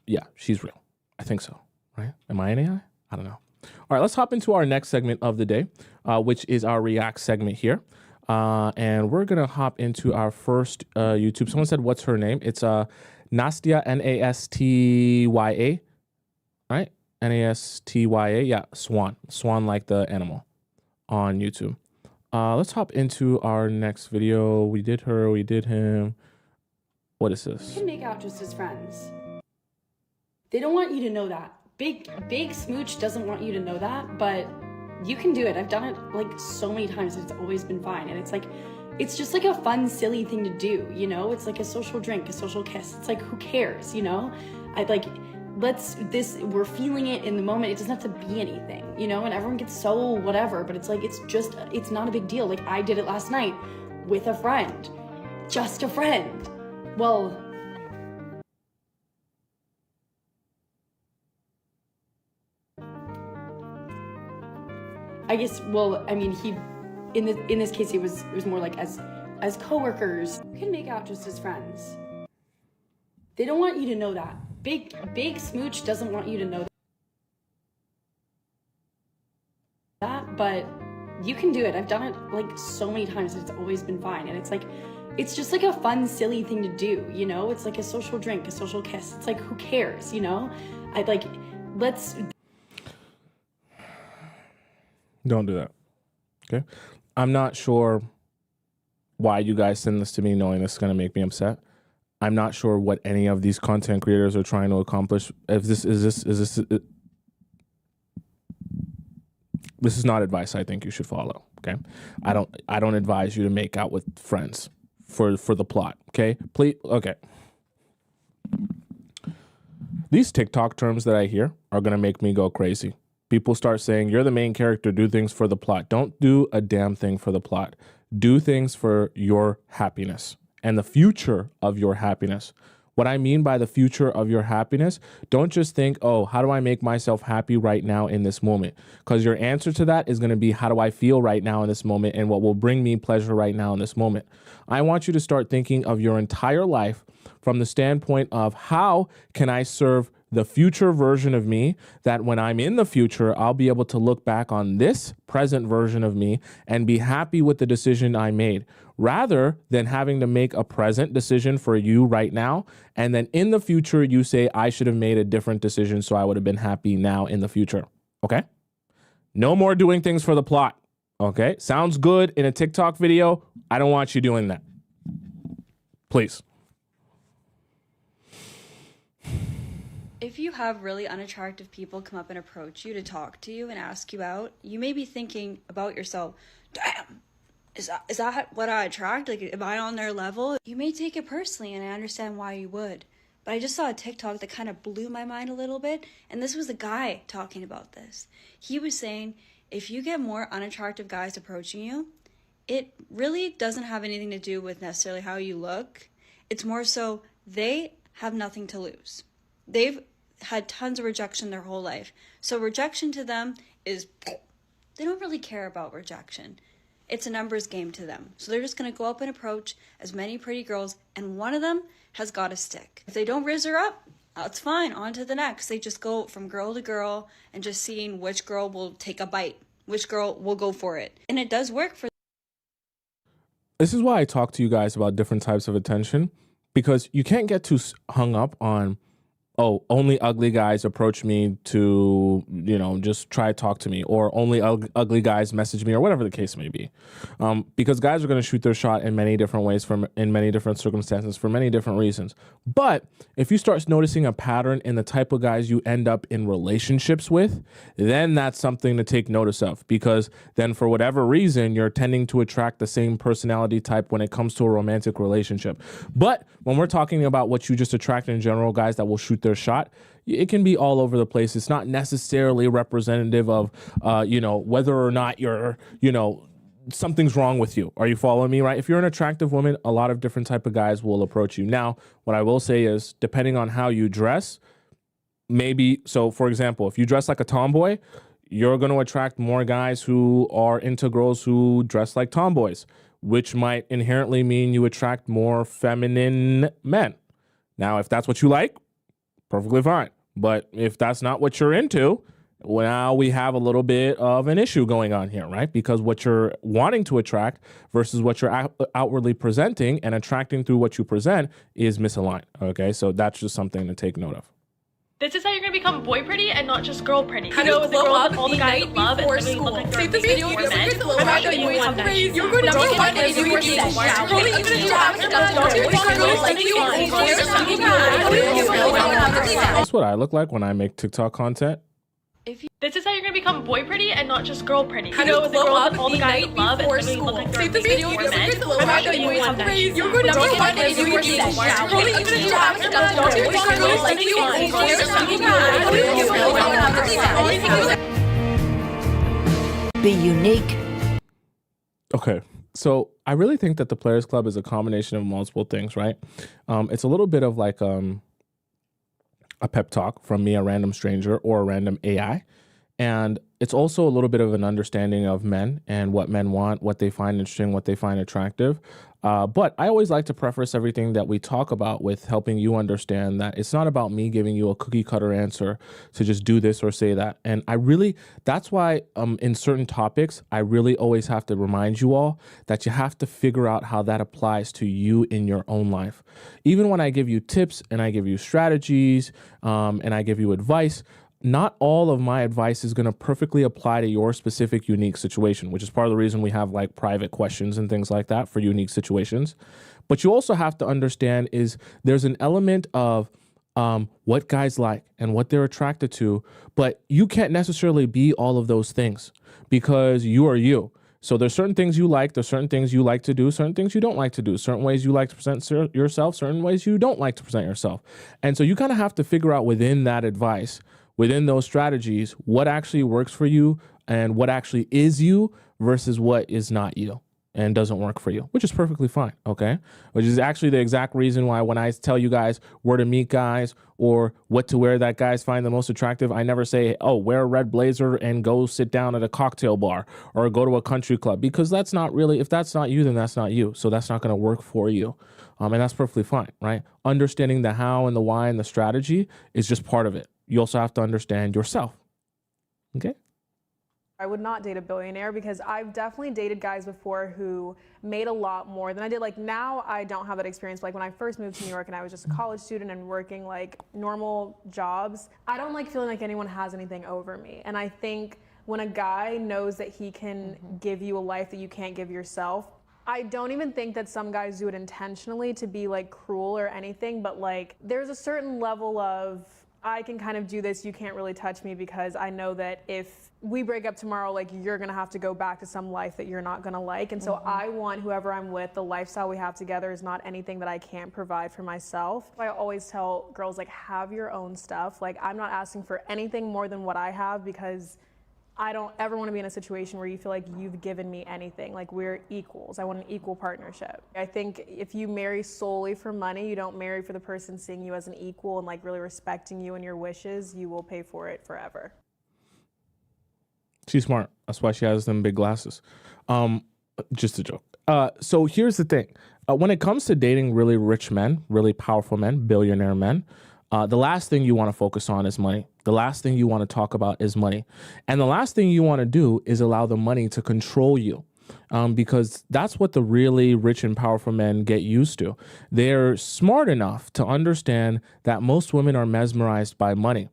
Yeah, she's real. I think so. Right? Am I an AI? I don't know. All right, let's hop into our next segment of the day, which is our React segment here. And we're going to hop into our first YouTube. Someone said, what's her name? It's Nastia, Nastya, right? Nastya. Yeah, Swan. Swan like the animal on YouTube. Let's hop into our next video. We did her, we did him. What is this? You can make out just as friends. They don't want you to know that. Big Smooch doesn't want you to know that, but you can do it. I've done it like so many times and it's always been fine. And it's just like a fun, silly thing to do, you know? It's like a social drink, a social kiss. It's like, who cares, you know? We're feeling it in the moment. It doesn't have to be anything, you know? And everyone gets so whatever, but it's like, it's not a big deal. Like I did it last night with a friend, just a friend. Well, I guess, well, I mean, in this case, it was more like as coworkers. You can make out just as friends. They don't want you to know that. Big Smooch doesn't want you to know that, but you can do it. I've done it like so many times and it's always been fine. And it's just like a fun, silly thing to do, you know? It's like a social drink, a social kiss. It's like, who cares, you know? Don't do that. Okay. I'm not sure why you guys send this to me knowing this is going to make me upset. I'm not sure what any of these content creators are trying to accomplish. If this is not advice I think you should follow. Okay. I don't advise you to make out with friends for the plot. Okay. Please. Okay. These TikTok terms that I hear are going to make me go crazy. People start saying, you're the main character, do things for the plot. Don't do a damn thing for the plot. Do things for your happiness and the future of your happiness. What I mean by the future of your happiness, don't just think, oh, how do I make myself happy right now in this moment? Because your answer to that is going to be, how do I feel right now in this moment and what will bring me pleasure right now in this moment? I want you to start thinking of your entire life from the standpoint of how can I serve the future version of me, that when I'm in the future, I'll be able to look back on this present version of me and be happy with the decision I made, rather than having to make a present decision for you right now. And then in the future, you say, I should have made a different decision so I would have been happy now in the future. Okay? No more doing things for the plot. Okay? Sounds good in a TikTok video. I don't want you doing that. Please. If you have really unattractive people come up and approach you to talk to you and ask you out, you may be thinking about yourself, damn, is that what I attract? Like, am I on their level? You may take it personally, and I understand why you would. But I just saw a TikTok that kind of blew my mind a little bit, and this was a guy talking about this. He was saying, if you get more unattractive guys approaching you, it really doesn't have anything to do with necessarily how you look. It's more so they have nothing to lose. They've had tons of rejection their whole life. So rejection to them is, they don't really care about rejection. It's a numbers game to them. So they're just going to go up and approach as many pretty girls, and one of them has got to stick. If they don't rizz her up, that's fine. On to the next. They just go from girl to girl and just seeing which girl will take a bite, which girl will go for it. And it does work for. This is why I talk to you guys about different types of attention, because you can't get too hung up on oh, only ugly guys approach me to, just try to talk to me, or only ugly guys message me, or whatever the case may be. Because guys are going to shoot their shot in many different ways, in many different circumstances, for many different reasons. But if you start noticing a pattern in the type of guys you end up in relationships with, then that's something to take notice of, because then for whatever reason, you're tending to attract the same personality type when it comes to a romantic relationship. But when we're talking about what you just attract in general, guys that will shoot their shot, it can be all over the place. It's not necessarily representative of, whether or not you're, something's wrong with you. Are you following me, right? If you're an attractive woman, a lot of different type of guys will approach you. Now, what I will say is, depending on how you dress, so for example, if you dress like a tomboy, you're going to attract more guys who are into girls who dress like tomboys, which might inherently mean you attract more feminine men. Now, if that's what you like, perfectly fine. But if that's not what you're into, well, now we have a little bit of an issue going on here, right? Because what you're wanting to attract versus what you're outwardly presenting and attracting through what you present is misaligned, okay? So that's just something to take note of. This is how you're gonna become boy pretty and not just girl pretty. You know, the girl that all the guys love and really look like they're this video for men. I'm not showing you one day. You're going to find it if you even if you haven't That's what I look like when I make TikTok content. This is how you're gonna become boy pretty and not just girl pretty. You know, the girl that all the guys love and really look like they're for men. I'm not showing you one day. You're going to find it if you even if you haven't Be unique. Okay, so I really think that the Players Club is a combination of multiple things, right? It's a little bit of like a pep talk from me, a random stranger, or a random AI. And it's also a little bit of an understanding of men and what men want, what they find interesting, what they find attractive. But I always like to preface everything that we talk about with helping you understand that it's not about me giving you a cookie cutter answer to just do this or say that. And that's why in certain topics, I really always have to remind you all that you have to figure out how that applies to you in your own life. Even when I give you tips and I give you strategies and I give you advice, not all of my advice is going to perfectly apply to your specific unique situation, which is part of the reason we have like private questions and things like that for unique situations. But you also have to understand is there's an element of what guys like and what they're attracted to, but you can't necessarily be all of those things because you are you. So there's certain things you like, there's certain things you like to do, certain things you don't like to do, certain ways you like to present yourself, certain ways you don't like to present yourself. And so you kind of have to figure out within that advice, within those strategies, what actually works for you and what actually is you versus what is not you and doesn't work for you, which is perfectly fine, okay? Which is actually the exact reason why when I tell you guys where to meet guys or what to wear that guys find the most attractive, I never say, oh, wear a red blazer and go sit down at a cocktail bar or go to a country club, because that's not really, if that's not you, then that's not you. So that's not gonna work for you. And that's perfectly fine, right? Understanding the how and the why and the strategy is just part of it. You also have to understand yourself, okay? I would not date a billionaire because I've definitely dated guys before who made a lot more than I did. Like now I don't have that experience. Like when I first moved to New York and I was just a college student and working like normal jobs, I don't like feeling like anyone has anything over me. And I think when a guy knows that he can give you a life that you can't give yourself, I don't even think that some guys do it intentionally to be like cruel or anything, but like there's a certain level of I can kind of do this, you can't really touch me because I know that if we break up tomorrow, like you're gonna have to go back to some life that you're not gonna like. And so I want whoever I'm with, the lifestyle we have together is not anything that I can't provide for myself. I always tell girls like have your own stuff. Like I'm not asking for anything more than what I have because I don't ever want to be in a situation where you feel like you've given me anything. Like we're equals. I want an equal partnership. I think if you marry solely for money, you don't marry for the person seeing you as an equal and like really respecting you and your wishes, you will pay for it forever. She's smart. That's why she has them big glasses. Just a joke. So here's the thing. When it comes to dating really rich men, really powerful men, billionaire men, the last thing you want to focus on is money. The last thing you want to talk about is money. And the last thing you want to do is allow the money to control you. because that's what the really rich and powerful men get used to. They're smart enough to understand that most women are mesmerized by money.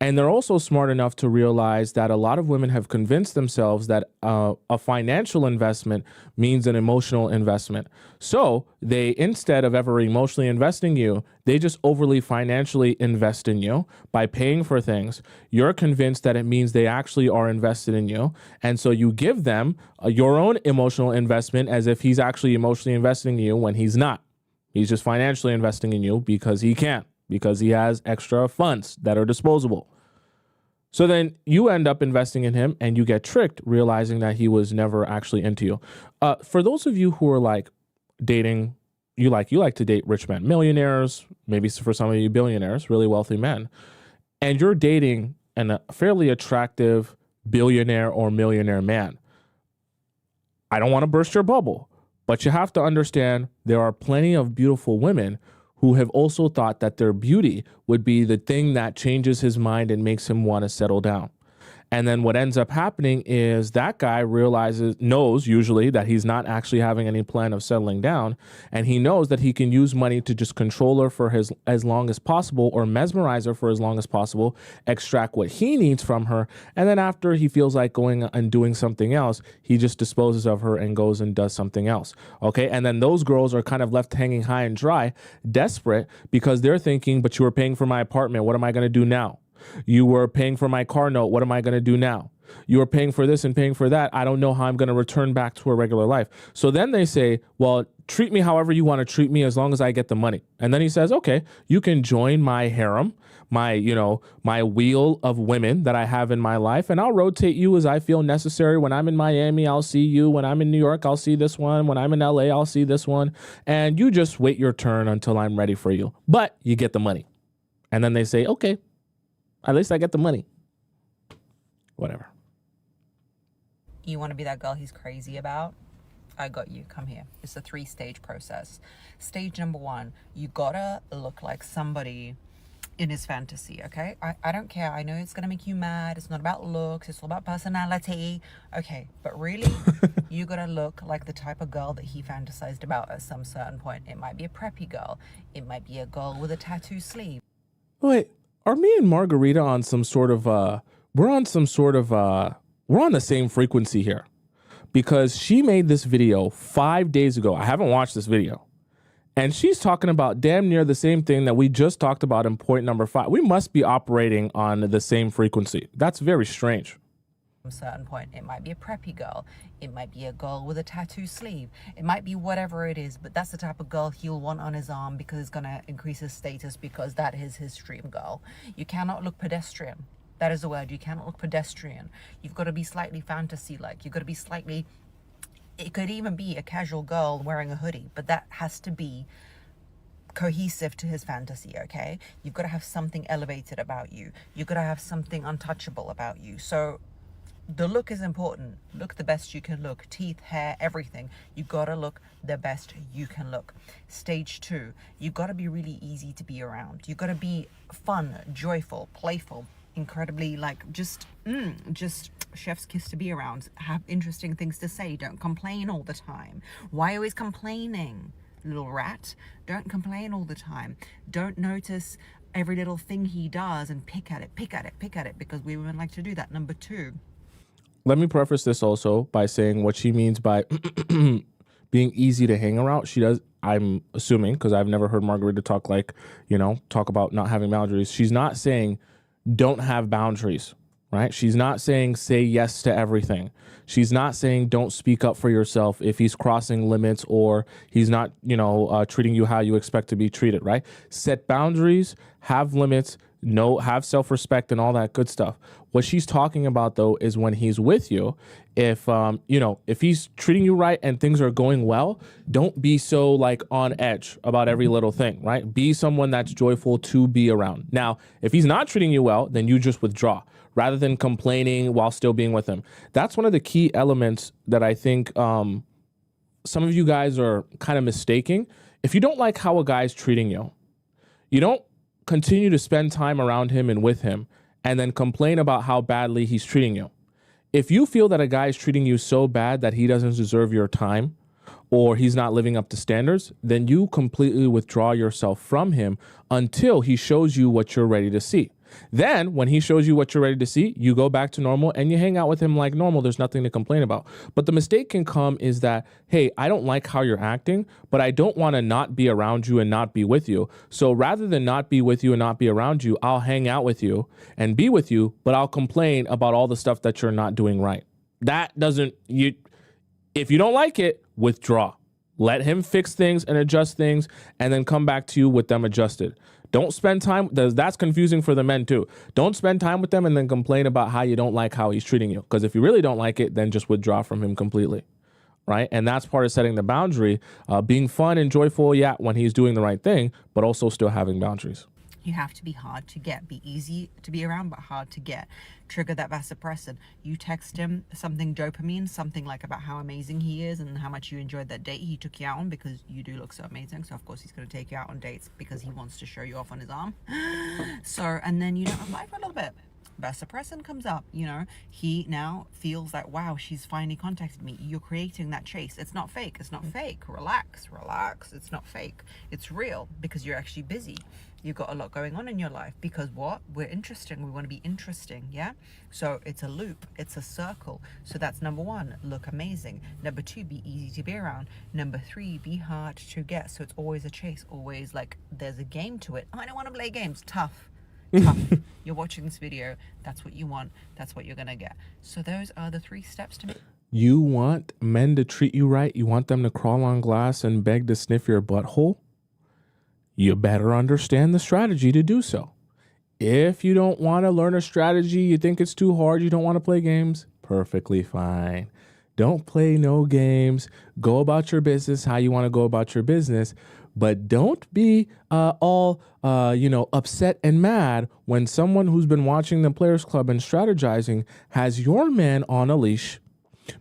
And they're also smart enough to realize that a lot of women have convinced themselves that a financial investment means an emotional investment. So they, instead of ever emotionally investing you, they just overly financially invest in you by paying for things. You're convinced that it means they actually are invested in you. And so you give them your own emotional investment as if he's actually emotionally investing in you when he's not. He's just financially investing in you because he can, because he has extra funds that are disposable. So then you end up investing in him and you get tricked, realizing that he was never actually into you. For those of you who are like dating, you like to date rich men, millionaires, maybe for some of you billionaires, really wealthy men, and you're dating a fairly attractive billionaire or millionaire man. I don't want to burst your bubble, but you have to understand there are plenty of beautiful women who have also thought that their beauty would be the thing that changes his mind and makes him want to settle down. And then what ends up happening is that guy knows usually that he's not actually having any plan of settling down. And he knows that he can use money to just control her for as long as possible, or mesmerize her for as long as possible, extract what he needs from her. And then after he feels like going and doing something else, he just disposes of her and goes and does something else. Okay. And then those girls are kind of left hanging high and dry, desperate, because they're thinking, but you were paying for my apartment. What am I going to do now? You were paying for my car note. What am I going to do now? You were paying for this and paying for that. I don't know how I'm going to return back to a regular life. So then they say, well, treat me however you want to treat me as long as I get the money. And then he says, okay, you can join my harem, my wheel of women that I have in my life, and I'll rotate you as I feel necessary. When I'm in Miami, I'll see you. When I'm in New York, I'll see this one. When I'm in LA, I'll see this one. And you just wait your turn until I'm ready for you. But you get the money. And then they say, okay, at least I get the money. Whatever. You want to be that girl he's crazy about? I got you. Come here. It's a 3-stage process. Stage number 1, you gotta look like somebody in his fantasy, okay? I don't care. I know it's gonna make you mad. It's not about looks. It's all about personality. Okay, but really, you gotta look like the type of girl that he fantasized about at some certain point. It might be a preppy girl. It might be a girl with a tattoo sleeve. Wait. Are me and Margarita on some sort of, we're on the same frequency here, because she made this video 5 days ago. I haven't watched this video, and she's talking about damn near the same thing that we just talked about in point number 5. We must be operating on the same frequency. That's very strange. A certain point, it might be a preppy girl, it might be a girl with a tattoo sleeve, it might be whatever it is, but that's the type of girl he'll want on his arm because it's going to increase his status, because that is his dream girl. You cannot look pedestrian. That is the word. You cannot look pedestrian. You've got to be slightly fantasy-like. You've got to be slightly, it could even be a casual girl wearing a hoodie, but that has to be cohesive to his fantasy, okay? You've got to have something elevated about you. You've got to have something untouchable about you. So the look is important. Look the best you can look. Teeth, hair, everything. You gotta look the best you can look. Stage 2, you gotta be really easy to be around. You gotta be fun, joyful, playful, incredibly just chef's kiss to be around. Have interesting things to say. Don't complain all the time. Why always complaining, little rat? Don't complain all the time. Don't notice every little thing he does and pick at it, because we women like to do that. Number 2. Let me preface this also by saying what she means by being easy to hang around. She does, I'm assuming, because I've never heard Margarita talk talk about not having boundaries. She's not saying don't have boundaries, right? She's not saying say yes to everything. She's not saying don't speak up for yourself if he's crossing limits or he's not, treating you how you expect to be treated, right? Set boundaries, have limits, have self-respect and all that good stuff. What she's talking about, though, is when he's with you, if he's treating you right and things are going well, don't be so on edge about every little thing, right? Be someone that's joyful to be around. Now, if he's not treating you well, then you just withdraw rather than complaining while still being with him. That's one of the key elements that I think some of you guys are kind of mistaking. If you don't like how a guy's treating you, you don't continue to spend time around him and with him and then complain about how badly he's treating you. If you feel that a guy is treating you so bad that he doesn't deserve your time, or he's not living up to standards, then you completely withdraw yourself from him until he shows you what you're ready to see. Then when he shows you what you're ready to see, you go back to normal and you hang out with him like normal. There's nothing to complain about. But the mistake can come is that, hey, I don't like how you're acting, but I don't want to not be around you and not be with you. So rather than not be with you and not be around you, I'll hang out with you and be with you, but I'll complain about all the stuff that you're not doing right. That doesn't, if you don't like it, withdraw. Let him fix things and adjust things and then come back to you with them adjusted. Don't spend time, that's confusing for the men too. Don't spend time with them and then complain about how you don't like how he's treating you. Because if you really don't like it, then just withdraw from him completely, right? And that's part of setting the boundary, being fun and joyful, yeah, when he's doing the right thing, but also still having boundaries. You have to be hard to get, be easy to be around, but hard to get. Trigger that vasopressin. You text him something dopamine, something like about how amazing he is and how much you enjoyed that date he took you out on, because you do look so amazing. So of course he's going to take you out on dates because he wants to show you off on his arm. So, and then you don't apply for a little bit. Vasopressin comes up, you know, he now feels like, wow, she's finally contacted me. You're creating that chase. It's not fake. It's not fake. Relax. It's not fake. It's real because you're actually busy. You've got a lot going on in your life because what? We're interesting. We want to be interesting. Yeah. So it's a loop. It's a circle. So that's number one, look amazing. Number two, be easy to be around. Number three, be hard to get. So it's always a chase, always like there's a game to it. Oh, I don't want to play games. Tough. You're watching this video, that's what you want, that's what you're gonna get. So those are the 3 steps to make. You want men to treat you right? You want them to crawl on glass and beg to sniff your butthole? You better understand the strategy to do so. If you don't want to learn a strategy, you think it's too hard, you don't want to play games, perfectly fine. Don't play no games. Go about your business how you want to go about your business. But don't be all upset and mad when someone who's been watching the Players Club and strategizing has your man on a leash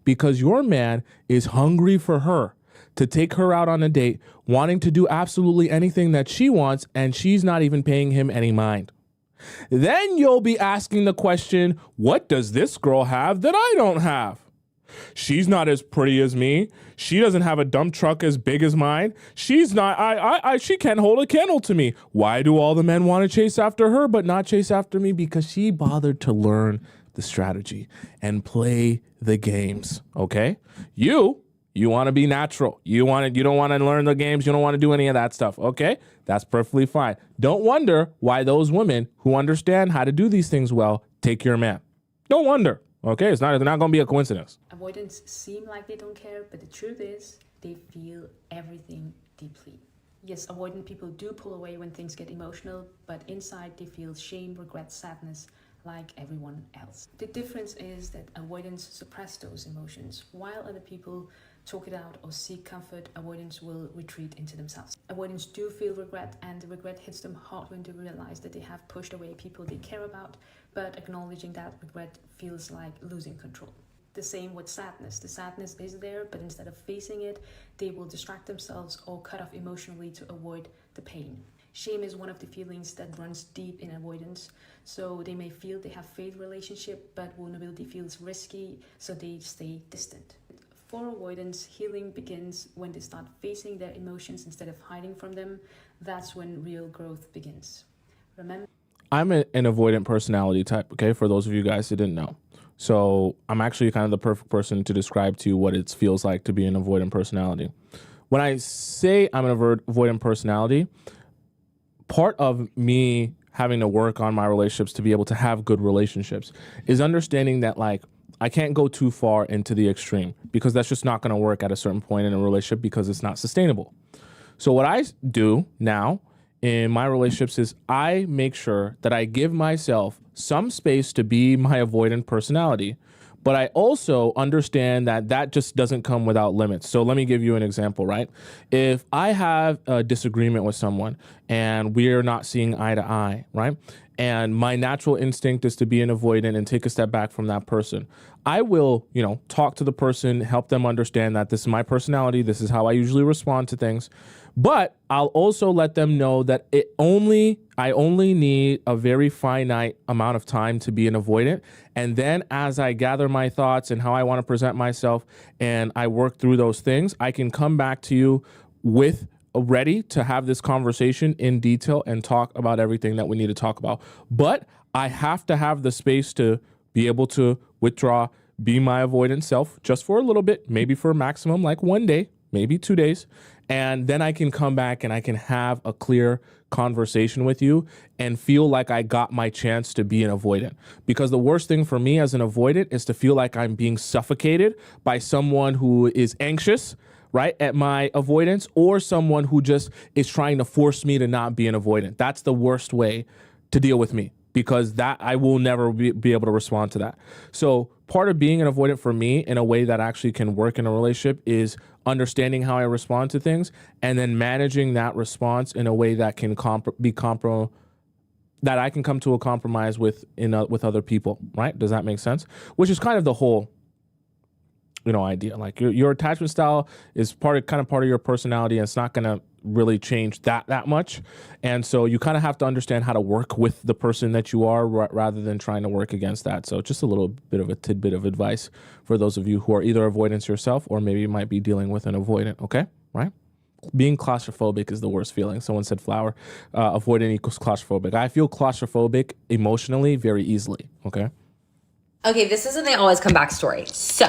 because your man is hungry for her to take her out on a date, wanting to do absolutely anything that she wants, and she's not even paying him any mind. Then you'll be asking the question, what does this girl have that I don't have? She's not as pretty as me. She doesn't have a dump truck as big as mine. She's not, she can't hold a candle to me. Why do all the men want to chase after her but not chase after me? Because she bothered to learn the strategy and play the games, okay? You want to be natural. You don't want to learn the games. You don't want to do any of that stuff, okay? That's perfectly fine. Don't wonder why those women who understand how to do these things well take your man. Don't wonder. Okay, it's not going to be a coincidence. Avoidants seem like they don't care, but the truth is they feel everything deeply. Yes, avoidant people do pull away when things get emotional, but inside they feel shame, regret, sadness, like everyone else. The difference is that avoidants suppress those emotions, while other people talk it out or seek comfort. Avoidants will retreat into themselves. Avoidants do feel regret, and the regret hits them hard when they realize that they have pushed away people they care about, but acknowledging that regret feels like losing control. The same with sadness. The sadness is there, but instead of facing it, they will distract themselves or cut off emotionally to avoid the pain. Shame is one of the feelings that runs deep in avoidance. So they may feel they have failed relationship, but vulnerability feels risky, so they stay distant. For avoidance, healing begins when they start facing their emotions instead of hiding from them. That's when real growth begins. Remember, I'm an avoidant personality type, okay, for those of you guys who didn't know. So I'm actually kind of the perfect person to describe to you what it feels like to be an avoidant personality. When I say I'm an avoidant personality, part of me having to work on my relationships to be able to have good relationships is understanding that, like, I can't go too far into the extreme because that's just not going to work at a certain point in a relationship because it's not sustainable. So what I do now in my relationships is I make sure that I give myself some space to be my avoidant personality, but I also understand that that just doesn't come without limits. So let me give you an example, right? If I have a disagreement with someone and we're not seeing eye to eye, right? and my natural instinct is to be an avoidant and take a step back from that person. I will, talk to the person, help them understand that this is my personality, this is how I usually respond to things. But I'll also let them know that I only need a very finite amount of time to be an avoidant. And then as I gather my thoughts and how I want to present myself and I work through those things, I can come back to you with ready to have this conversation in detail and talk about everything that we need to talk about. But I have to have the space to be able to withdraw, be my avoidant self just for a little bit, maybe for a maximum like 1 day, maybe 2 days. And then I can come back and I can have a clear conversation with you and feel like I got my chance to be an avoidant. Because the worst thing for me as an avoidant is to feel like I'm being suffocated by someone who is anxious, right, at my avoidance, or someone who just is trying to force me to not be an avoidant. That's the worst way to deal with me, because that I will never be able to respond to that. So part of being an avoidant for me in a way that actually can work in a relationship is understanding how I respond to things and then managing that response in a way that can that I can come to a compromise with other people, right? Does that make sense? Which is kind of the whole idea. Like your attachment style is part of your personality, and it's not going to really change that much. And so you kind of have to understand how to work with the person that you are rather than trying to work against that. So just a little bit of a tidbit of advice for those of you who are either avoidants yourself or maybe you might be dealing with an avoidant. Okay, right? Being claustrophobic is the worst feeling. Someone said flower, avoidant equals claustrophobic. I feel claustrophobic emotionally very easily. Okay, this is an always come back story. So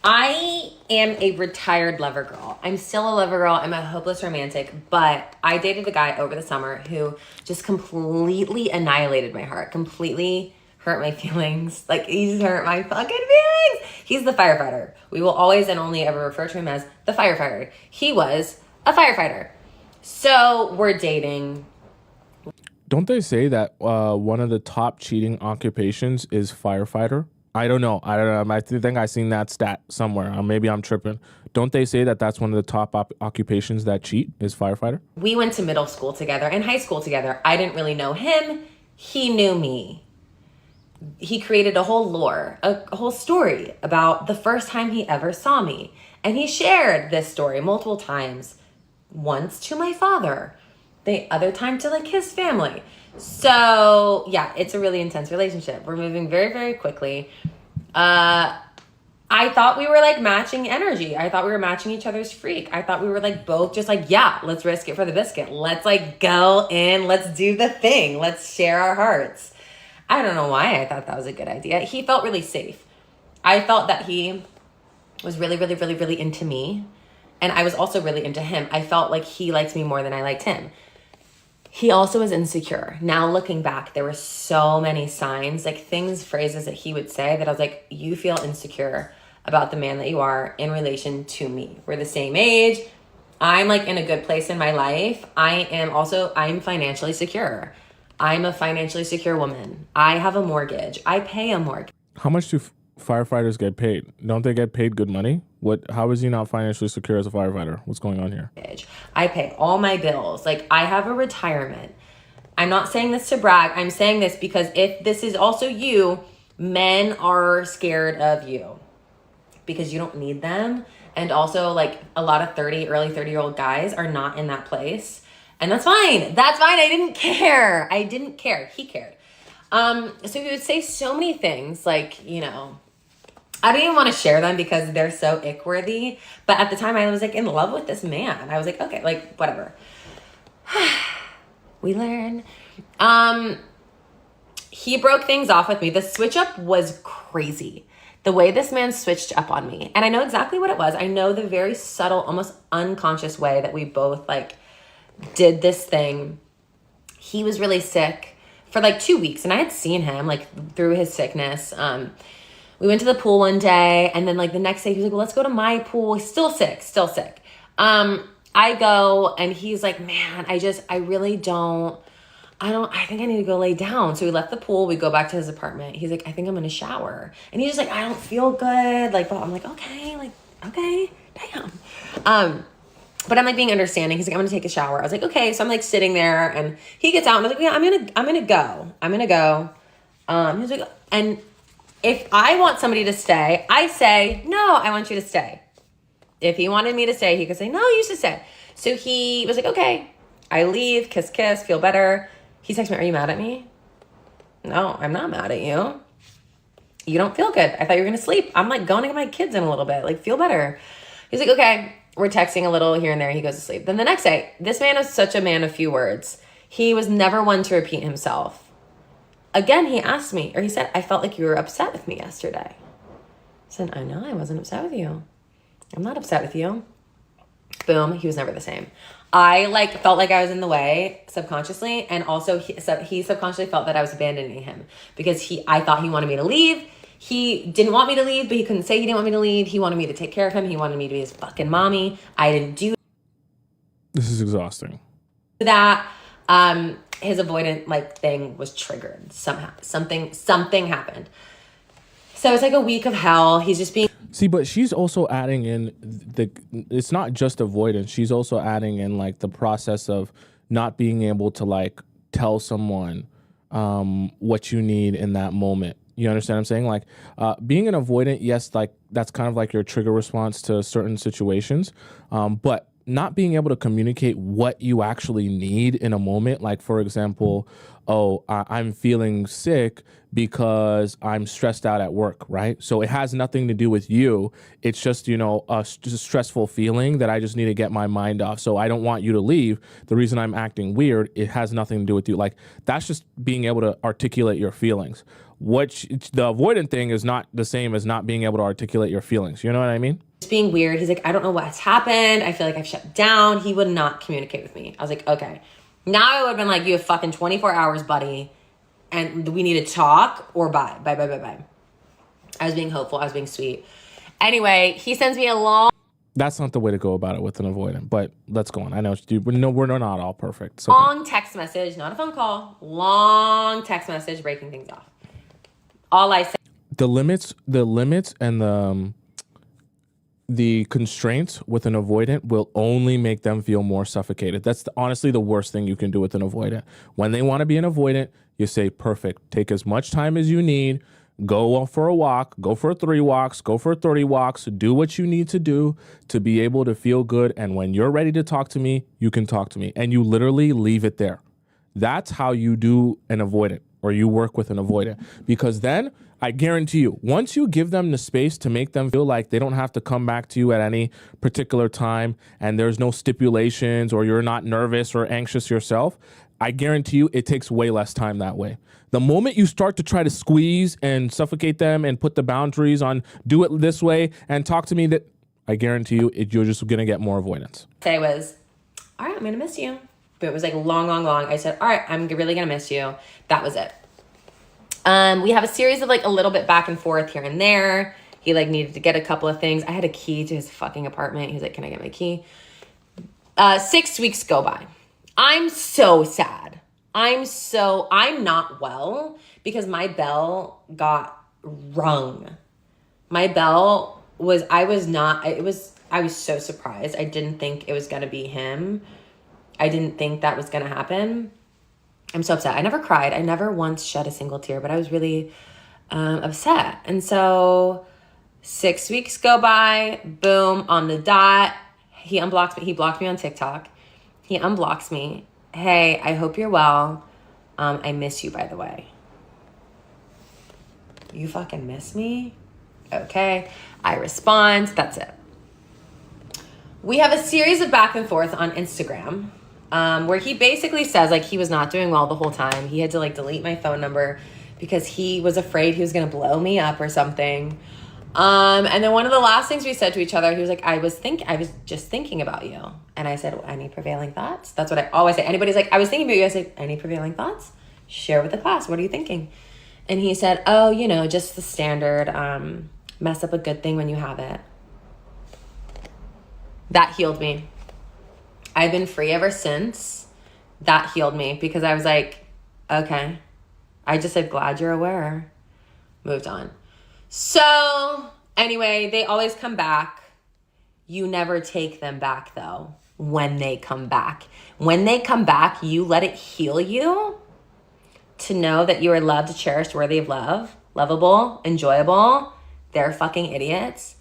I am a retired lover girl. I'm still a lover girl. I'm a hopeless romantic, but I dated a guy over the summer who just completely annihilated my heart, completely hurt my feelings. Like, he's hurt my fucking feelings. He's the firefighter. We will always and only ever refer to him as the firefighter. He was a firefighter. So we're dating. Don't they say that one of the top cheating occupations is firefighter? I don't know. I think I seen that stat somewhere. Maybe I'm tripping. Don't they say that that's one of the top occupations that cheat is firefighter? We went to middle school together and high school together. I didn't really know him. He knew me. He created a whole lore, a whole story about the first time he ever saw me. And he shared this story multiple times. Once to my father, the other time to his family. So yeah, it's a really intense relationship. We're moving very, very quickly. I thought we were matching energy. I thought we were matching each other's freak. I thought we were both just yeah, let's risk it for the biscuit. Let's go in. Let's do the thing. Let's share our hearts. I don't know why I thought that was a good idea. He felt really safe. I felt that he was really, really, really, really into me. And I was also really into him. I felt like he liked me more than I liked him. He also was insecure. Now looking back, there were so many signs, phrases that he would say that I was like, you feel insecure about the man that you are in relation to me. We're the same age. I'm in a good place in my life. I'm financially secure. I'm a financially secure woman. I have a mortgage. I pay a mortgage. How much do firefighters get paid? Don't they get paid good money? How is he not financially secure as a firefighter? What's going on here? I pay all my bills. I have a retirement. I'm not saying this to brag. I'm saying this because if this is also you, men are scared of you because you don't need them. And also a lot of early 30-year-old guys are not in that place. And that's fine. That's fine. I didn't care. He cared. So he would say so many things I don't even want to share them because they're so ick-worthy. But at the time, I was in love with this man. I was okay, whatever. We learn. He broke things off with me. The switch up was crazy. The way this man switched up on me. And I know exactly what it was. I know the very subtle, almost unconscious way that we both did this thing. He was really sick for 2 weeks. And I had seen him through his sickness. We went to the pool one day, and then the next day he was like, well, let's go to my pool. He's still sick. I go, and he's like, man, I think I need to go lay down. So we left the pool. We go back to his apartment. He's like, I think I'm going to shower. And he's just I don't feel good. But I'm okay, damn. But I'm like being understanding. He's like, I'm gonna take a shower. I was like, okay. So I'm like sitting there, and he gets out, and I was like, yeah, I'm gonna go. He was like, and if I want somebody to stay, I say, no, I want you to stay. If he wanted me to stay, he could say, no, you should stay. So he was like, okay. I leave, kiss, feel better. He texts me, are you mad at me? No, I'm not mad at you. You don't feel good. I thought you were going to sleep. I'm like going to get my kids in a little bit. Like, feel better. He's like, okay. We're texting a little here and there. He goes to sleep. Then the next day, this man is such a man of few words. He was never one to repeat himself. Again, he asked me, or he said, I felt like you were upset with me yesterday. I said, I know, I wasn't upset with you. I'm not upset with you. Boom, he was never the same. I like felt like I was in the way subconsciously, and also he subconsciously felt that I was abandoning him because I thought he wanted me to leave. He didn't want me to leave, but he couldn't say he didn't want me to leave. He wanted me to take care of him. He wanted me to be his fucking mommy. I didn't do This is exhausting. that. His avoidant like thing was triggered somehow. Something happened. So it's like a week of hell. He's just being. See, but she's also adding in it's not just avoidance. She's also adding in like the process of not being able to like tell someone what you need in that moment. You understand what I'm saying? Like being an avoidant, yes, like that's kind of like your trigger response to certain situations. But not being able to communicate what you actually need in a moment. Like, for example, I'm feeling sick because I'm stressed out at work, right? So it has nothing to do with you. It's just, just a stressful feeling that I just need to get my mind off. So I don't want you to leave. The reason I'm acting weird, it has nothing to do with you. Like, that's just being able to articulate your feelings. The avoidant thing is not the same as not being able to articulate your feelings. You know what I mean? Just being weird. He's like, I don't know what's happened. I feel like I've shut down. He would not communicate with me. I was like, okay. Now I would have been like, you have fucking 24 hours, buddy. And we need to talk or bye. Bye. I was being hopeful. I was being sweet. Anyway, he sends me a long. That's not the way to go about it with an avoidant, but let's go on. I know we're not all perfect. So long text message, not a phone call. Long text message breaking things off. All I said. The limits and the constraints with an avoidant will only make them feel more suffocated. That's honestly the worst thing you can do with an avoidant. When they want to be an avoidant, you say, perfect. Take as much time as you need. Go for a walk. Go for 3 walks. Go for 30 walks. Do what you need to do to be able to feel good. And when you're ready to talk to me, you can talk to me. And you literally leave it there. That's how you do an avoidant, or you work with an avoidant. Because then I guarantee you, once you give them the space to make them feel like they don't have to come back to you at any particular time and there's no stipulations or you're not nervous or anxious yourself, I guarantee you it takes way less time that way. The moment you start to try to squeeze and suffocate them and put the boundaries on, do it this way and talk to me, that I guarantee you you're just going to get more avoidance. Say was, all right, I'm going to miss you. But it was like long. I said, all right, I'm really going to miss you. That was it. We have a series of like a little bit back and forth here and there. He like needed to get a couple of things. I had a key to his fucking apartment. He's like, can I get my key? 6 weeks go by. I'm so sad. I'm not well because my bell got rung. My bell was, I was so surprised. I didn't think it was going to be him. I didn't think that was going to happen. I'm so upset. I never cried. I never once shed a single tear, but I was really upset. And so 6 weeks go by, boom, on the dot. He unblocks me. He blocked me on TikTok. He unblocks me. Hey, I hope you're well. I miss you, by the way. You fucking miss me? Okay. I respond. That's it. We have a series of back and forth on Instagram. Where he basically says like he was not doing well the whole time. He had to like delete my phone number because he was afraid he was going to blow me up or something. And then one of the last things we said to each other, he was like, I was just thinking about you. And I said, well, any prevailing thoughts? That's what I always say. Anybody's like, I was thinking about you. I say, any prevailing thoughts? Share with the class. What are you thinking? And he said, oh, just the standard, mess up a good thing when you have it. That healed me. I've been free ever since. That healed me because I was like, okay. I just said, glad you're aware. Moved on. So anyway, they always come back. You never take them back though. when they come back. When they come back, you let it heal you to know that you are loved, cherished, worthy of love, lovable, enjoyable. They're fucking idiots.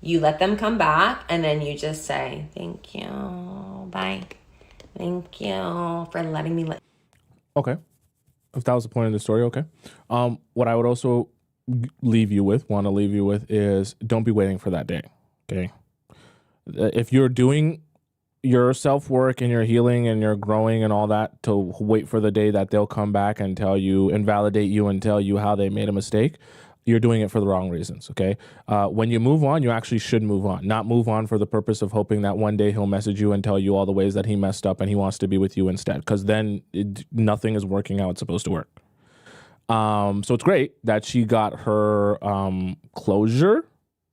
You let them come back, and then you just say, thank you, bye. Thank you for letting me Okay. If that was the point of the story, okay. What I would also want to leave you with is don't be waiting for that day, okay? If you're doing your self-work and your healing and your growing and all that to wait for the day that they'll come back and tell you and validate you and tell you how they made a mistake, you're doing it for the wrong reasons, okay? When you move on, you actually should move on, not move on for the purpose of hoping that one day he'll message you and tell you all the ways that he messed up and he wants to be with you instead, because then nothing is working how it's supposed to work. So it's great that she got her closure,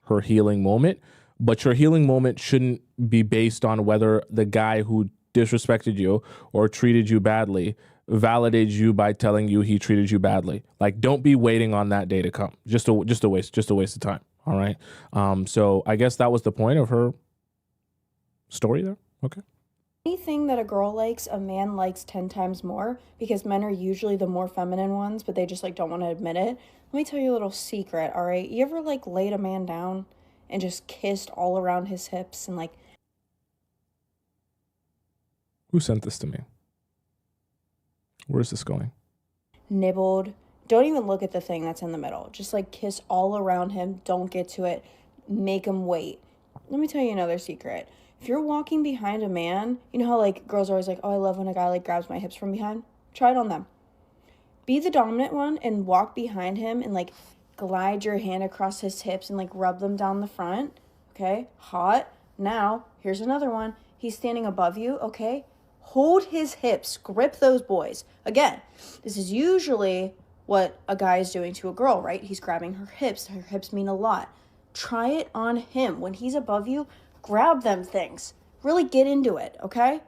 her healing moment, but your healing moment shouldn't be based on whether the guy who disrespected you or treated you badly validates you by telling you he treated you badly. Like, don't be waiting on that day to come. Just a waste of time. All right. So I guess that was the point of her story there. Okay. Anything that a girl likes, a man likes 10 times more, because men are usually the more feminine ones, but they just like don't want to admit it. Let me tell you a little secret, all right? You ever like laid a man down and just kissed all around his hips and like... Who sent this to me? Where is this going? Nibbled. Don't even look at the thing that's in the middle. Just like kiss all around him. Don't get to it. Make him wait. Let me tell you another secret. If you're walking behind a man, you know how like girls are always like, oh, I love when a guy like grabs my hips from behind? Try it on them. Be the dominant one and walk behind him and like glide your hand across his hips and like rub them down the front. Okay, hot. Now, here's another one. He's standing above you, okay? Hold his hips, grip those boys. Again, this is usually what a guy is doing to a girl, right? He's grabbing her hips. Her hips mean a lot. Try it on him. When he's above you, grab them things. Really get into it, okay?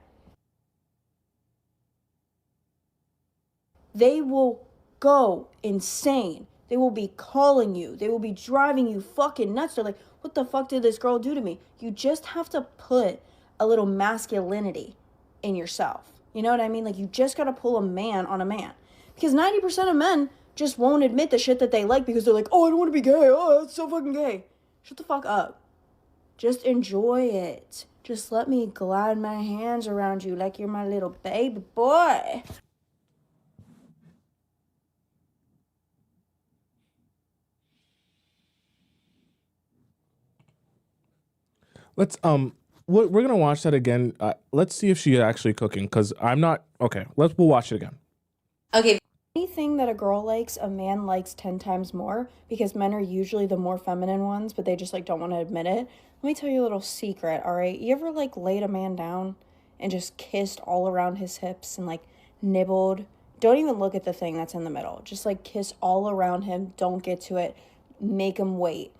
They will go insane. They will be calling you. They will be driving you fucking nuts. They're like, what the fuck did this girl do to me? You just have to put a little masculinity in yourself. You know what I mean? Like, you just gotta pull a man on a man. Because 90% of men just won't admit the shit that they like because they're like, oh, I don't want to be gay. Oh, that's so fucking gay. Shut the fuck up. Just enjoy it. Just let me glide my hands around you like you're my little baby boy. We're gonna watch that again. Let's see if she's actually cooking, because I'm not. Okay, we'll watch it again. Okay. Anything that a girl likes, a man likes 10 times more, because men are usually the more feminine ones, but they just like don't want to admit it. Let me tell you a little secret, all right? You ever like laid a man down and just kissed all around his hips and like nibbled? Don't even look at the thing that's in the middle. Just like kiss all around him. Don't get to it. Make him wait.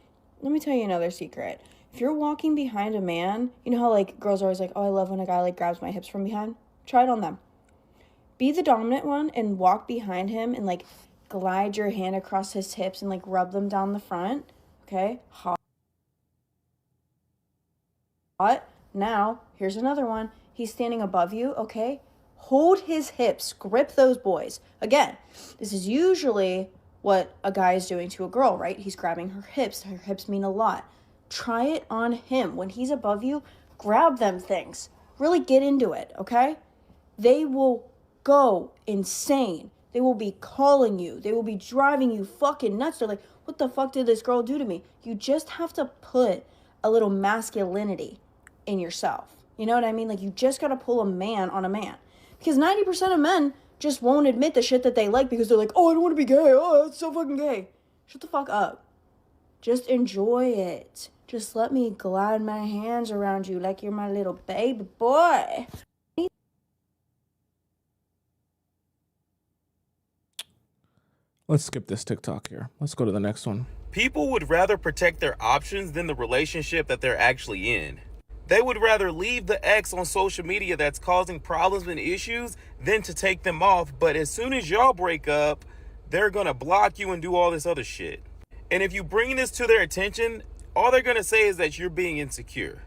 Let me tell you another secret. If you're walking behind a man, you know how like girls are always like, oh, I love when a guy like grabs my hips from behind? Try it on them. Be the dominant one and walk behind him and like glide your hand across his hips and like rub them down the front. Okay, hot. Now, here's another one. He's standing above you, okay? Hold his hips, grip those boys. Again, this is usually what a guy is doing to a girl, right? He's grabbing her hips. Her hips mean a lot. Try it on him. When he's above you, grab them things. Really get into it, okay? They will go insane. They will be calling you. They will be driving you fucking nuts. They're like, what the fuck did this girl do to me? You just have to put a little masculinity in yourself. You know what I mean? Like, you just gotta pull a man on a man. Because 90% of men just won't admit the shit that they like because they're like, oh, I don't want to be gay. Oh, that's so fucking gay. Shut the fuck up. Just enjoy it. Just let me glide my hands around you like you're my little baby boy. Let's skip this TikTok here. Let's go to the next one. People would rather protect their options than the relationship that they're actually in. They would rather leave the ex on social media that's causing problems and issues than to take them off. But as soon as y'all break up, they're going to block you and do all this other shit. And if you bring this to their attention, all they're going to say is that you're being insecure.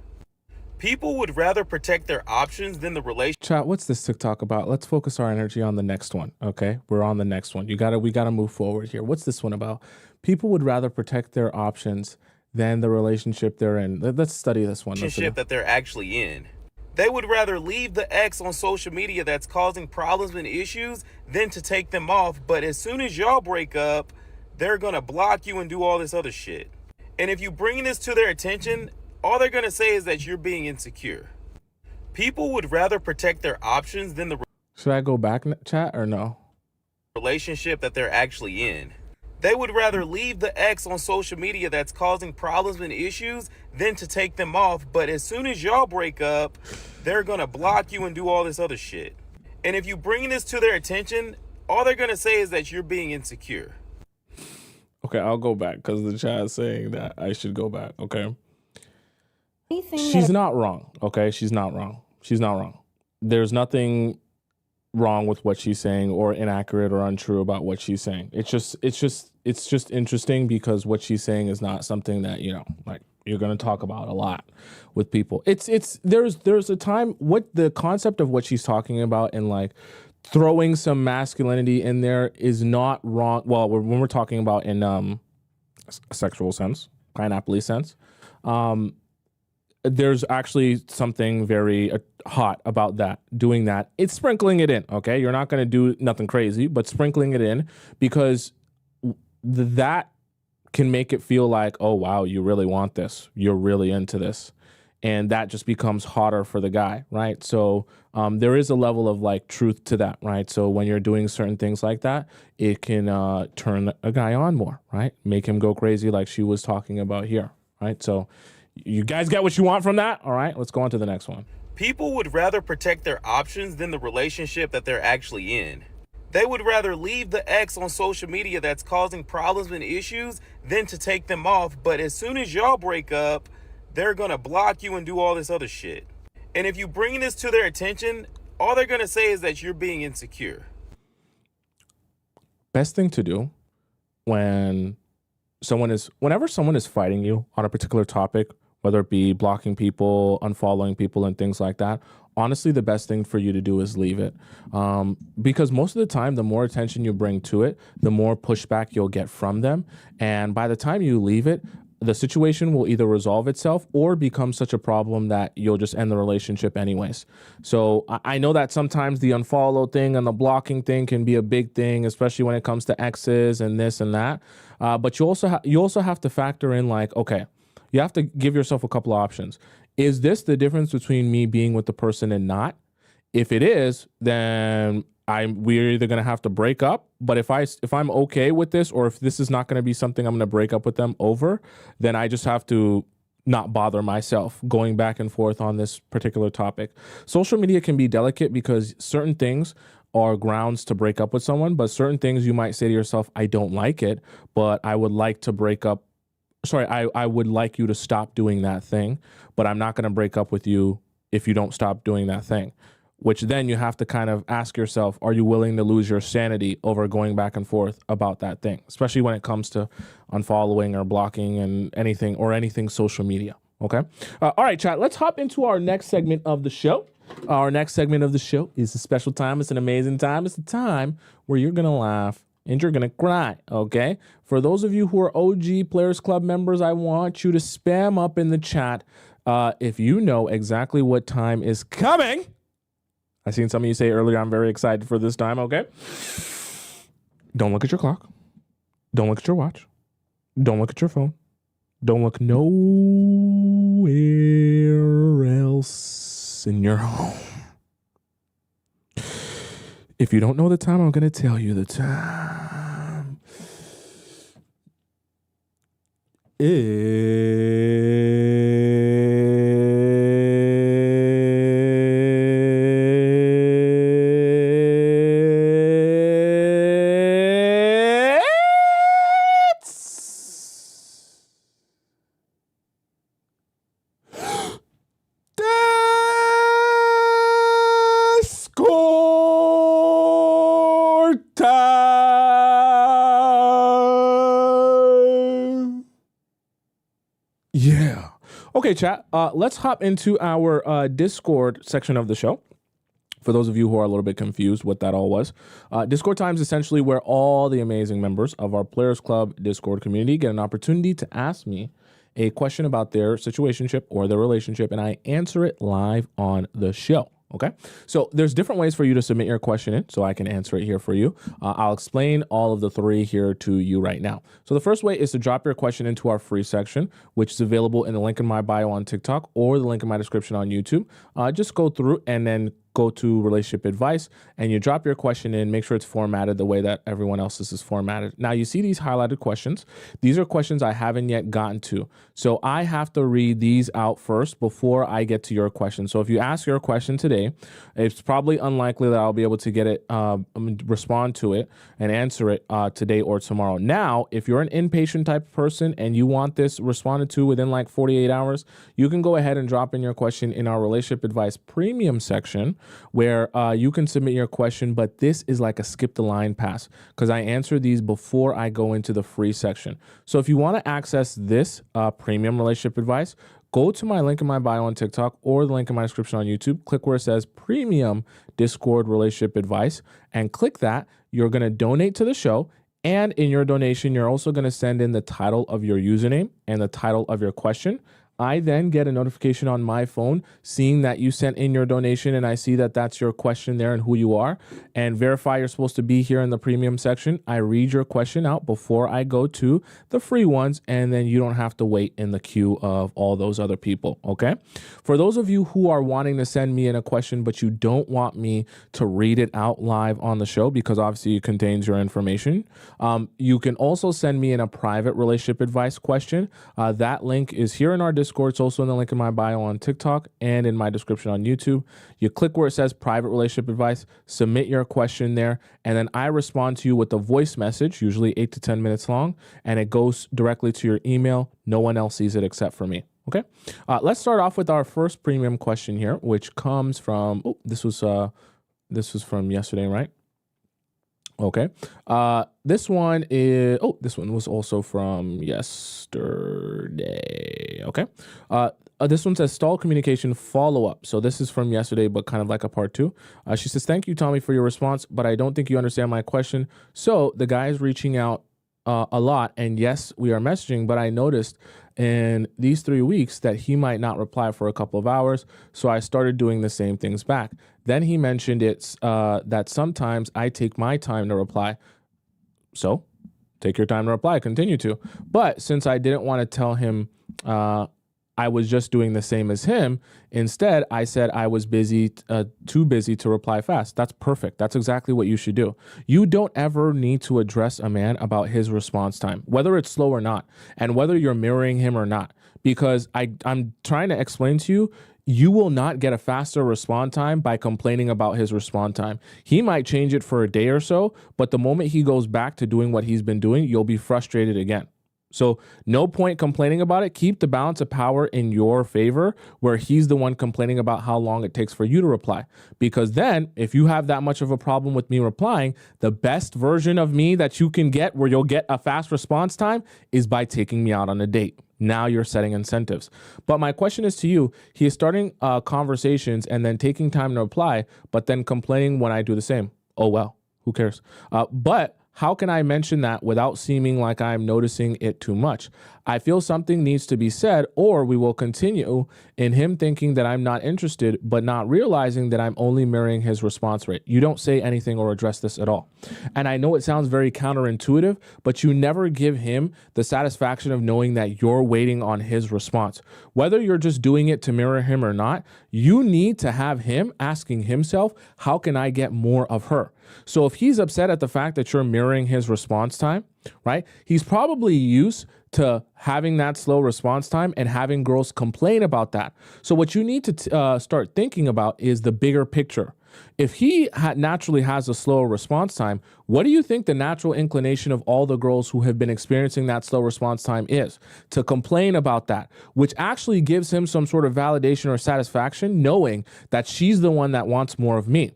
People would rather protect their options than the relationship. Chat, what's this TikTok about? Let's focus our energy on the next one. Okay, we're on the next one. We gotta move forward here. What's this one about? People would rather protect their options than the relationship they're in. Let's study this one. Relationship that they're actually in. They would rather leave the ex on social media that's causing problems and issues than to take them off. But as soon as y'all break up, they're gonna block you and do all this other shit. And if you bring this to their attention, all they're gonna say is that you're being insecure. People would rather protect their options than the Should I go back, chat, or no? relationship that they're actually in. They would rather leave the ex on social media that's causing problems and issues than to take them off. But as soon as y'all break up, they're gonna block you and do all this other shit. And if you bring this to their attention, all they're gonna say is that you're being insecure. Okay, I'll go back because the chat is saying that I should go back. Okay. Anything She's not wrong. Okay, she's not wrong. She's not wrong. There's nothing wrong with what she's saying or inaccurate or untrue about what she's saying. It's just interesting because what she's saying is not something that, you know, like you're going to talk about a lot with people. There's a time, what the concept of what she's talking about and like throwing some masculinity in there is not wrong. Well, when we're talking about in a sexual sense, pineapple sense, there's actually something very hot about that, doing that. It's sprinkling it in, okay? You're not going to do nothing crazy, but sprinkling it in because that can make it feel like, oh, wow, you really want this. You're really into this. And that just becomes hotter for the guy, right? So there is a level of like truth to that, right? So when you're doing certain things like that, it can turn a guy on more, right? Make him go crazy like she was talking about here, right? So you guys get what you want from that? All right, let's go on to the next one. People would rather protect their options than the relationship that they're actually in. They would rather leave the ex on social media that's causing problems and issues than to take them off. But as soon as y'all break up, they're gonna block you and do all this other shit. And if you bring this to their attention, all they're gonna say is that you're being insecure. Best thing to do whenever someone is fighting you on a particular topic, whether it be blocking people, unfollowing people, and things like that, honestly, the best thing for you to do is leave it. Because most of the time, the more attention you bring to it, the more pushback you'll get from them. And by the time you leave it, the situation will either resolve itself or become such a problem that you'll just end the relationship anyways. So I know that sometimes the unfollow thing and the blocking thing can be a big thing, especially when it comes to exes and this and that. But you also have to factor in like, okay, you have to give yourself a couple of options. Is this the difference between me being with the person and not? If it is, then we're either going to have to break up. But if I'm okay with this, or if this is not going to be something I'm going to break up with them over, then I just have to not bother myself going back and forth on this particular topic. Social media can be delicate because certain things are grounds to break up with someone, but certain things you might say to yourself, I don't like it, but I would like to break up. Sorry, I would like you to stop doing that thing, but I'm not going to break up with you if you don't stop doing that thing. Which then you have to kind of ask yourself, are you willing to lose your sanity over going back and forth about that thing, especially when it comes to unfollowing or blocking and anything social media, okay? All right, chat, let's hop into our next segment of the show. Our next segment of the show is a special time. It's an amazing time. It's a time where you're going to laugh and you're going to cry, okay? For those of you who are OG Players Club members, I want you to spam up in the chat if you know exactly what time is coming. I seen some of you say earlier, I'm very excited for this time, okay? Don't look at your clock. Don't look at your watch. Don't look at your phone. Don't look nowhere else in your home. If you don't know the time, I'm going to tell you the time. Yeah, Okay, chat. Let's hop into our Discord section of the show. For those of you who are a little bit confused what that all was, Discord time is essentially where all the amazing members of our Players Club Discord community get an opportunity to ask me a question about their situationship or their relationship, and I answer it live on the show. Okay, so there's different ways for you to submit your question in, so I can answer it here for you. I'll explain all of the three here to you right now. So the first way is to drop your question into our free section, which is available in the link in my bio on TikTok or the link in my description on YouTube. Just go through and then go to relationship advice and you drop your question in. Make sure it's formatted the way that everyone else's is formatted. Now you see these highlighted questions. These are questions I haven't yet gotten to. So I have to read these out first before I get to your question. So if you ask your question today, it's probably unlikely that I'll be able to get it, respond to it and answer it today or tomorrow. Now, if you're an impatient type of person and you want this responded to within like 48 hours, you can go ahead and drop in your question in our relationship advice premium section, where you can submit your question, but this is like a skip the line pass because I answer these before I go into the free section. So if you want to access this premium relationship advice, go to my link in my bio on TikTok or the link in my description on YouTube, click where it says premium Discord relationship advice and click that. You're going to donate to the show. And in your donation, you're also going to send in the title of your username and the title of your question. I then get a notification on my phone seeing that you sent in your donation, and I see that that's your question there and who you are, and verify you're supposed to be here in the premium section. I read your question out before I go to the free ones, and then you don't have to wait in the queue of all those other people, okay? For those of you who are wanting to send me in a question, but you don't want me to read it out live on the show because obviously it contains your information, you can also send me in a private relationship advice question. That link is here in our Discord. It's also in the link in my bio on TikTok and in my description on YouTube. You click where it says private relationship advice, submit your question there, and then I respond to you with a voice message, usually 8 to 10 minutes long, and it goes directly to your email. No one else sees it except for me. Okay, let's start off with our first premium question here, which comes from, this was from yesterday, right? Okay. This one was also from yesterday. Okay. This one says stall communication follow-up. So this is from yesterday, but kind of like a part two. She says, thank you, Tommy, for your response, but I don't think you understand my question. So the guy is reaching out a lot, and yes, we are messaging, but I noticed in these 3 weeks that he might not reply for a couple of hours. So I started doing the same things back. Then he mentioned that sometimes I take my time to reply. So take your time to reply, continue to. But since I didn't want to tell him I was just doing the same as him, instead I said I was busy, too busy to reply fast. That's perfect. That's exactly what you should do. You don't ever need to address a man about his response time, whether it's slow or not, and whether you're mirroring him or not, because I'm trying to explain to you, you will not get a faster response time by complaining about his response time. He might change it for a day or so, but the moment he goes back to doing what he's been doing, you'll be frustrated again. So no point complaining about it. Keep the balance of power in your favor where he's the one complaining about how long it takes for you to reply. Because then if you have that much of a problem with me replying, the best version of me that you can get where you'll get a fast response time is by taking me out on a date. Now you're setting incentives. But my question is to you, he is starting conversations and then taking time to reply, but then complaining when I do the same. Oh, well, who cares? But how can I mention that without seeming like I'm noticing it too much? I feel something needs to be said, or we will continue in him thinking that I'm not interested, but not realizing that I'm only mirroring his response rate. You don't say anything or address this at all. And I know it sounds very counterintuitive, but you never give him the satisfaction of knowing that you're waiting on his response. Whether you're just doing it to mirror him or not, you need to have him asking himself, how can I get more of her? So if he's upset at the fact that you're mirroring his response time, right, he's probably used to having that slow response time and having girls complain about that. So what you need to start thinking about is the bigger picture. If he naturally has a slower response time, what do you think the natural inclination of all the girls who have been experiencing that slow response time is? To complain about that, which actually gives him some sort of validation or satisfaction, knowing that she's the one that wants more of me.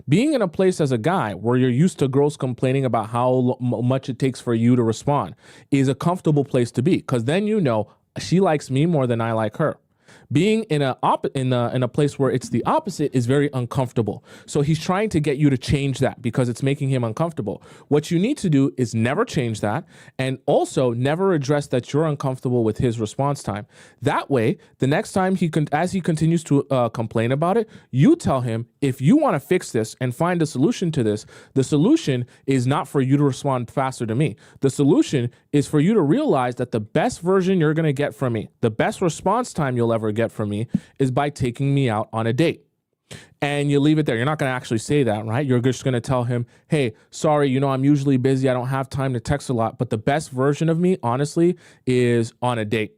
Being in a place as a guy where you're used to girls complaining about how much it takes for you to respond is a comfortable place to be, because then you know she likes me more than I like her. Being in a place where it's the opposite is very uncomfortable. So he's trying to get you to change that because it's making him uncomfortable. What you need to do is never change that, and also never address that you're uncomfortable with his response time. That way, the next time as he continues to complain about it, you tell him, if you want to fix this and find a solution to this, the solution is not for you to respond faster to me. The solution is for you to realize that the best version you're going to get from me, the best response time you'll ever get from me, is by taking me out on a date. And you leave it there. You're not going to actually say that, right? You're just going to tell him, hey, sorry, I'm usually busy. I don't have time to text a lot. But the best version of me, honestly, is on a date.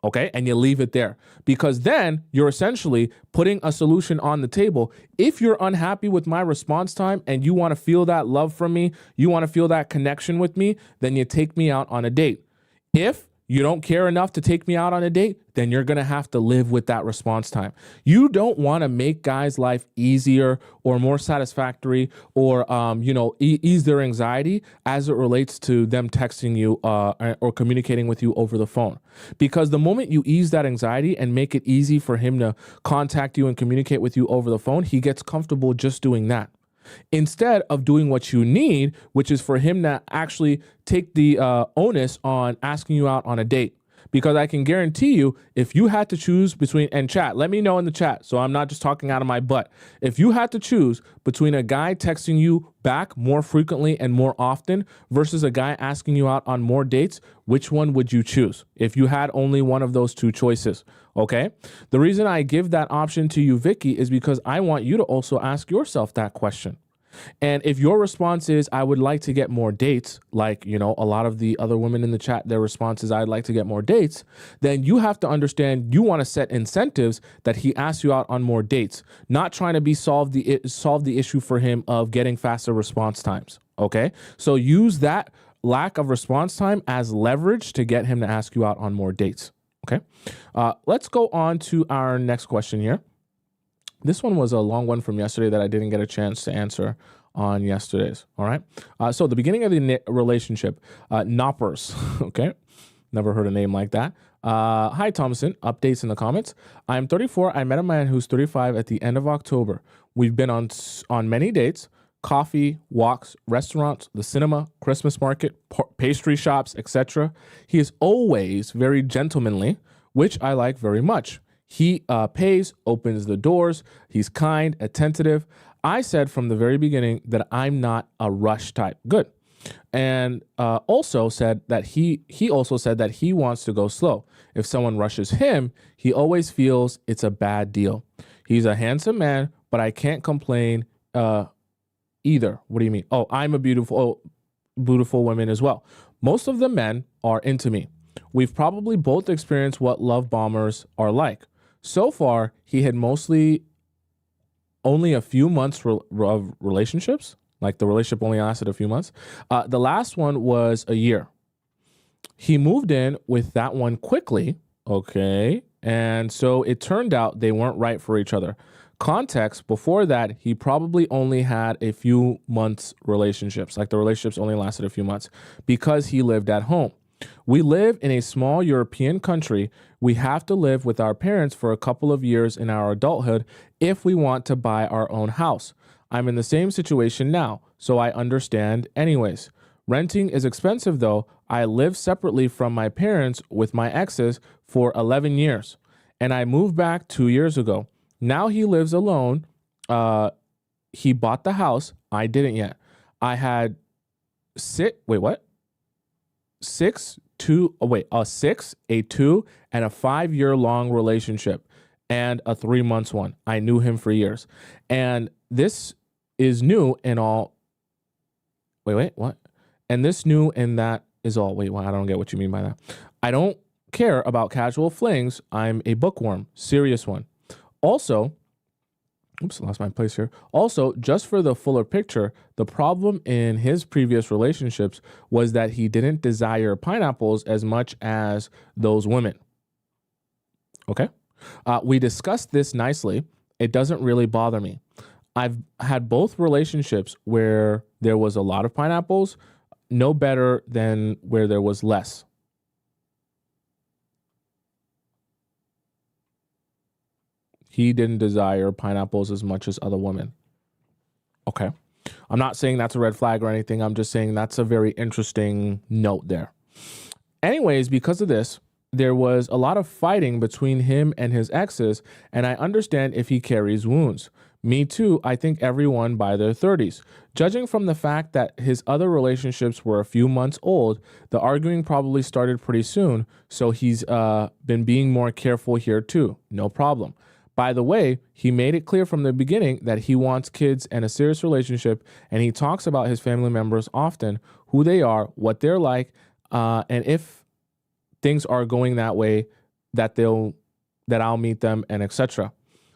Okay? And you leave it there, because then you're essentially putting a solution on the table. If you're unhappy with my response time and you want to feel that love from me, you want to feel that connection with me, then you take me out on a date. If you don't care enough to take me out on a date, then you're going to have to live with that response time. You don't want to make guys' life easier or more satisfactory or, ease their anxiety as it relates to them texting you or communicating with you over the phone. Because the moment you ease that anxiety and make it easy for him to contact you and communicate with you over the phone, he gets comfortable just doing that, instead of doing what you need, which is for him to actually take the onus on asking you out on a date. Because I can guarantee you, if you had to choose between, and chat, let me know in the chat, so I'm not just talking out of my butt. If you had to choose between a guy texting you back more frequently and more often versus a guy asking you out on more dates, which one would you choose if you had only one of those two choices? Okay? The reason I give that option to you, Vicky, is because I want you to also ask yourself that question. And if your response is, I would like to get more dates, like, a lot of the other women in the chat, their response is, I'd like to get more dates, then you have to understand you want to set incentives that he asks you out on more dates, not trying to solve the issue for him of getting faster response times. Okay? So use that lack of response time as leverage to get him to ask you out on more dates. Okay? Let's go on to our next question here. This one was a long one from yesterday that I didn't get a chance to answer on yesterday's. All right. So the beginning of the relationship, Noppers. Okay. Never heard a name like that. Hi, Tomisin. Updates in the comments. I'm 34. I met a man who's 35 at the end of October. We've been on many dates, coffee, walks, restaurants, the cinema, Christmas market, pastry shops, etc. He is always very gentlemanly, which I like very much. He pays, opens the doors. He's kind, attentive. I said from the very beginning that I'm not a rush type. Good. And also said that he also said that he wants to go slow. If someone rushes him, he always feels it's a bad deal. He's a handsome man, but I can't complain either. What do you mean? Oh, I'm a beautiful woman as well. Most of the men are into me. We've probably both experienced what love bombers are like. So far, he had mostly only a few months of relationships. Like the relationship only lasted a few months. The last one was a year. He moved in with that one quickly. Okay. And so it turned out they weren't right for each other. Context, before that, he probably only had a few months relationships. Like the relationships only lasted a few months because he lived at home. We live in a small European country. We have to live with our parents for a couple of years in our adulthood if we want to buy our own house. I'm in the same situation now, so I understand anyways. Renting is expensive though. I lived separately from my parents with my exes for 11 years, and I moved back 2 years ago. Now he lives alone. He bought the house. I didn't yet. I had a 6, a 2, and a 5-year long relationship, and a 3 months one. I knew him for years. And this is new and all. What? And this new and that is all. I don't get what you mean by that. I don't care about casual flings. I'm a bookworm, serious one. Also, lost my place here. Also, just for the fuller picture, the problem in his previous relationships was that he didn't desire pineapples as much as those women. Okay? We discussed this nicely. It doesn't really bother me. I've had both relationships where there was a lot of pineapples, no better than where there was less. He didn't desire pineapples as much as other women. Okay. I'm not saying that's a red flag or anything. I'm just saying that's a very interesting note there. Anyways, because of this, there was a lot of fighting between him and his exes, and I understand if he carries wounds. Me too, I think everyone by their 30s. Judging from the fact that his other relationships were a few months old, the arguing probably started pretty soon, so he's been being more careful here too. No problem. By the way, he made it clear from the beginning that he wants kids and a serious relationship, and he talks about his family members often, who they are, what they're like, and if things are going that way, that I'll meet them, and etc.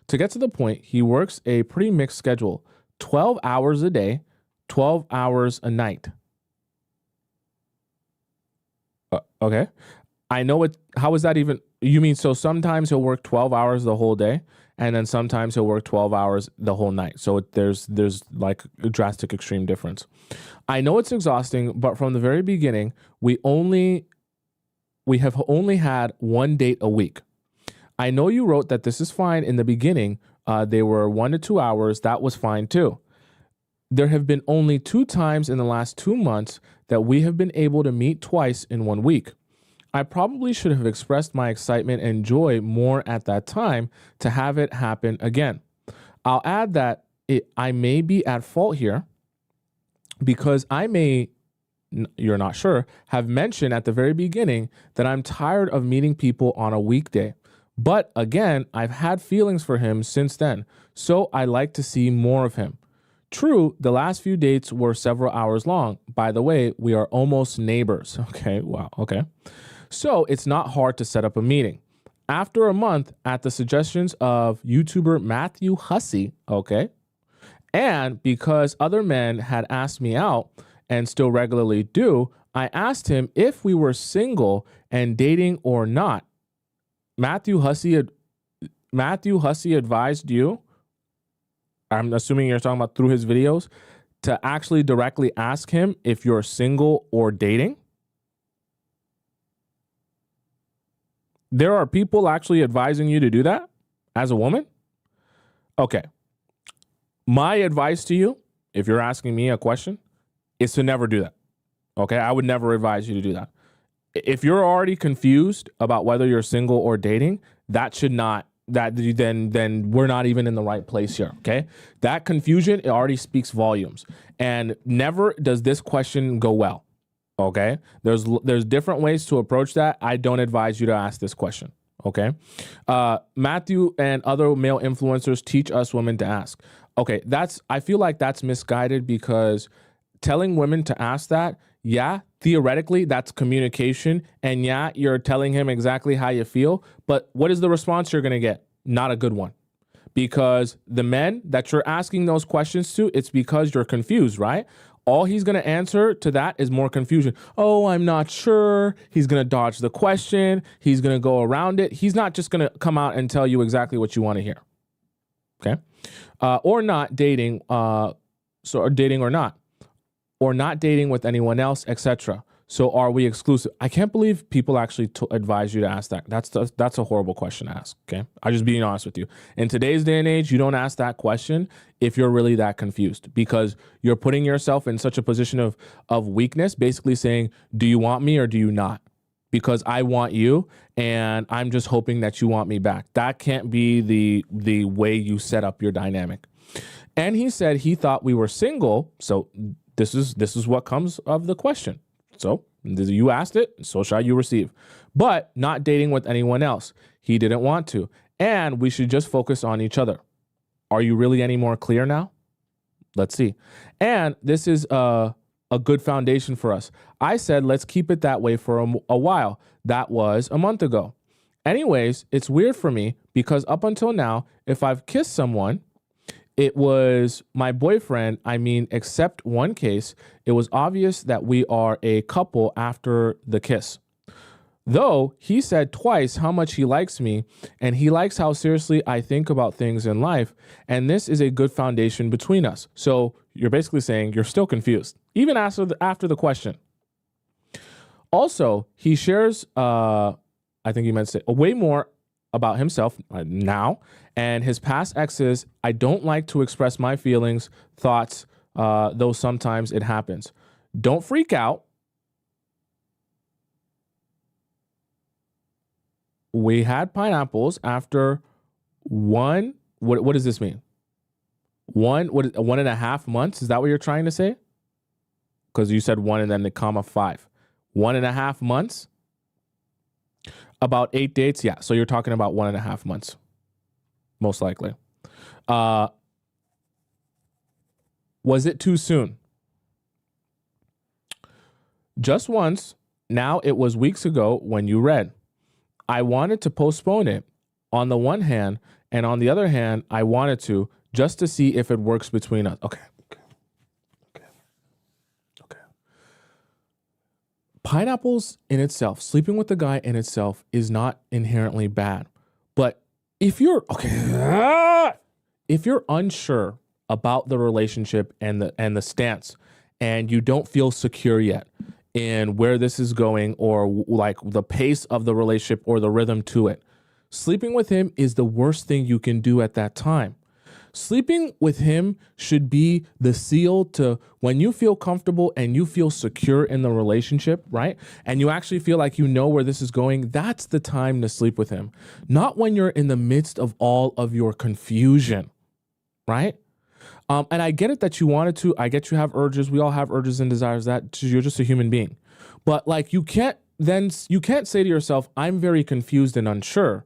To get to the point, he works a pretty mixed schedule, 12 hours a day, 12 hours a night. Okay. I know it. How is that even? You mean, so sometimes he'll work 12 hours the whole day, and then sometimes he'll work 12 hours the whole night. So there's like a drastic extreme difference. I know it's exhausting, but from the very beginning, we have only had one date a week. I know you wrote that this is fine in the beginning. They were 1 to 2 hours. That was fine too. There have been only 2 times in the last 2 months that we have been able to meet twice in 1 week. I probably should have expressed my excitement and joy more at that time to have it happen again. I'll add that I may be at fault here because I may, you're not sure, have mentioned at the very beginning that I'm tired of meeting people on a weekday. But again, I've had feelings for him since then, so I like to see more of him. True, the last few dates were several hours long. By the way, we are almost neighbors. Okay, wow, okay. So it's not hard to set up a meeting. After a month, at the suggestions of YouTuber Matthew Hussey, okay, and because other men had asked me out and still regularly do, I asked him if we were single and dating or not. Matthew Hussey advised you, I'm assuming you're talking about through his videos, to actually directly ask him if you're single or dating. There are people actually advising you to do that as a woman? Okay. My advice to you, if you're asking me a question, is to never do that. Okay? I would never advise you to do that. If you're already confused about whether you're single or dating, that should not, then we're not even in the right place here, okay? That confusion, it already speaks volumes. And never does this question go well, okay? There's different ways to approach that. I don't advise you to ask this question, okay? Matthew and other male influencers teach us women to ask. Okay, I feel like that's misguided because telling women to ask that, yeah, theoretically, that's communication. And yeah, you're telling him exactly how you feel. But what is the response you're going to get? Not a good one. Because the men that you're asking those questions to, it's because you're confused, right? All he's going to answer to that is more confusion. Oh, I'm not sure. He's going to dodge the question. He's going to go around it. He's not just going to come out and tell you exactly what you want to hear. Okay? Or not dating, or dating or not. Or not dating with anyone else, etc. So are we exclusive? I can't believe people actually advise you to ask that. That's a horrible question to ask, okay? I'm just being honest with you. In today's day and age, you don't ask that question if you're really that confused because you're putting yourself in such a position of weakness, basically saying, do you want me or do you not? Because I want you and I'm just hoping that you want me back. That can't be the way you set up your dynamic. And he said he thought we were single, so this is what comes of the question. So you asked it, so shall you receive. But not dating with anyone else. He didn't want to. And we should just focus on each other. Are you really any more clear now? Let's see. And this is a good foundation for us. I said, let's keep it that way for a while. That was a month ago. Anyways, it's weird for me because up until now, if I've kissed someone, it was my boyfriend. I mean, except one case, it was obvious that we are a couple after the kiss. Though he said twice how much he likes me and he likes how seriously I think about things in life. And this is a good foundation between us. So you're basically saying you're still confused, even after the question. Also, he shares, I think he meant to say, way more about himself now and his past exes. I don't like to express my feelings, thoughts, though sometimes it happens. Don't freak out. We had pineapples after one. What does this mean? 1.5 months? Is that what you're trying to say? Because you said 1 and then the comma 5. 1.5 months? About 8 dates? Yeah. So you're talking about 1.5 months. Most likely. Was it too soon? Just once. Now it was weeks ago when you read. I wanted to postpone it on the one hand, and on the other hand, I wanted to just to see if it works between us. Okay. Pineapples in itself, sleeping with the guy in itself is not inherently bad. But if you're unsure about the relationship and the stance, and you don't feel secure yet in where this is going or like the pace of the relationship or the rhythm to it, sleeping with him is the worst thing you can do at that time. Sleeping with him should be the seal to when you feel comfortable and you feel secure in the relationship, right? And you actually feel like you know where this is going. That's the time to sleep with him. Not when you're in the midst of all of your confusion, right? And I get it that you wanted to. I get you have urges. We all have urges and desires. That you're just a human being. But like you can't say to yourself, I'm very confused and unsure.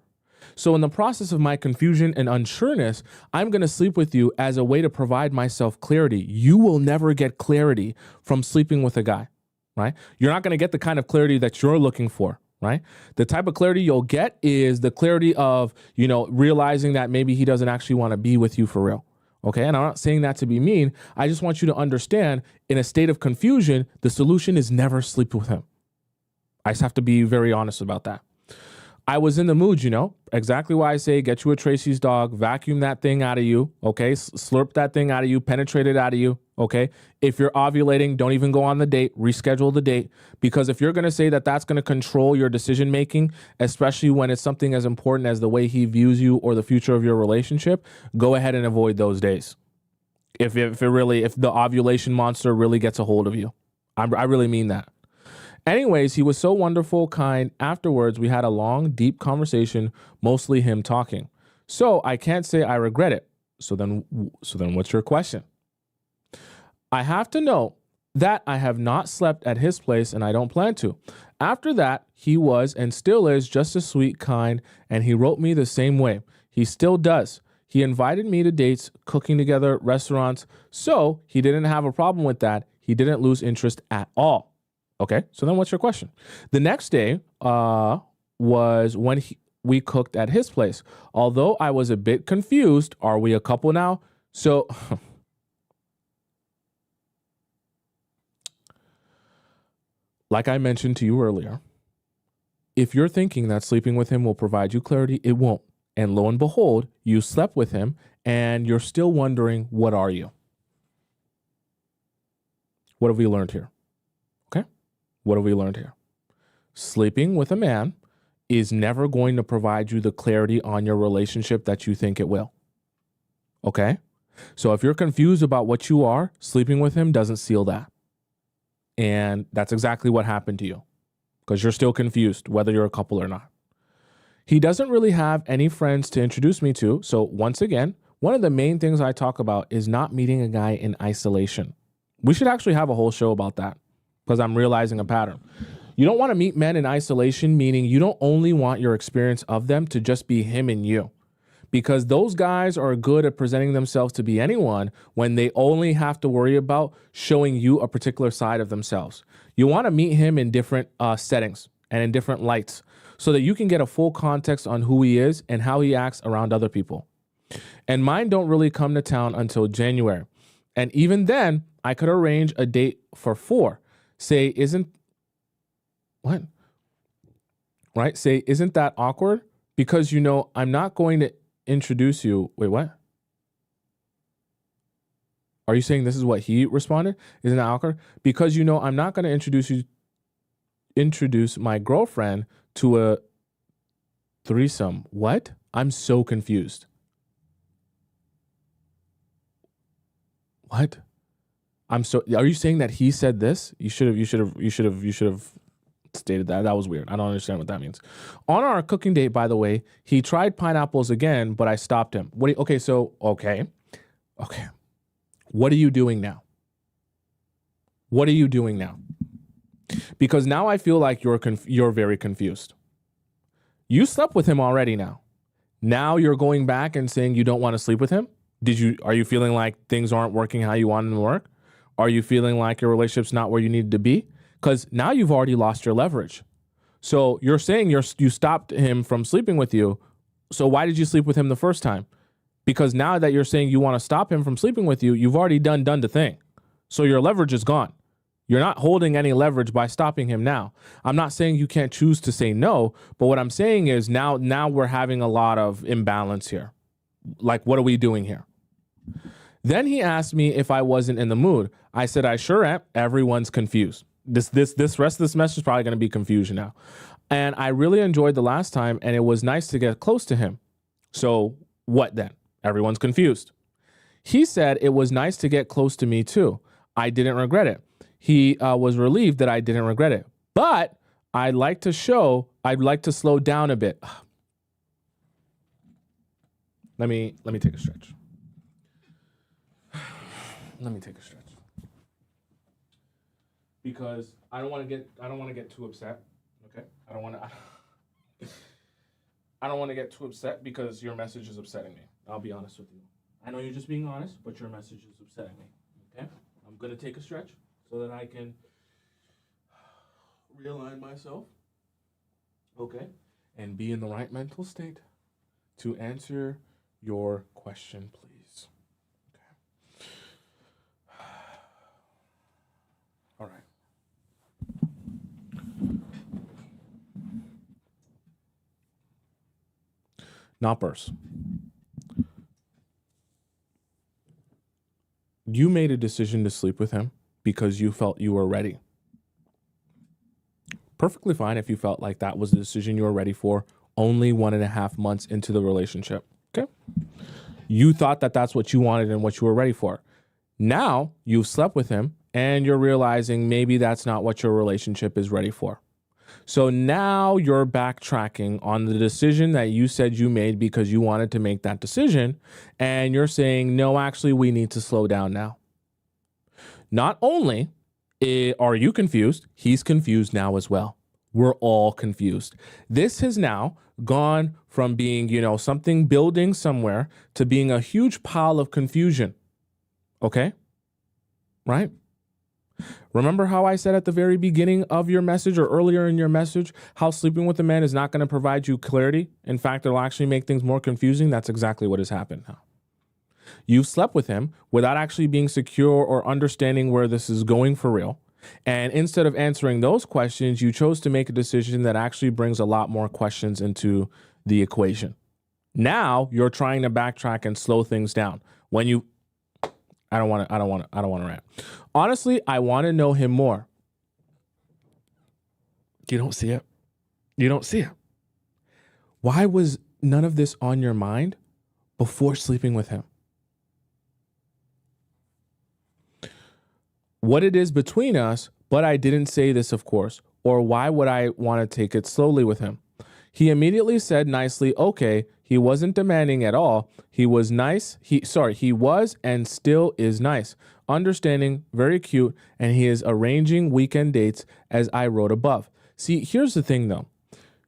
So in the process of my confusion and unsureness, I'm going to sleep with you as a way to provide myself clarity. You will never get clarity from sleeping with a guy, right? You're not going to get the kind of clarity that you're looking for, right? The type of clarity you'll get is the clarity of, realizing that maybe he doesn't actually want to be with you for real. Okay. And I'm not saying that to be mean. I just want you to understand in a state of confusion, the solution is never sleep with him. I just have to be very honest about that. I was in the mood, exactly why I say get you a Tracy's dog, vacuum that thing out of you, okay? Slurp that thing out of you, penetrate it out of you, okay? If you're ovulating, don't even go on the date, reschedule the date, because if you're going to say that that's going to control your decision making, especially when it's something as important as the way he views you or the future of your relationship, go ahead and avoid those days. If the ovulation monster really gets a hold of you. I really mean that. Anyways, he was so wonderful, kind. Afterwards, we had a long, deep conversation, mostly him talking. So I can't say I regret it. So then what's your question? I have to know that I have not slept at his place and I don't plan to. After that, he was and still is just as sweet, kind, and he wrote me the same way. He still does. He invited me to dates, cooking together, restaurants. So he didn't have a problem with that. He didn't lose interest at all. Okay, so then what's your question? The next day was when we cooked at his place. Although I was a bit confused, are we a couple now? So, like I mentioned to you earlier, if you're thinking that sleeping with him will provide you clarity, it won't. And lo and behold, you slept with him and you're still wondering, what are you? What have we learned here? What have we learned here? Sleeping with a man is never going to provide you the clarity on your relationship that you think it will. Okay? So if you're confused about what you are, sleeping with him doesn't seal that. And that's exactly what happened to you because you're still confused whether you're a couple or not. He doesn't really have any friends to introduce me to. So once again, one of the main things I talk about is not meeting a guy in isolation. We should actually have a whole show about that. Because I'm realizing a pattern. You don't want to meet men in isolation, meaning you don't only want your experience of them to just be him and you. Because those guys are good at presenting themselves to be anyone when they only have to worry about showing you a particular side of themselves. You want to meet him in different settings and in different lights so that you can get a full context on who he is and how he acts around other people. And mine don't really come to town until January. And even then, I could arrange a date for 4. Say, isn't that awkward? Because, I'm not going to introduce you. Wait, what? Are you saying this is what he responded? Isn't that awkward? Because, I'm not going to introduce my girlfriend to Threesome. What? I'm so confused. What? Are you saying that he said this? You should have stated that. That was weird. I don't understand what that means. On our cooking date, by the way, he tried pineapples again, but I stopped him. Okay. What are you doing now? What are you doing now? Because now I feel like you're very confused. You slept with him already now. Now you're going back and saying you don't want to sleep with him? Are you feeling like things aren't working how you want them to work? Are you feeling like your relationship's not where you needed to be? Because now you've already lost your leverage. So you're saying you stopped him from sleeping with you. So why did you sleep with him the first time? Because now that you're saying you want to stop him from sleeping with you, you've already done the thing. So your leverage is gone. You're not holding any leverage by stopping him now. I'm not saying you can't choose to say no, but what I'm saying is now we're having a lot of imbalance here. Like, what are we doing here? Then he asked me if I wasn't in the mood. I said, I sure am. Everyone's confused. This rest of this message is probably going to be confusion now. And I really enjoyed the last time, and it was nice to get close to him. So what then? Everyone's confused. He said it was nice to get close to me too. I didn't regret it. He was relieved that I didn't regret it. But I'd like to slow down a bit. Let me take a stretch. Let me take a stretch. Because I don't want to get too upset. Okay? I don't want to get too upset because your message is upsetting me. I'll be honest with you. I know you're just being honest, but your message is upsetting me. Okay? I'm going to take a stretch so that I can realign myself. Okay? And be in the right mental state to answer your question, please. All right. Knoppers. You made a decision to sleep with him because you felt you were ready. Perfectly fine if you felt like that was the decision you were ready for only 1.5 months into the relationship. Okay? You thought that that's what you wanted and what you were ready for. Now you've slept with him and you're realizing maybe that's not what your relationship is ready for. So now you're backtracking on the decision that you said you made because you wanted to make that decision. And you're saying, no, actually, we need to slow down now. Not only are you confused, he's confused now as well. We're all confused. This has now gone from being, something building somewhere to being a huge pile of confusion. Okay? Right? Remember how I said at the very beginning of your message or earlier in your message, how sleeping with a man is not going to provide you clarity? In fact, it'll actually make things more confusing. That's exactly what has happened now. You've slept with him without actually being secure or understanding where this is going for real. And instead of answering those questions, you chose to make a decision that actually brings a lot more questions into the equation. Now you're trying to backtrack and slow things down. I don't want to rant. Honestly, I want to know him more. You don't see it. You don't see it. Why was none of this on your mind before sleeping with him? What it is between us, but I didn't say this, of course, or why would I want to take it slowly with him? He immediately said nicely, okay, he wasn't demanding at all. He was nice. He was and still is nice, understanding, very cute, and he is arranging weekend dates as I wrote above. See, here's the thing though.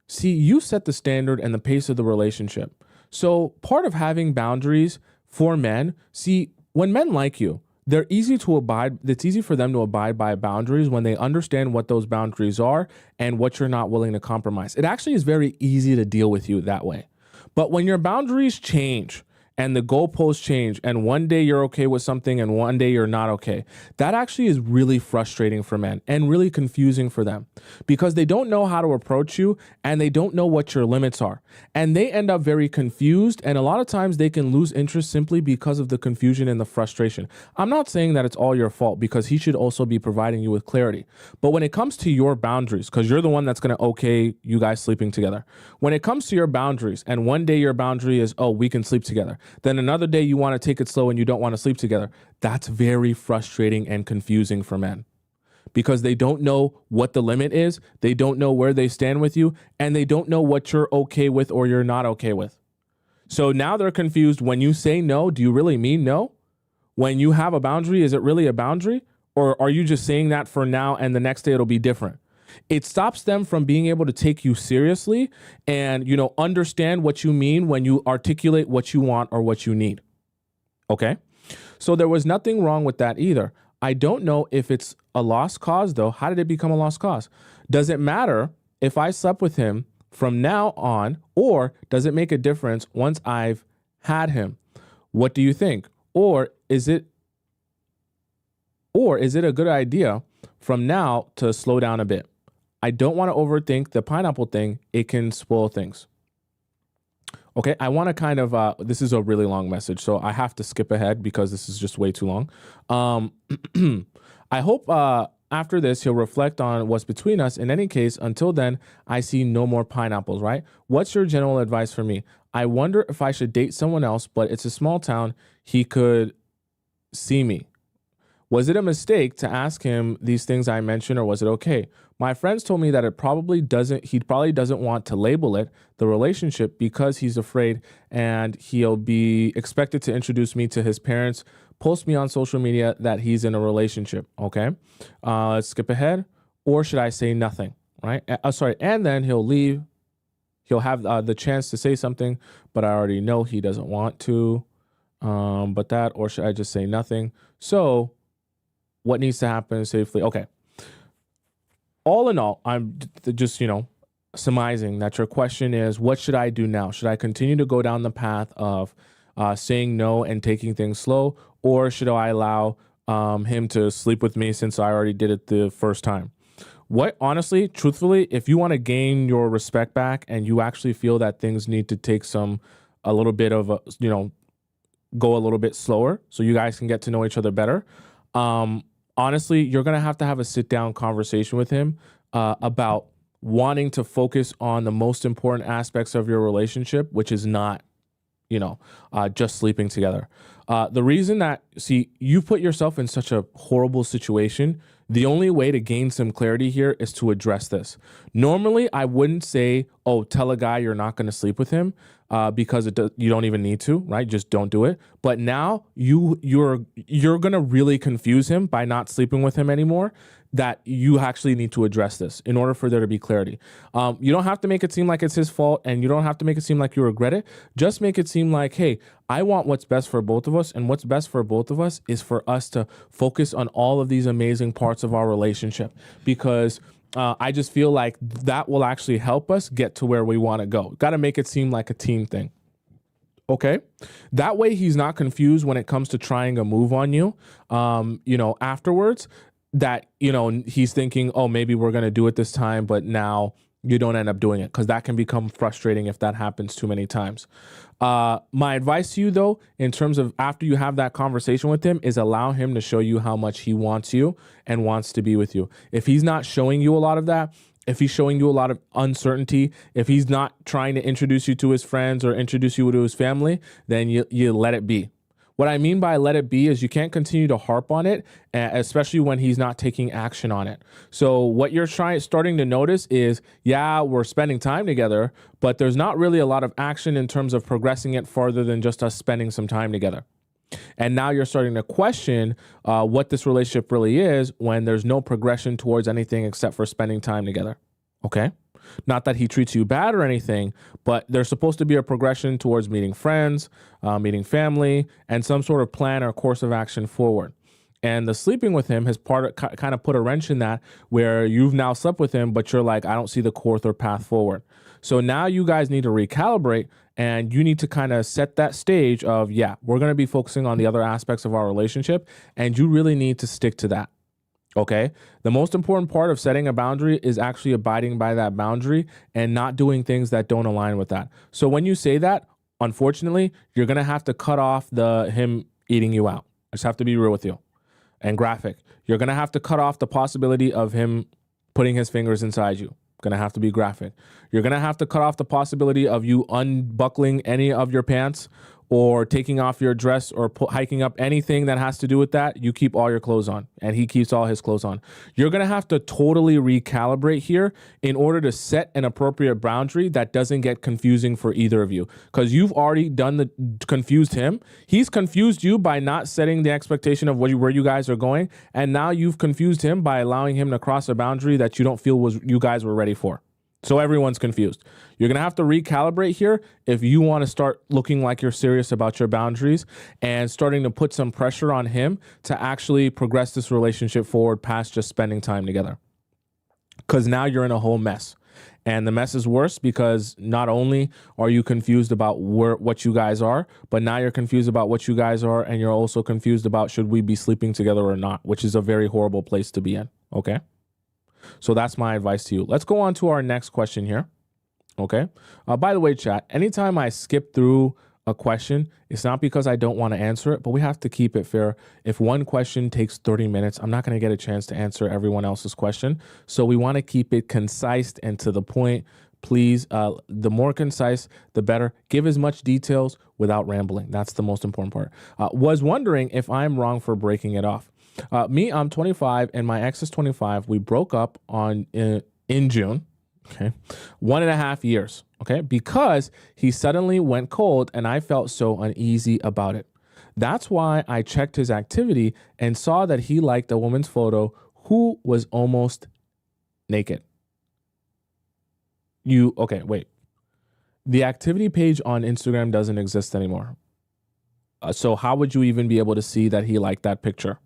See, you set the standard and the pace of the relationship. So part of having boundaries for men, see, when men like you, they're easy to abide. It's easy for them to abide by boundaries when they understand what those boundaries are and what you're not willing to compromise. It actually is very easy to deal with you that way. But when your boundaries change and the goalposts change, and one day you're okay with something and one day you're not okay. That actually is really frustrating for men and really confusing for them because they don't know how to approach you and they don't know what your limits are. And they end up very confused, and a lot of times they can lose interest simply because of the confusion and the frustration. I'm not saying that it's all your fault because he should also be providing you with clarity. But when it comes to your boundaries, because you're the one that's going to okay you guys sleeping together. When it comes to your boundaries, and one day your boundary is, oh, we can sleep together. Then another day you want to take it slow and you don't want to sleep together. That's very frustrating and confusing for men because they don't know what the limit is. They don't know where they stand with you, and they don't know what you're okay with or you're not okay with. So now they're confused. When you say no, do you really mean no? When you have a boundary, is it really a boundary? Or are you just saying that for now and the next day it'll be different? It stops them from being able to take you seriously and, understand what you mean when you articulate what you want or what you need. Okay? So there was nothing wrong with that either. I don't know if it's a lost cause though. How did it become a lost cause? Does it matter if I slept with him from now on, or does it make a difference once I've had him? What do you think? Or is it a good idea from now to slow down a bit? I don't want to overthink the pineapple thing. It can spoil things. Okay, I want to kind of, this is a really long message, so I have to skip ahead because this is just way too long. I hope after this, he'll reflect on what's between us. In any case, until then, I see no more pineapples, right? What's your general advice for me? I wonder if I should date someone else, but it's a small town. He could see me. Was it a mistake to ask him these things I mentioned, or was it okay? My friends told me that he probably doesn't want to label it the relationship because he's afraid and he'll be expected to introduce me to his parents, post me on social media that he's in a relationship. Okay. Let's skip ahead. Or should I say nothing? Right. And then he'll leave. He'll have the chance to say something, but I already know he doesn't want to. Or should I just say nothing? So what needs to happen safely? Okay. All in all, I'm just, surmising that your question is, what should I do now? Should I continue to go down the path of saying no and taking things slow? Or should I allow him to sleep with me since I already did it the first time? Honestly, truthfully, if you want to gain your respect back and you actually feel that things need to take a little bit of go a little bit slower so you guys can get to know each other better, honestly, you're going to have a sit-down conversation with him about wanting to focus on the most important aspects of your relationship, which is not, just sleeping together. The reason that, you put yourself in such a horrible situation, the only way to gain some clarity here is to address this. Normally, I wouldn't say, oh, tell a guy you're not going to sleep with him because you don't even need to, right? Just don't do it. But now you're going to really confuse him by not sleeping with him anymore, that you actually need to address this in order for there to be clarity. You don't have to make it seem like it's his fault, and you don't have to make it seem like you regret it. Just make it seem like, hey, I want what's best for both of us, and what's best for both of us is for us to focus on all of these amazing parts of our relationship, because I just feel like that will actually help us get to where we want to go. Got to make it seem like a team thing. Okay. That way he's not confused when it comes to trying a move on you, afterwards, that, he's thinking, oh, maybe we're going to do it this time, but now you don't end up doing it, because that can become frustrating if that happens too many times. My advice to you, though, in terms of after you have that conversation with him, is allow him to show you how much he wants you and wants to be with you. If he's not showing you a lot of that, if he's showing you a lot of uncertainty, if he's not trying to introduce you to his friends or introduce you to his family, then you let it be. What I mean by let it be is you can't continue to harp on it, especially when he's not taking action on it. So what you're starting to notice is, yeah, we're spending time together, but there's not really a lot of action in terms of progressing it farther than just us spending some time together. And now you're starting to question what this relationship really is when there's no progression towards anything except for spending time together. Okay? Not that he treats you bad or anything, but there's supposed to be a progression towards meeting friends, meeting family, and some sort of plan or course of action forward. And the sleeping with him has kind of put a wrench in that, where you've now slept with him, but you're like, I don't see the course or path forward. So now you guys need to recalibrate, and you need to kind of set that stage of, yeah, we're going to be focusing on the other aspects of our relationship, and you really need to stick to that. Okay. The most important part of setting a boundary is actually abiding by that boundary and not doing things that don't align with that. So when you say that, unfortunately, you're going to have to cut off him eating you out. I just have to be real with you and graphic. You're going to have to cut off the possibility of him putting his fingers inside you. Going to have to be graphic. You're going to have to cut off the possibility of you unbuckling any of your pants or taking off your dress or hiking up anything that has to do with that. You keep all your clothes on and he keeps all his clothes on. You're going to have to totally recalibrate here in order to set an appropriate boundary that doesn't get confusing for either of you, because you've already confused him. He's confused you by not setting the expectation of where you guys are going. And now you've confused him by allowing him to cross a boundary that you don't feel you guys were ready for. So everyone's confused. You're going to have to recalibrate here if you want to start looking like you're serious about your boundaries and starting to put some pressure on him to actually progress this relationship forward past just spending time together. Because now you're in a whole mess. And the mess is worse because not only are you confused about what you guys are, but now you're confused about what you guys are, and you're also confused about should we be sleeping together or not, which is a very horrible place to be in. Okay? So that's my advice to you. Let's go on to our next question here. Okay. By the way, chat, anytime I skip through a question, it's not because I don't want to answer it, but we have to keep it fair. If one question takes 30 minutes, I'm not going to get a chance to answer everyone else's question. So we want to keep it concise and to the point. Please, the more concise, the better. Give as much details without rambling. That's the most important part. Was wondering if I'm wrong for breaking it off. I'm 25 and my ex is 25. We broke up in June. Okay. 1.5 years. Okay. Because he suddenly went cold and I felt so uneasy about it. That's why I checked his activity and saw that he liked a woman's photo who was almost naked. Wait. The activity page on Instagram doesn't exist anymore. So how would you even be able to see that he liked that picture?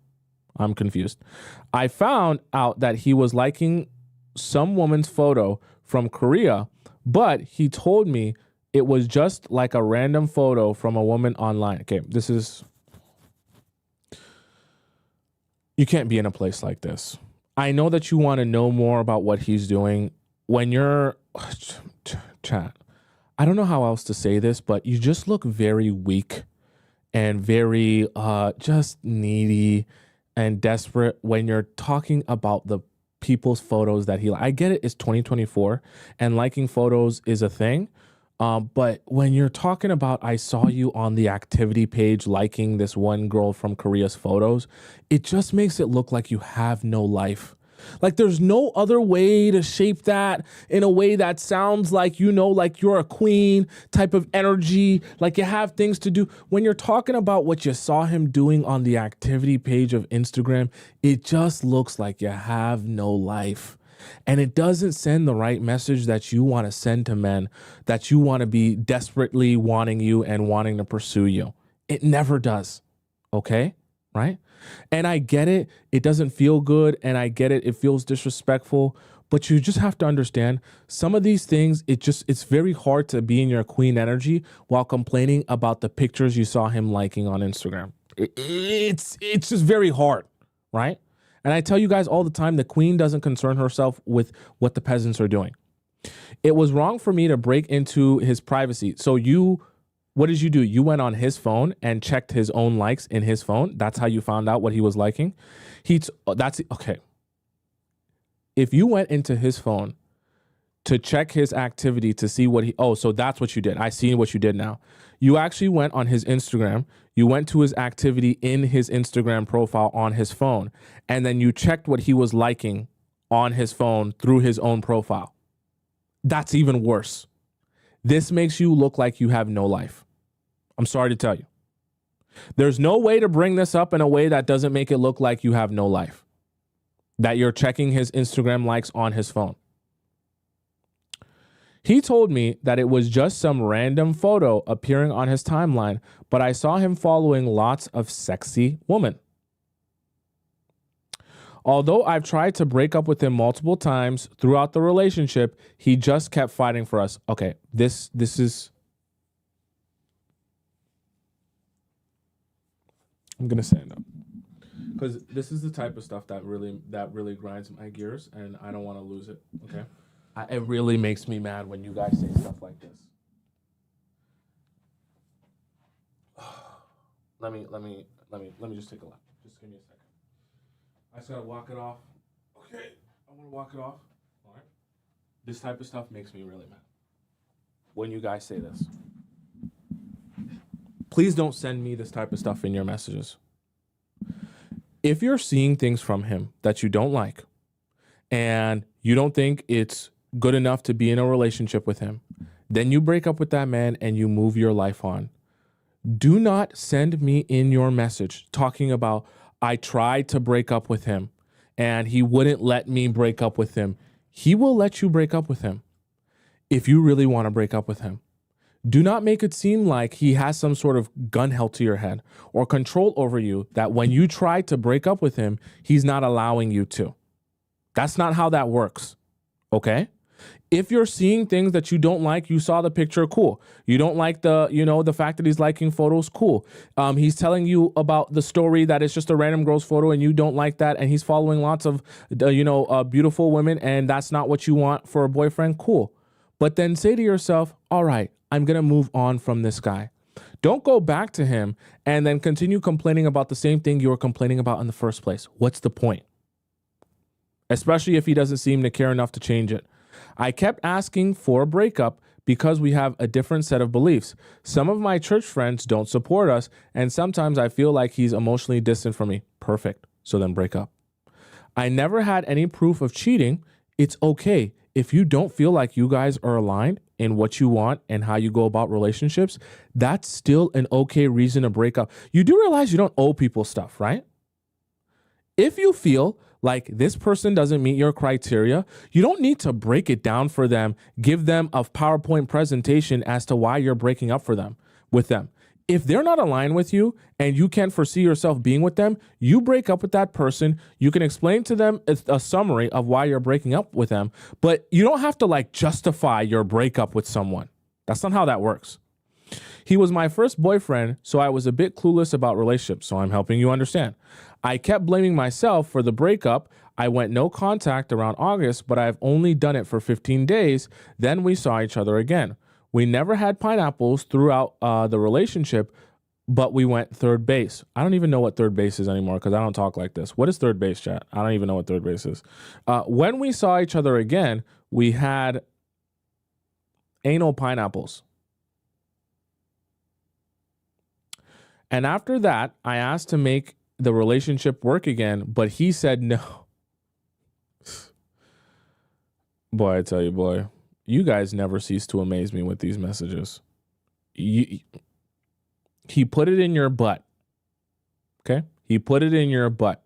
I'm confused. I found out that he was liking some woman's photo from Korea, but he told me it was just like a random photo from a woman online. Okay, you can't be in a place like this. I know that you want to know more about what he's doing. When you're, chat, I don't know how else to say this, but you just look very weak and very just needy and desperate when you're talking about the people's photos that I get it, it's 2024 and liking photos is a thing. But when you're talking about, I saw you on the activity page liking this one girl from Korea's photos, it just makes it look like you have no life. Like there's no other way to shape that in a way that sounds like, like you're a queen type of energy, like you have things to do. When you're talking about what you saw him doing on the activity page of Instagram, it just looks like you have no life. And it doesn't send the right message that you want to send to men, that you want to be desperately wanting you and wanting to pursue you. It never does. Okay? Right? And I get it. It doesn't feel good. And I get it. It feels disrespectful. But you just have to understand some of these things. It's very hard to be in your queen energy while complaining about the pictures you saw him liking on Instagram. It's just very hard. Right? And I tell you guys all the time, the queen doesn't concern herself with what the peasants are doing. It was wrong for me to break into his privacy. So what did you do? You went on his phone and checked his own likes in his phone. That's how you found out what he was liking. Okay. If you went into his phone to check his activity to see so that's what you did. I see what you did now. You actually went on his Instagram. You went to his activity in his Instagram profile on his phone. And then you checked what he was liking on his phone through his own profile. That's even worse. This makes you look like you have no life. I'm sorry to tell you. There's no way to bring this up in a way that doesn't make it look like you have no life. That you're checking his Instagram likes on his phone. He told me that it was just some random photo appearing on his timeline, but I saw him following lots of sexy women. Although I've tried to break up with him multiple times throughout the relationship, he just kept fighting for us. Okay, this is... I'm going to stand up. Because this is the type of stuff that really grinds my gears, and I don't want to lose it, okay? It really makes me mad when you guys say stuff like this. Let me just take a look. Just give me a second. I just gotta walk it off. Okay, I want to walk it off. All right. This type of stuff makes me really mad when you guys say this. Please don't send me this type of stuff in your messages. If you're seeing things from him that you don't like, and you don't think it's good enough to be in a relationship with him, then you break up with that man and you move your life on. Do not send me in your message talking about, I tried to break up with him and he wouldn't let me break up with him. He will let you break up with him if you really want to break up with him. Do not make it seem like he has some sort of gun held to your head or control over you that when you try to break up with him, he's not allowing you to. That's not how that works, okay? If you're seeing things that you don't like, you saw the picture, cool. You don't like the fact that he's liking photos, cool. He's telling you about the story that it's just a random girl's photo and you don't like that, and he's following lots of, beautiful women, and that's not what you want for a boyfriend, cool. But then say to yourself, all right, I'm going to move on from this guy. Don't go back to him and then continue complaining about the same thing you were complaining about in the first place. What's the point? Especially if he doesn't seem to care enough to change it. I kept asking for a breakup because we have a different set of beliefs. Some of my church friends don't support us, and sometimes I feel like he's emotionally distant from me. Perfect. So then break up. I never had any proof of cheating. It's okay. If you don't feel like you guys are aligned in what you want and how you go about relationships, that's still an okay reason to break up. You do realize you don't owe people stuff, right? If you feel like this person doesn't meet your criteria, you don't need to break it down for them, give them a PowerPoint presentation as to why you're breaking up with them. If they're not aligned with you and you can't foresee yourself being with them, you break up with that person. You can explain to them a summary of why you're breaking up with them, but you don't have to justify your breakup with someone. That's not how that works. He was my first boyfriend, so I was a bit clueless about relationships, so I'm helping you understand. I kept blaming myself for the breakup. I went no contact around August, but I've only done it for 15 days. Then we saw each other again. We never had pineapples throughout the relationship, but we went third base. I don't even know what third base is anymore because I don't talk like this. What is third base, chat? I don't even know what third base is. When we saw each other again, we had anal pineapples. And after that, I asked to make the relationship work again, but he said no. Boy, I tell you, boy. You guys never cease to amaze me with these messages. He put it in your butt. Okay? He put it in your butt.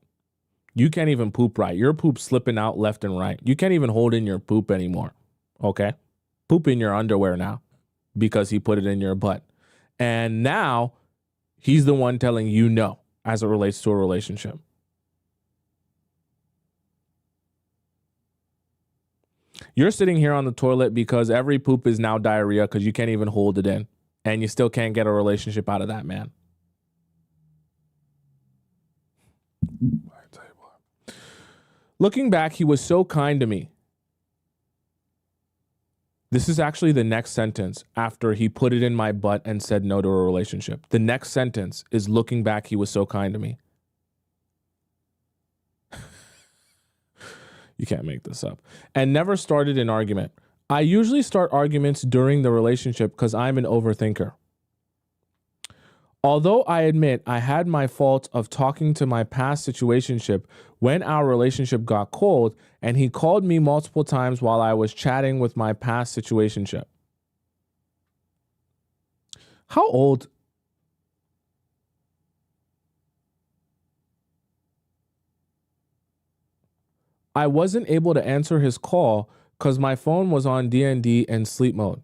You can't even poop right. Your poop's slipping out left and right. You can't even hold in your poop anymore. Okay? Poop in your underwear now because he put it in your butt. And now he's the one telling you no as it relates to a relationship. You're sitting here on the toilet because every poop is now diarrhea because you can't even hold it in, and you still can't get a relationship out of that man. Looking back, he was so kind to me. This is actually the next sentence after he put it in my butt and said no to a relationship. The next sentence is, looking back, he was so kind to me. You can't make this up. And never started an argument. I usually start arguments during the relationship because I'm an overthinker. Although I admit I had my fault of talking to my past situationship when our relationship got cold, and he called me multiple times while I was chatting with my past situationship. How old? I wasn't able to answer his call because my phone was on DND and sleep mode.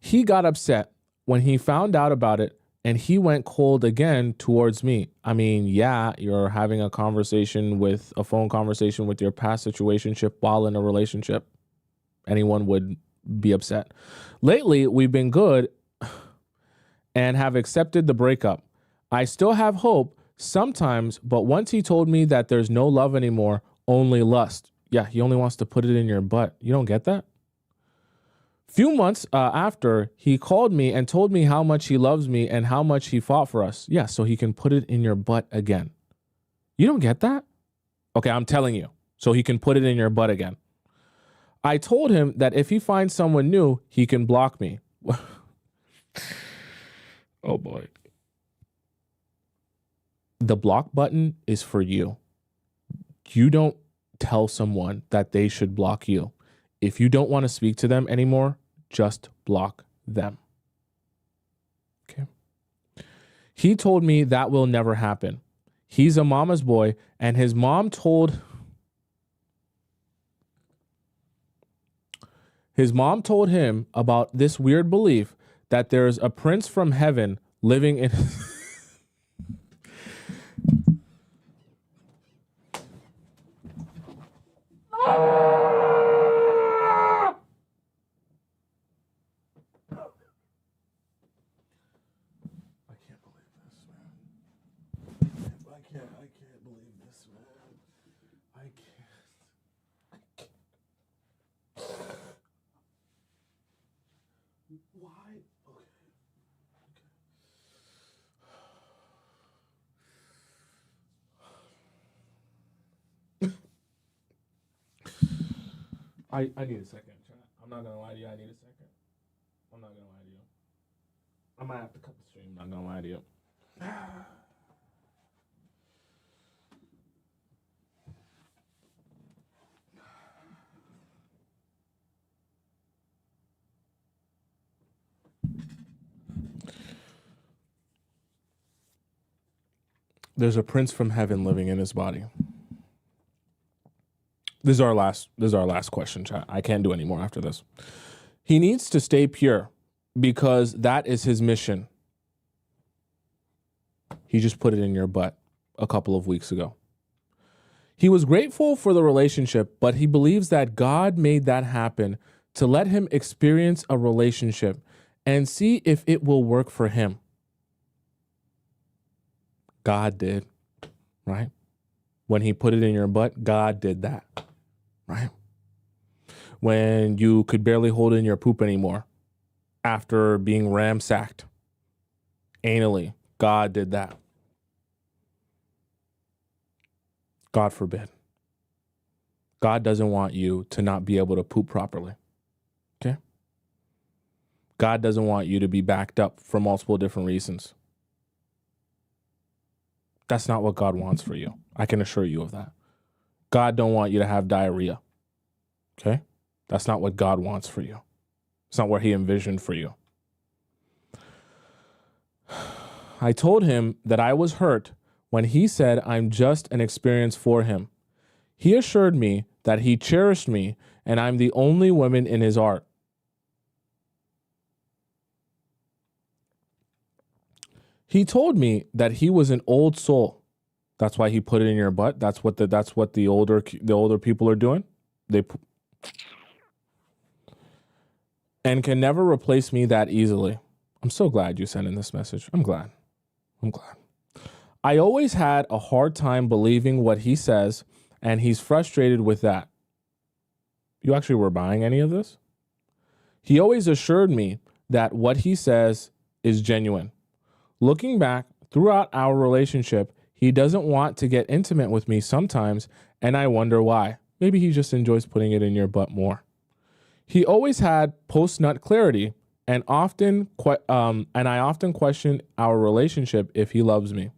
He got upset when he found out about it, and he went cold again towards me. I mean, yeah, you're having a phone conversation with your past situationship while in a relationship. Anyone would be upset. Lately, we've been good and have accepted the breakup. I still have hope sometimes, but once he told me that there's no love anymore, only lust. Yeah, he only wants to put it in your butt. You don't get that? Few months after, he called me and told me how much he loves me and how much he fought for us. Yeah, so he can put it in your butt again. You don't get that? Okay, I'm telling you. So he can put it in your butt again. I told him that if he finds someone new, he can block me. Oh boy. The block button is for you. You don't tell someone that they should block you. If you don't want to speak to them anymore, just block them. Okay. He told me that will never happen. He's a mama's boy, and his mom told him about this weird belief that there's a prince from heaven living in I need a second, chat. I'm not gonna lie to you. I need a second. I'm not gonna lie to you. I might have to cut the stream. I'm not gonna lie to you. There's a prince from heaven living in his body. This is our last question, chat. I can't do any more after this. He needs to stay pure because that is his mission. He just put it in your butt a couple of weeks ago. He was grateful for the relationship, but he believes that God made that happen to let him experience a relationship and see if it will work for him. God did, right? When he put it in your butt, God did that, right? When you could barely hold in your poop anymore after being ransacked anally, God did that. God forbid. God doesn't want you to not be able to poop properly, okay? God doesn't want you to be backed up for multiple different reasons. That's not what God wants for you. I can assure you of that. God don't want you to have diarrhea. Okay? That's not what God wants for you. It's not what he envisioned for you. I told him that I was hurt when he said I'm just an experience for him. He assured me that he cherished me and I'm the only woman in his art. He told me that he was an old soul. That's why he put it in your butt. That's what the older people are doing. And can never replace me that easily. I'm so glad you sent in this message. I'm glad. I always had a hard time believing what he says, and he's frustrated with that. You actually were buying any of this? He always assured me that what he says is genuine. Looking back, throughout our relationship, he doesn't want to get intimate with me sometimes, and I wonder why. Maybe he just enjoys putting it in your butt more. He always had post-nut clarity, and I often question our relationship if he loves me.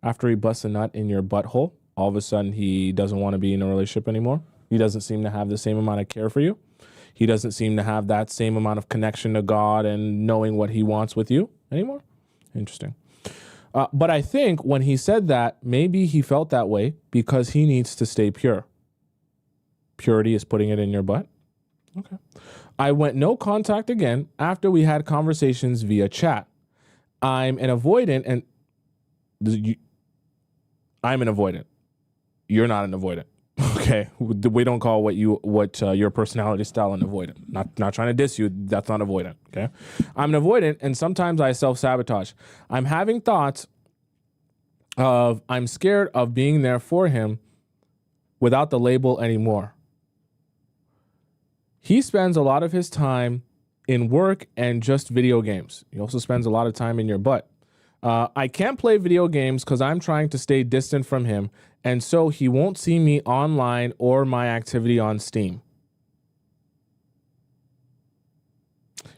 After he busts a nut in your butthole, all of a sudden he doesn't want to be in a relationship anymore. He doesn't seem to have the same amount of care for you. He doesn't seem to have that same amount of connection to God and knowing what he wants with you anymore. Interesting. But I think when he said that, maybe he felt that way because he needs to stay pure. Purity is putting it in your butt? Okay. I went no contact again after we had conversations via chat. I'm an avoidant, and I'm an avoidant. You're not an avoidant. Okay, we don't call what your personality style an avoidant. Not trying to diss you. That's not avoidant. Okay, I'm an avoidant, and sometimes I self-sabotage. I'm having thoughts of I'm scared of being there for him without the label anymore. He spends a lot of his time in work and just video games. He also spends a lot of time in your butt. I can't play video games because I'm trying to stay distant from him, and so he won't see me online or my activity on Steam.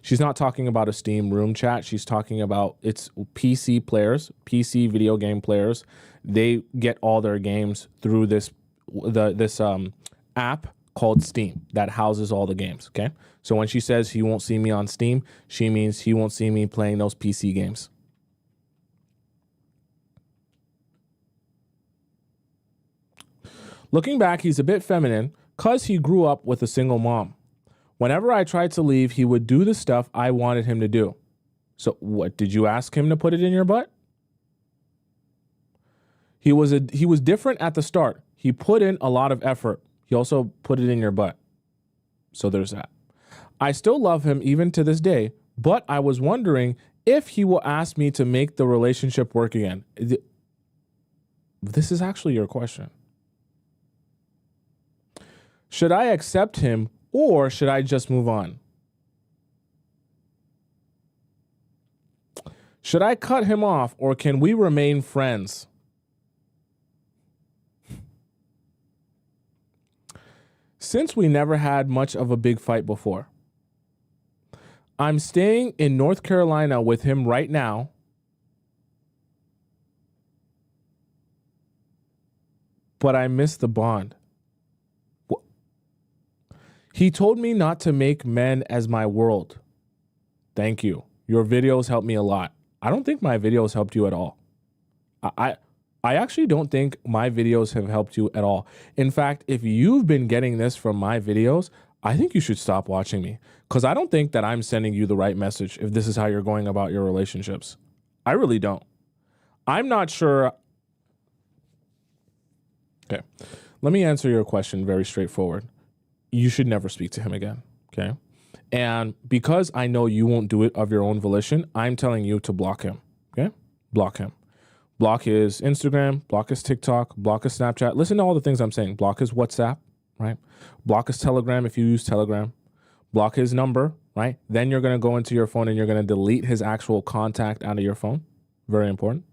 She's not talking about a Steam room chat. She's talking about it's PC players, PC video game players. They get all their games through this app called Steam that houses all the games. Okay, so when she says he won't see me on Steam, she means he won't see me playing those PC games. Looking back, he's a bit feminine because he grew up with a single mom. Whenever I tried to leave, he would do the stuff I wanted him to do. So what, did you ask him to put it in your butt? He was different at the start. He put in a lot of effort. He also put it in your butt. So there's that. I still love him even to this day, but I was wondering if he will ask me to make the relationship work again. This is actually your question. Should I accept him or should I just move on? Should I cut him off or can we remain friends? Since we never had much of a big fight before, I'm staying in North Carolina with him right now. But I miss the bond. He told me not to make men as my world. Thank you. Your videos helped me a lot. I don't think my videos helped you at all. I actually don't think my videos have helped you at all. In fact, if you've been getting this from my videos, I think you should stop watching me because I don't think that I'm sending you the right message if this is how you're going about your relationships. I really don't. I'm not sure. Okay. Let me answer your question very straightforward. You should never speak to him again, okay? And because I know you won't do it of your own volition, I'm telling you to block him, okay? Block him. Block his Instagram, block his TikTok, block his Snapchat. Listen to all the things I'm saying. Block his WhatsApp, right? Block his Telegram if you use Telegram. Block his number, right? Then you're going to go into your phone and you're going to delete his actual contact out of your phone. Very important.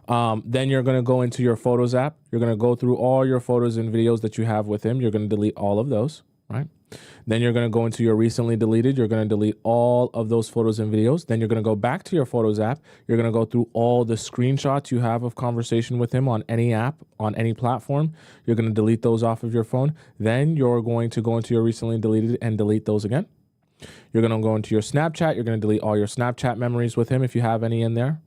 Then you're going to go into your Photos app. You're going to go through all your photos and videos that you have with him. You're going to delete all of those, right? Then you're going to go into your recently deleted. You're going to delete all of those photos and videos. Then you're going to go back to your Photos app. You're going to go through all the screenshots you have of conversation with him on any app, on any platform. You're going to delete those off of your phone. Then you're going to go into your recently deleted and delete those again. You're going to go into your Snapchat. You're going to delete all your Snapchat memories with him if you have any in there.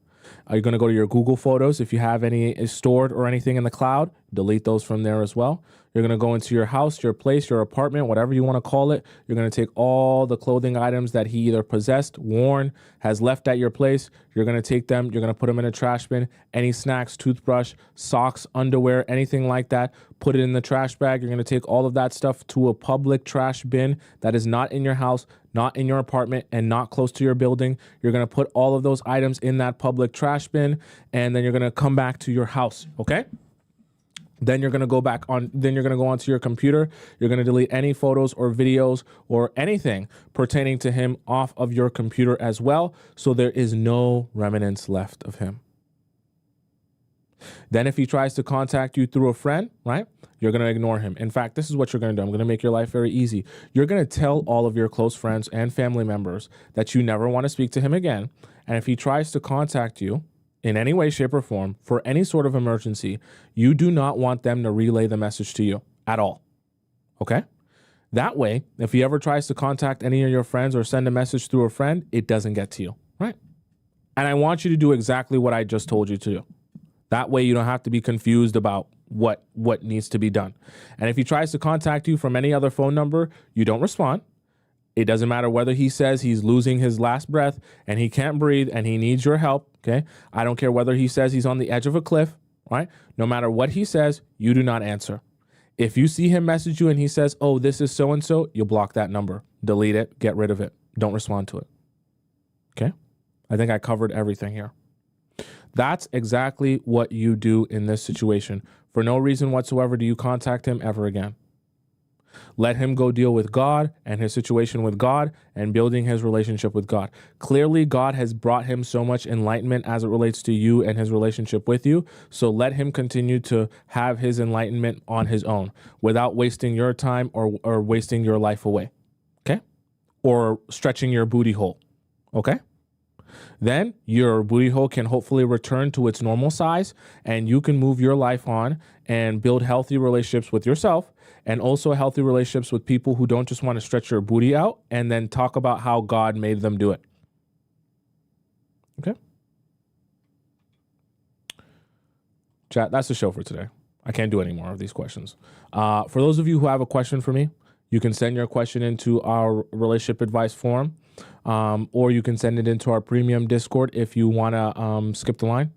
You're going to go to your Google Photos. If you have any stored or anything in the cloud, delete those from there as well. You're going to go into your house, your place, your apartment, whatever you want to call it. You're going to take all the clothing items that he either possessed, worn, has left at your place. You're going to take them. You're going to put them in a trash bin. Any snacks, toothbrush, socks, underwear, anything like that, put it in the trash bag. You're going to take all of that stuff to a public trash bin that is not in your house, not in your apartment, and not close to your building. You're going to put all of those items in that public trash bin, and then you're going to come back to your house, okay? Then you're going to go back on, then you're going to go onto your computer. You're going to delete any photos or videos or anything pertaining to him off of your computer as well, so there is no remnants left of him. Then if he tries to contact you through a friend, right, you're going to ignore him. In fact, this is what you're going to do. I'm going to make your life very easy. You're going to tell all of your close friends and family members that you never want to speak to him again. And if he tries to contact you in any way, shape, or form for any sort of emergency, you do not want them to relay the message to you at all. Okay? That way, if he ever tries to contact any of your friends or send a message through a friend, it doesn't get to you, right? And I want you to do exactly what I just told you to do. That way you don't have to be confused about what needs to be done. And if he tries to contact you from any other phone number, you don't respond. It doesn't matter whether he says he's losing his last breath and he can't breathe and he needs your help, okay? I don't care whether he says he's on the edge of a cliff, right? No matter what he says, you do not answer. If you see him message you and he says, oh, this is so-and-so, you'll block that number. Delete it. Get rid of it. Don't respond to it. Okay? I think I covered everything here. That's exactly what you do in this situation. For no reason whatsoever do you contact him ever again. Let him go deal with God and his situation with God and building his relationship with God. Clearly, God has brought him so much enlightenment as it relates to you and his relationship with you. So let him continue to have his enlightenment on his own without wasting your time or wasting your life away. Okay? Or stretching your booty hole. Okay? Then your booty hole can hopefully return to its normal size and you can move your life on and build healthy relationships with yourself and also healthy relationships with people who don't just want to stretch your booty out and then talk about how God made them do it. Okay? Chat, that's the show for today. I can't do any more of these questions. For those of you who have a question for me, you can send your question into our relationship advice forum, or you can send it into our premium Discord if you want to skip the line.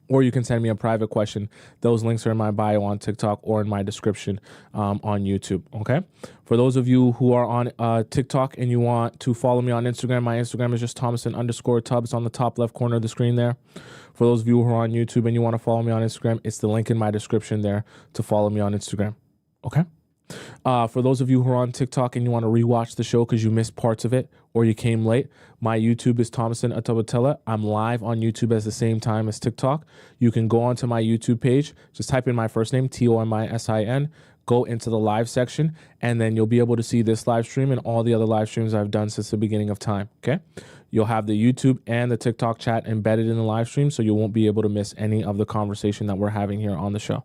Or you can send me a private question. Those links are in my bio on TikTok or in my description on YouTube, okay? For those of you who are on TikTok and you want to follow me on Instagram, my Instagram is just Tomisin_Tubbs. It's on the top left corner of the screen there. For those of you who are on YouTube and you want to follow me on Instagram, it's the link in my description there to follow me on Instagram, okay? For those of you who are on TikTok and you want to rewatch the show because you missed parts of it or you came late, my YouTube is Tomisin Atobatele. I'm live on YouTube at the same time as TikTok. You can go onto my YouTube page, just type in my first name, Tomisin, go into the live section, and then you'll be able to see this live stream and all the other live streams I've done since the beginning of time, okay? You'll have the YouTube and the TikTok chat embedded in the live stream, so you won't be able to miss any of the conversation that we're having here on the show.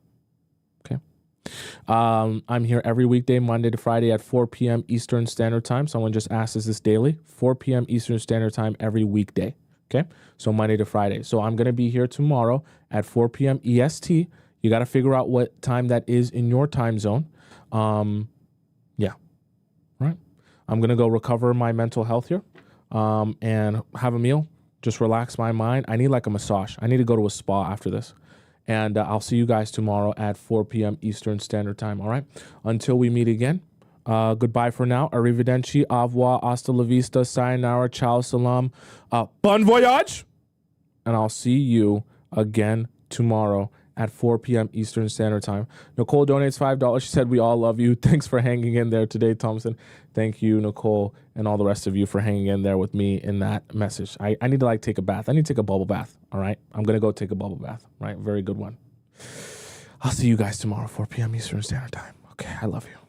I'm here every weekday, Monday to Friday at 4 p.m. Eastern Standard Time. Someone just asked us this daily, 4 p.m. Eastern Standard Time every weekday. Okay. So Monday to Friday. So I'm going to be here tomorrow at 4 p.m. EST. You got to figure out what time that is in your time zone. Yeah. Right. I'm going to go recover my mental health here, and have a meal. Just relax my mind. I need like a massage. I need to go to a spa after this. And I'll see you guys tomorrow at 4 p.m. Eastern Standard Time, all right? Until we meet again, goodbye for now. Arrivederci, au revoir, hasta la vista, sayonara, ciao, salam, bon voyage. And I'll see you again tomorrow at 4 p.m. Eastern Standard Time. Nicole donates $5. She said, we all love you. Thanks for hanging in there today, Tomisin. Thank you, Nicole, and all the rest of you for hanging in there with me in that message. I need to like take a bath. I need to take a bubble bath, all right? I'm going to go take a bubble bath, right? Very good one. I'll see you guys tomorrow, 4 p.m. Eastern Standard Time. Okay, I love you.